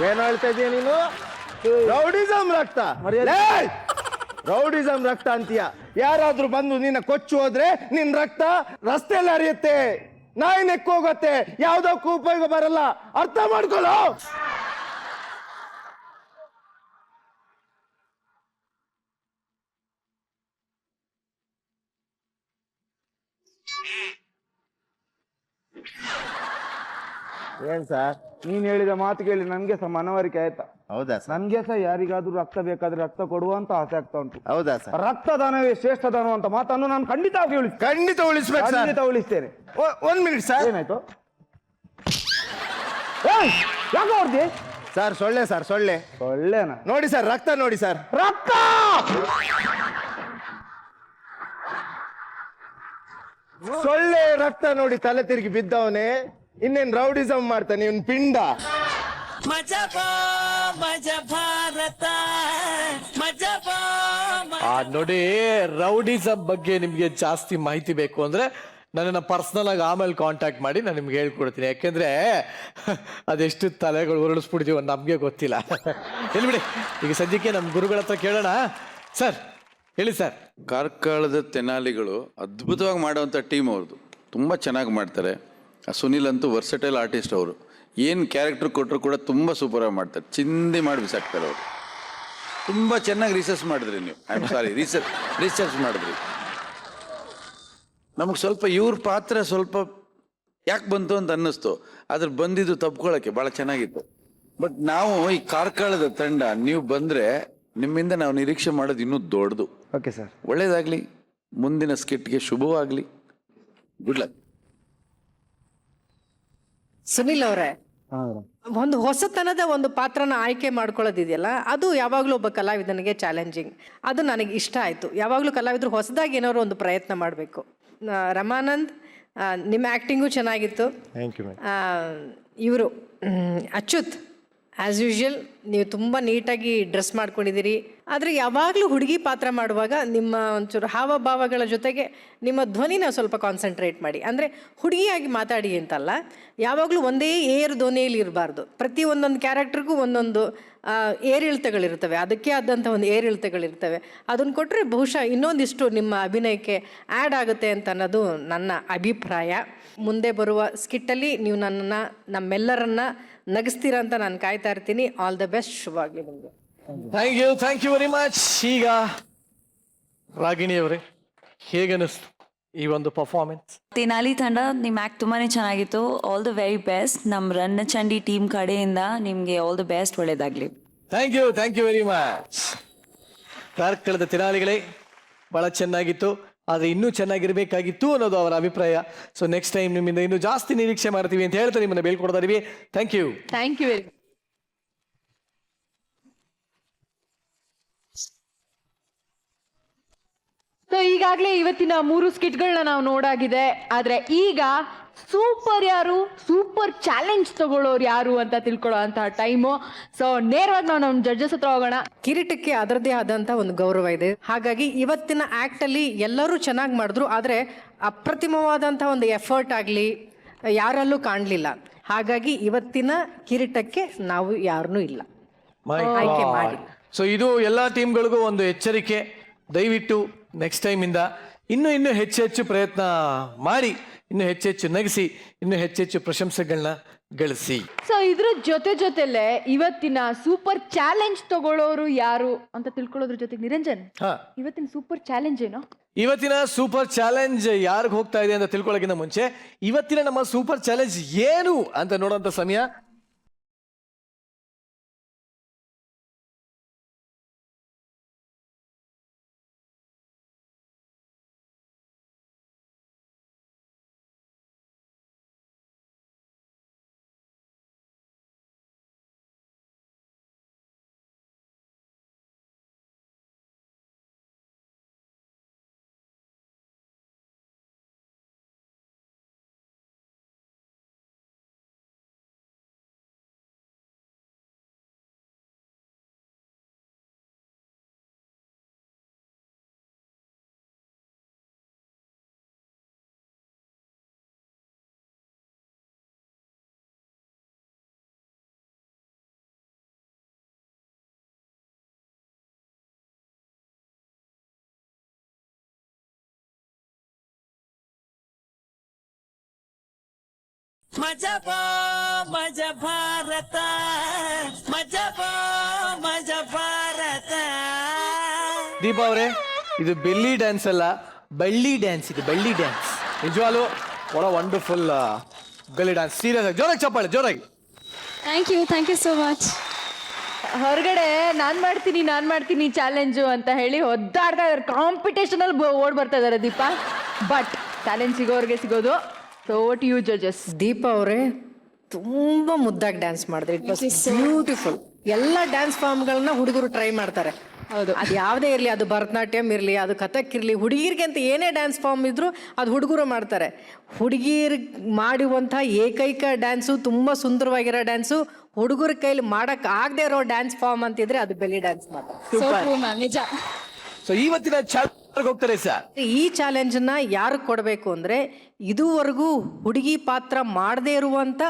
ಏನು ಹೇಳ್ತಾ ಇದೀಯ ನೀನು? ರೌಡಿಸಮ್ ರಕ್ತ, ರೌಡಿಸಮ್ ರಕ್ತ ಅಂತೀಯ? ಯಾರಾದ್ರೂ ಬಂದು ನಿನ್ನ ಕೊಚ್ಚು ಹೋದ್ರೆ ನಿನ್ ರಕ್ತ ರಸ್ತೆಯಲ್ಲಿ ಹರಿಯುತ್ತೆ, ನಾಯಿ ನೆಕ್ಕೋಗತ್ತೆ, ಯಾವ್ದಕ್ಕೂ ಉಪಯೋಗ ಬರಲ್ಲ. ಅರ್ಥ ಮಾಡ್ಕೊಳ್ಳೋ. ಏನ್ ಸರ್, ನೀನ್ ಹೇಳಿದ ಮಾತು ಕೇಳಿ ನನ್ಗೆ ಸಹ ಮನವರಿಕೆ ಆಯ್ತಾ? ಹೌದಾ ಸರ್? ನನ್ಗೆ ಸಹ ಯಾರಿಗಾದ್ರೂ ರಕ್ತ ಬೇಕಾದ್ರೆ ರಕ್ತ ಕೊಡುವಂತ ಆಸೆ ಆಗ್ತಾ ಉಂಟು. ಹೌದಾ ಸರ್? ರಕ್ತದಾನವೇ ಶ್ರೇಷ್ಠ ದಾನ ಅಂತ ಮಾತನ್ನು ನಾನು ಖಂಡಿತ ಉಳಿಸ್ಬೇಕು ಸರ್. ಖಂಡಿತ ಉಳಿಸ್ತೇನೆ. 1 ಮಿನಿಟ್ ಸರ್. ಏನಾಯ್ತು? ಯಾಕೆ ಹೊಡ್ದಿ ಸರ್? ಸೊಳ್ಳೆ ಸರ್, ಸೊಳ್ಳೆ. ಒಳ್ಳೆನಾ? ನೋಡಿ ಸರ್, ರಕ್ತ ನೋಡಿ ಸರ್, ರಕ್ತ. ಸೊಳ್ಳೆ ರಕ್ತ ನೋಡಿ ತಲೆ ತಿರುಗಿ ಬಿದ್ದವನೇ, ಇನ್ನೇನ್ ರೌಡಿಸಮ್ ಮಾಡ್ತಾನೆ ಇವನ್ ಪಿಂಡ. ನೋಡಿ, ರೌಡಿಸಮ್ ಬಗ್ಗೆ ನಿಮ್ಗೆ ಜಾಸ್ತಿ ಮಾಹಿತಿ ಬೇಕು ಅಂದ್ರೆ ನನ್ನನ್ನು ಪರ್ಸ್ನಲ್ ಆಗಿ ಆಮೇಲೆ ಕಾಂಟ್ಯಾಕ್ಟ್ ಮಾಡಿ ನಾನು ನಿಮ್ಗೆ ಹೇಳ್ಕೊಡ್ತೀನಿ. ಯಾಕೆಂದ್ರೆ ಅದೆಷ್ಟು ತಲೆಗಳು ಉರುಳಿಸ್ಬಿಡ್ತೀವಿ ನಮ್ಗೆ ಗೊತ್ತಿಲ್ಲ. ಎಲ್ಲಿ ಬಿಡಿ, ಈಗ ಸದ್ಯಕ್ಕೆ ನಮ್ಮ ಗುರುಗಳ ಹತ್ರ ಕೇಳೋಣ. ಸರ್ ಹೇಳಿ ಸರ್. ಕಾರ್ಕಳದ ತೆನಾಲಿಗಳು ಅದ್ಭುತವಾಗಿ ಮಾಡುವಂಥ ಟೀಮ್ ಅವ್ರದ್ದು, ತುಂಬ ಚೆನ್ನಾಗಿ ಮಾಡ್ತಾರೆ. ಸುನಿಲ್ ಅಂತೂ ವರ್ಸಟೈಲ್ ಆರ್ಟಿಸ್ಟ್. ಅವರು ಏನು ಕ್ಯಾರೆಕ್ಟರ್ ಕೊಟ್ಟರು ಕೂಡ ತುಂಬ ಸೂಪರಾಗಿ ಮಾಡ್ತಾರೆ, ಚಿಂದಿ ಮಾಡಿ ಬಿಸಾಕ್ತಾರೆ ಅವರು. ತುಂಬ ಚೆನ್ನಾಗಿ ರಿಸರ್ಚ್ ಮಾಡಿದ್ರಿ ನೀವು. ಐ ಆಮ್ ಸಾರಿ, ರಿಸರ್ಚ್ ಮಾಡಿದ್ರಿ. ನಮಗೆ ಸ್ವಲ್ಪ ಇವ್ರ ಪಾತ್ರ ಸ್ವಲ್ಪ ಯಾಕೆ ಬಂತು ಅಂತ ಅನ್ನಿಸ್ತು, ಆದ್ರೆ ಬಂದಿದ್ದು ತಪ್ಕೊಳ್ಳೋಕ್ಕೆ ಭಾಳ ಚೆನ್ನಾಗಿತ್ತು. ಬಟ್ ನಾವು ಈ ಕಾರ್ಕಳದ ತಂಡ ನೀವು ಬಂದರೆ ನಿಮ್ಮಿಂದ ನಾವು ನಿರೀಕ್ಷೆ ಮಾಡೋದು ಇನ್ನೂ ದೊಡ್ಡದು. ಓಕೆ ಸರ್, ಒಳ್ಳೇದಾಗಲಿ, ಮುಂದಿನ ಸ್ಕಿಟ್ಗೆ ಶುಭವಾಗಲಿ, ಗುಡ್ ಲಕ್. ಸುನಿಲ್ ಅವರೇ, ಒಂದು ಹೊಸತನದ ಒಂದು ಪಾತ್ರನ ಆಯ್ಕೆ ಮಾಡ್ಕೊಳ್ಳೋದಿದೆಯಲ್ಲ, ಅದು ಯಾವಾಗಲೂ ಒಬ್ಬ ಕಲಾವಿದನಿಗೆ ಚಾಲೆಂಜಿಂಗ್. ಅದು ನನಗೆ ಇಷ್ಟ ಆಯಿತು. ಯಾವಾಗಲೂ ಕಲಾವಿದರು ಹೊಸದಾಗಿ ಏನಾದ್ರು ಒಂದು ಪ್ರಯತ್ನ ಮಾಡಬೇಕು. ರಮಾನಂದ್, ನಿಮ್ಮ ಆ್ಯಕ್ಟಿಂಗು ಚೆನ್ನಾಗಿತ್ತು. Thank you. ಇವರು ಅಚ್ಯುತ್, ಆ್ಯಸ್ ಯೂಶ್ವಲ್ ನೀವು ತುಂಬ ನೀಟಾಗಿ ಡ್ರೆಸ್ ಮಾಡ್ಕೊಂಡಿದ್ದೀರಿ. ಆದರೆ ಯಾವಾಗಲೂ ಹುಡುಗಿ ಪಾತ್ರ ಮಾಡುವಾಗ ನಿಮ್ಮ ಒಂಚೂರು ಹಾವಭಾವಗಳ ಜೊತೆಗೆ ನಿಮ್ಮ ಧ್ವನಿನ ಸ್ವಲ್ಪ ಕಾನ್ಸಂಟ್ರೇಟ್ ಮಾಡಿ. ಅಂದರೆ ಹುಡುಗಿಯಾಗಿ ಮಾತಾಡಿ ಅಂತಲ್ಲ, ಯಾವಾಗಲೂ ಒಂದೇ ಏರು ಧ್ವನಿಯಲ್ಲಿ ಇರಬಾರ್ದು. ಪ್ರತಿ ಒಂದೊಂದು ಕ್ಯಾರೆಕ್ಟರ್ಗೂ ಒಂದೊಂದು ಏರಿಳಿತಗಳಿರ್ತವೆ, ಅದಕ್ಕೆ ಆದಂಥ ಒಂದು ಏರಿಳಿತಗಳಿರ್ತವೆ. ಅದನ್ನು ಕೊಟ್ಟರೆ ಬಹುಶಃ ಇನ್ನೊಂದಿಷ್ಟು ನಿಮ್ಮ ಅಭಿನಯಕ್ಕೆ ಆ್ಯಡ್ ಆಗುತ್ತೆ ಅಂತ ಅನ್ನೋದು ನನ್ನ ಅಭಿಪ್ರಾಯ. ಮುಂದೆ ಬರುವ ಸ್ಕಿಟ್ಟಲ್ಲಿ ನೀವು ನನ್ನನ್ನು, ನಮ್ಮೆಲ್ಲರನ್ನ ನಗಿಸ್ತೀರಾ ಅಂತ ನಾನು ಕಾಯ್ತಾ ಇರ್ತೀನಿ. ಆಲ್ ದ ಬೆಸ್ಟ್, ಶುಭವಾಗಲಿ ನಿಮಗೆ. Thank you very much. ಈಗ ರಾಗಿಣಿಯವರೇ, ಹೇಗನ್ನಿಸ್ತು ಈ ಒಂದು ಪರ್ಫಾರ್ಮೆನ್ಸ್? ತೆನಾಲಿ ತಂಡ ನಿಮ್ಮ ಆ್ಯಕ್ಟ್ ತುಂಬಾ ಚೆನ್ನಾಗಿತ್ತು. All the very best. ನಮ್ಮ ರನ್ನಚಂಡಿ ಟೀಮ್ ಕಡೆಯಿಂದ ನಿಮಗೆ ಆಲ್ ದ ಬೆಸ್ಟ್, ಒಳ್ಳೇದಾಗಲಿ. Thank you very much. ಕಾರ್ಕಳದ ತೆನಾಲಿಗಳೇ, ಭಾಳ ಚೆನ್ನಾಗಿತ್ತು, ಆದರೆ ಇನ್ನೂ ಚೆನ್ನಾಗಿರ್ಬೇಕಾಗಿತ್ತು ಅನ್ನೋದು ಅವರ ಅಭಿಪ್ರಾಯ. ಸೊ ನೆಕ್ಸ್ಟ್ ಟೈಮ್ ನಿಮ್ಮಿಂದ ಇನ್ನೂ ಜಾಸ್ತಿ ನಿರೀಕ್ಷೆ ಮಾಡ್ತೀವಿ ಅಂತ ಹೇಳ್ತಾ ನಿಮ್ಮನ್ನು ಬೀಳ್ಕೊಡ್ತಾ ಇದೀವಿ. Thank you very much. So ಈಗಾಗಲೇ ಇವತ್ತಿನ 3 ಸ್ಕಿಟ್ಗಳನ್ನ ನಾವು ನೋಡಾಗಿದೆ. ಆದರೆ ಈಗ ಸೂಪರ್ ಯಾರು, ಸೂಪರ್ ಚಾಲೆಂಜ್ ತಗೊಳ್ಳೋರು ಯಾರು ಅಂತ ತಿಳ್ಕೊಳ್ಳೋ ಅಂತಹ ಟೈಮು. ಸೊ ನೇರವಾಗಿ ನಾವು ನಮ್ಮ ಜಡ್ಜಸ್ ಹತ್ರ ಹೋಗೋಣ. ಕಿರೀಟಕ್ಕೆ ಅದರದ್ದೇ ಆದಂಥ ಒಂದು ಗೌರವ ಇದೆ. ಹಾಗಾಗಿ ಇವತ್ತಿನ ಆ್ಯಕ್ಟಲ್ಲಿ ಎಲ್ಲರೂ ಚೆನ್ನಾಗಿ ಮಾಡಿದ್ರು, ಆದರೆ ಅಪ್ರತಿಮವಾದಂಥ ಒಂದು ಎಫರ್ಟ್ ಆಗಲಿ ಯಾರಲ್ಲೂ ಕಾಣಲಿಲ್ಲ. ಹಾಗಾಗಿ ಇವತ್ತಿನ ಕಿರೀಟಕ್ಕೆ ನಾವು ಯಾರನ್ನೂ ಇಲ್ಲ ಆಯ್ಕೆ ಮಾಡಿ. ಸೊ ಇದು ಎಲ್ಲ ಟೀಮ್ಗಳಿಗೂ ಒಂದು ಎಚ್ಚರಿಕೆ. ದಯವಿಟ್ಟು ನೆಕ್ಸ್ಟ್ ಟೈಮಿಂದ ಇನ್ನೂ ಹೆಚ್ಚು ಪ್ರಯತ್ನ ಮಾಡಿ, ಇನ್ನೂ ಹೆಚ್ಚು ನಗಿಸಿ, ಇನ್ನೂ ಹೆಚ್ಚು ಪ್ರಶಂಸೆಗಳನ್ನ ಗಳಿಸಿ. ಸೊ ಇದ್ರ ಜೊತೆಲೇ ಇವತ್ತಿನ ಸೂಪರ್ ಚಾಲೆಂಜ್ ತಗೊಳ್ಳೋರು ಯಾರು ಅಂತ ತಿಳ್ಕೊಳ್ಳೋದ್ರ ಜೊತೆಗೆ ನಿರಂಜನ್, ಇವತ್ತಿನ ಸೂಪರ್ ಚಾಲೆಂಜ್ ಏನು? ಇವತ್ತಿನ ಸೂಪರ್ ಚಾಲೆಂಜ್ ಯಾರಿಗೆ ಹೋಗ್ತಾ ಇದೆ ಅಂತ ತಿಳ್ಕೊಳ್ಳೋಕ್ಕಿಂತ ಮುಂಚೆ ಇವತ್ತಿನ ನಮ್ಮ ಸೂಪರ್ ಚಾಲೆಂಜ್ ಏನು ಅಂತ ನೋಡೋಂಥ ಸಮಯ. ಮಜಾ ಭಾರತ ಮಜಾ ಭಾರತ. ದೀಪಾ ಅವರೇ, ಇದು ಬೆಲ್ಲಿ ಡ್ಯಾನ್ಸ್ ಅಲ್ಲ, ಬಳ್ಳಿ ಡ್ಯಾನ್ಸ್. ಇದು ಬಳ್ಳಿ ಡ್ಯಾನ್ಸ್. ನಿಜವಾಗ್ಲೂ ಒಳ ವಂಡರ್ಫುಲ್ ಬೆಲ್ಲಿ ಡ್ಯಾನ್ಸ್. ಸೀರಿಯಸ್ ಆಗಿ ಜೋರಾಗಿ ಚಪ್ಪಾಳೆ, ಜೋರಾಗಿ. Thank you so much. ಹೊರಗಡೆ ನಾನ್ ಮಾಡ್ತೀನಿ ಚಾಲೆಂಜು ಅಂತ ಹೇಳಿ ಒದ್ದಾಡ್ತಾ ಇದಾರೆ. ಕಾಂಪಿಟೇಷನ್ ಅಲ್ಲಿ ಓಡ್ ಬರ್ತಾ ಇದಾರೆ ದೀಪಾ. ಬಟ್ ಚಾಲೆಂಜ್ ಸಿಗೋರ್ಗೆ ಸಿಗೋದು. So what you judges? Deepa ಅವರೇ ತುಂಬಾ ಮುದ್ದಾಗಿ ಡ್ಯಾನ್ಸ್ ಮಾಡಿದ್ರಿ. It was beautiful. ಎಲ್ಲ ಡ್ಯಾನ್ಸ್ ಫಾರ್ಮ್ಗಳನ್ನ ಹುಡುಗರು ಟ್ರೈ ಮಾಡ್ತಾರೆ. ಹೌದು. ಅದು ಯಾವುದೇ ಇರಲಿ, ಅದು ಭರತನಾಟ್ಯಂ ಇರಲಿ, ಅದು ಕಥಕ್ ಇರಲಿ, ಹುಡುಗಿರಿಗೆ ಅಂತ ಏನೇ ಡ್ಯಾನ್ಸ್ ಫಾರ್ಮ್ ಇದ್ರು ಅದು ಹುಡುಗರು ಮಾಡ್ತಾರೆ. ಹುಡುಗಿರ್ ಮಾಡುವಂಥ ಏಕೈಕ ಡ್ಯಾನ್ಸು, ತುಂಬ ಸುಂದರವಾಗಿರೋ ಡ್ಯಾನ್ಸು, ಹುಡುಗರ ಕೈಲಿ ಮಾಡಕ್ ಆಗದೆ ಇರೋ ಡ್ಯಾನ್ಸ್ ಫಾರ್ಮ್ ಅಂತಿದ್ರೆ ಅದು ಬೆಲ್ಲಿ ಡ್ಯಾನ್ಸ್ ಮಾತ್ರ. ನಿಜ. ಸೊ ಇವತ್ತಿನ ಚಾಲೆಂಜ್ ಹೋಗ್ತಾರೆ ಸರ್. ಈ ಚಾಲೆಂಜನ್ನ ಯಾರಿಗೆ ಕೊಡಬೇಕು ಅಂದರೆ, ಇದುವರೆಗೂ ಹುಡುಗಿ ಪಾತ್ರ ಮಾಡದೇ ಇರುವಂಥ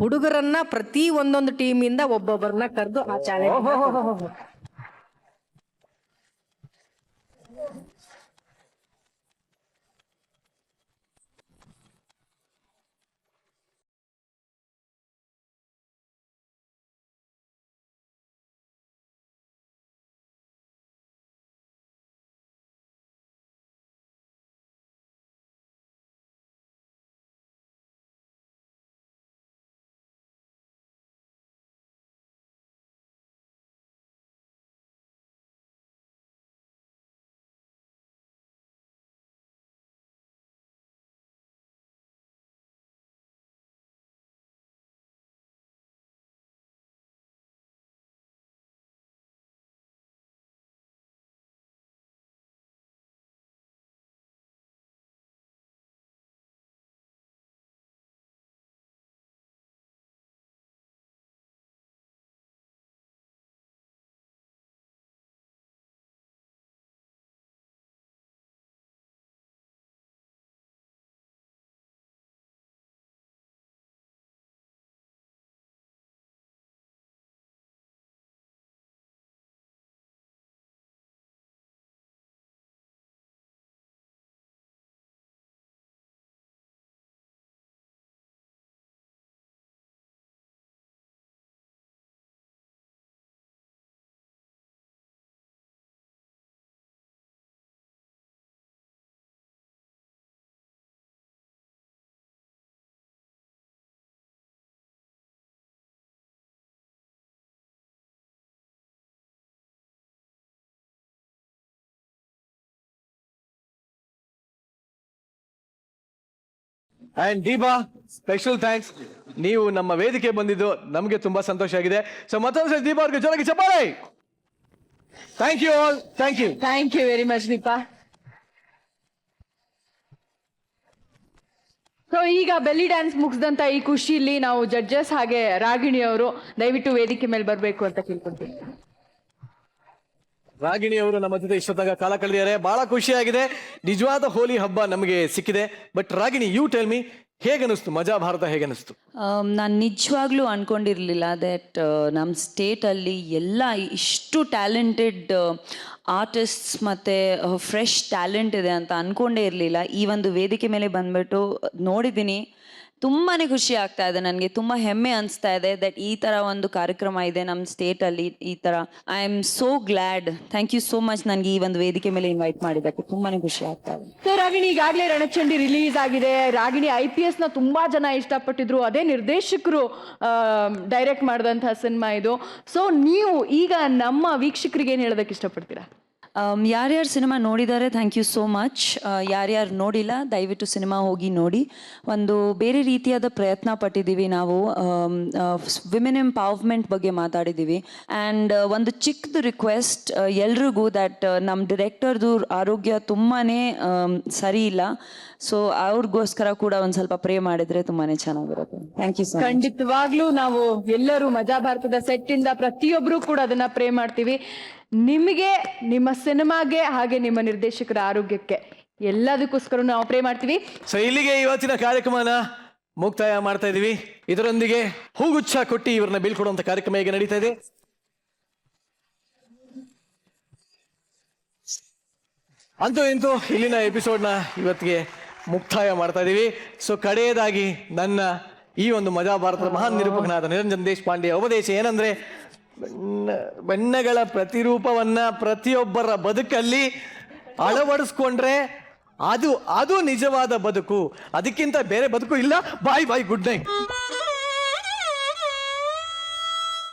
ಹುಡುಗರನ್ನ ಪ್ರತಿ ಒಂದೊಂದು ಟೀಮಿಂದ ಒಬ್ಬೊಬ್ಬರನ್ನ ಕರೆದು ಆ challenge. And Deepa, special thanks. ನೀವು ನಮ್ಮ ವೇದಿಕೆ ಬಂದಿದ್ದು ನಮಗೆ ತುಂಬಾ ಸಂತೋಷ ಆಗಿದೆ. ಸೊ ಮತ್ತೊಂದ್ಸರಿ ದೀಪಾ ಅವ್ರಿಗೆ ಜೋರಾಗಿ ಚಪ್ಪಾಳೆ. Thank you all. Thank you very much Deepa. So ಈಗ ಬೆಲ್ಲಿ ಡ್ಯಾನ್ಸ್ ಮುಗಿಸಿದಂತ ಈ ಖುಷಿಯಲ್ಲಿ ನಾವು ಜಡ್ಜಸ್ ಹಾಗೆ ರಾಗಿಣಿ ಅವರು ದಯವಿಟ್ಟು ವೇದಿಕೆ ಮೇಲೆ ಬರಬೇಕು ಅಂತ ಕೇಳ್ಕೊಂತೀವಿ. ರಾಗಿಣಿ ಅವರು ನಮ್ಮ ಜೊತೆ ಇಷ್ಟೊತ್ತಾಗ ಕಾಲ ಕಳೆದಿದ್ದಾರೆ. ಬಹಳ ಖುಷಿಯಾಗಿದೆ. ನಿಜವಾದ ಹೋಲಿ ಹಬ್ಬ ನಮಗೆ ಸಿಕ್ಕಿದೆ. But Ragini, you tell me, ಹೇಗನಿಸ್ತು ಮಜಾ ಭಾರತ? ಹೇಗನಿಸ್ತು? ನಾನು ನಿಜವಾಗ್ಲೂ ಅನ್ಕೊಂಡಿರಲಿಲ್ಲ ದಟ್ ನಮ್ಮ ಸ್ಟೇಟಲ್ಲಿ ಎಲ್ಲ ಇಷ್ಟು ಟ್ಯಾಲೆಂಟೆಡ್ ಆರ್ಟಿಸ್ಟ್ಸ್ ಮತ್ತು ಫ್ರೆಶ್ ಟ್ಯಾಲೆಂಟ್ ಇದೆ ಅಂತ ಅಂದ್ಕೊಂಡೇ ಇರಲಿಲ್ಲ. ಈ ಒಂದು ವೇದಿಕೆ ಮೇಲೆ ಬಂದ್ಬಿಟ್ಟು ನೋಡಿದ್ದೀನಿ. ತುಂಬಾ ಖುಷಿ ಆಗ್ತಾ ಇದೆ ನನಗೆ. ತುಂಬ ಹೆಮ್ಮೆ ಅನಿಸ್ತಾ ಇದೆ ದಟ್ ಈ ಥರ ಒಂದು ಕಾರ್ಯಕ್ರಮ ಇದೆ ನಮ್ಮ ಸ್ಟೇಟಲ್ಲಿ. ಈ ಥರ I am so glad. Thank you so much ನನಗೆ ಈ ಒಂದು ವೇದಿಕೆ ಮೇಲೆ ಇನ್ವೈಟ್ ಮಾಡಿದ್ದಕ್ಕೆ. ತುಂಬಾ ಖುಷಿ ಆಗ್ತಾ ಇದೆ. ಸೊ ರಾಗಿಣಿ, ಈಗಾಗಲೇ ರಣಚಂಡಿ ರಿಲೀಸ್ ಆಗಿದೆ. ರಾಗಿಣಿ IPS ನ ತುಂಬಾ ಜನ ಇಷ್ಟಪಟ್ಟಿದ್ರು. ಅದೇ ನಿರ್ದೇಶಕರು ಡೈರೆಕ್ಟ್ ಮಾಡಿದಂತಹ ಸಿನಿಮಾ ಇದು. ಸೊ ನೀವು ಈಗ ನಮ್ಮ ವೀಕ್ಷಕರಿಗೆ ಏನು ಹೇಳೋದಕ್ಕೆ ಇಷ್ಟಪಡ್ತೀರಾ? ಯಾರ್ಯಾರು ಸಿನಿಮಾ ನೋಡಿದ್ದಾರೆ ಥ್ಯಾಂಕ್ ಯು ಸೋ ಮಚ್. ಯಾರ್ಯಾರು ನೋಡಿಲ್ಲ ದಯವಿಟ್ಟು ಸಿನಿಮಾ ಹೋಗಿ ನೋಡಿ. ಒಂದು ಬೇರೆ ರೀತಿಯಾದ ಪ್ರಯತ್ನ ಪಟ್ಟಿದ್ದೀವಿ ನಾವು. ವಿಮೆನ್ ಎಂಪವರ್ಮೆಂಟ್ ಬಗ್ಗೆ ಮಾತಾಡಿದ್ದೀವಿ. ಆ್ಯಂಡ್ ಒಂದು ಚಿಕ್ಕದು ರಿಕ್ವೆಸ್ಟ್ ಎಲ್ರಿಗೂ, ದಟ್ ನಮ್ಮ ಡಿರೆಕ್ಟರ್ದು ಆರೋಗ್ಯ ತುಂಬಾ ಸರಿ ಇಲ್ಲ. ಸೊ ಅವ್ರಿಗೋಸ್ಕರ ಕೂಡ ಒಂದು ಸ್ವಲ್ಪ ಪ್ರೇ ಮಾಡಿದ್ರೆ ತುಂಬಾ ಚೆನ್ನಾಗಿರುತ್ತೆ. Thank you so much. ಖಂಡಿತವಾಗ್ಲೂ ನಾವು ಎಲ್ಲರೂ ಮಜಾ ಭಾರತದ ಸೆಟ್ ಇಂದ ಪ್ರತಿಯೊಬ್ಬರು ಕೂಡ ಅದನ್ನ ಪ್ರೇ ಮಾಡ್ತೀವಿ. ನಿಮಗೆ, ನಿಮ್ಮ ಸಿನಿಮಾಗೆ, ಹಾಗೆ ನಿಮ್ಮ ನಿರ್ದೇಶಕರ ಆರೋಗ್ಯಕ್ಕೆ, ಎಲ್ಲದಕ್ಕೋಸ್ಕರ ನಾವು ಪ್ರೇ ಮಾಡ್ತೀವಿ. ಸೊ ಇಲ್ಲಿಗೆ ಇವತ್ತಿನ ಕಾರ್ಯಕ್ರಮನ ಮುಕ್ತಾಯ ಮಾಡ್ತಾ ಇದೀವಿ. ಇದರೊಂದಿಗೆ ಹೂಗುಚ್ಛ ಕೊಟ್ಟಿ ಇವ್ರನ್ನ ಬೀಳ್ಕೊಡುವಂತ ಕಾರ್ಯಕ್ರಮ ಈಗ ನಡೀತಾ ಇದೆ. ಅಂತೂ ಇಂತೂ ಇಲ್ಲಿನ ಎಪಿಸೋಡ್ನ ಇವತ್ತಿಗೆ ಮುಕ್ತಾಯ ಮಾಡ್ತಾ ಇದೀವಿ. ಸೊ ಕಡೆಯದಾಗಿ ನನ್ನ ಈ ಒಂದು ಮಜಾ ಭಾರತದ ಮಹಾನ್ ನಿರೂಪಕನಾದ ನಿರಂಜನ್ ದೇಶಪಾಂಡೆ ಉಪದೇಶ ಏನಂದ್ರೆ, ಬಣ್ಣಗಳ ಪ್ರತಿರೂಪವನ್ನ ಪ್ರತಿಯೊಬ್ಬರ ಬದುಕಲ್ಲಿ ಅಳವಡಿಸ್ಕೊಂಡ್ರೆ ಅದು ನಿಜವಾದ ಬದುಕು, ಅದಕ್ಕಿಂತ ಬೇರೆ ಬದುಕು ಇಲ್ಲ. ಬಾಯ್ ಬಾಯ್, ಗುಡ್ ನೈಟ್.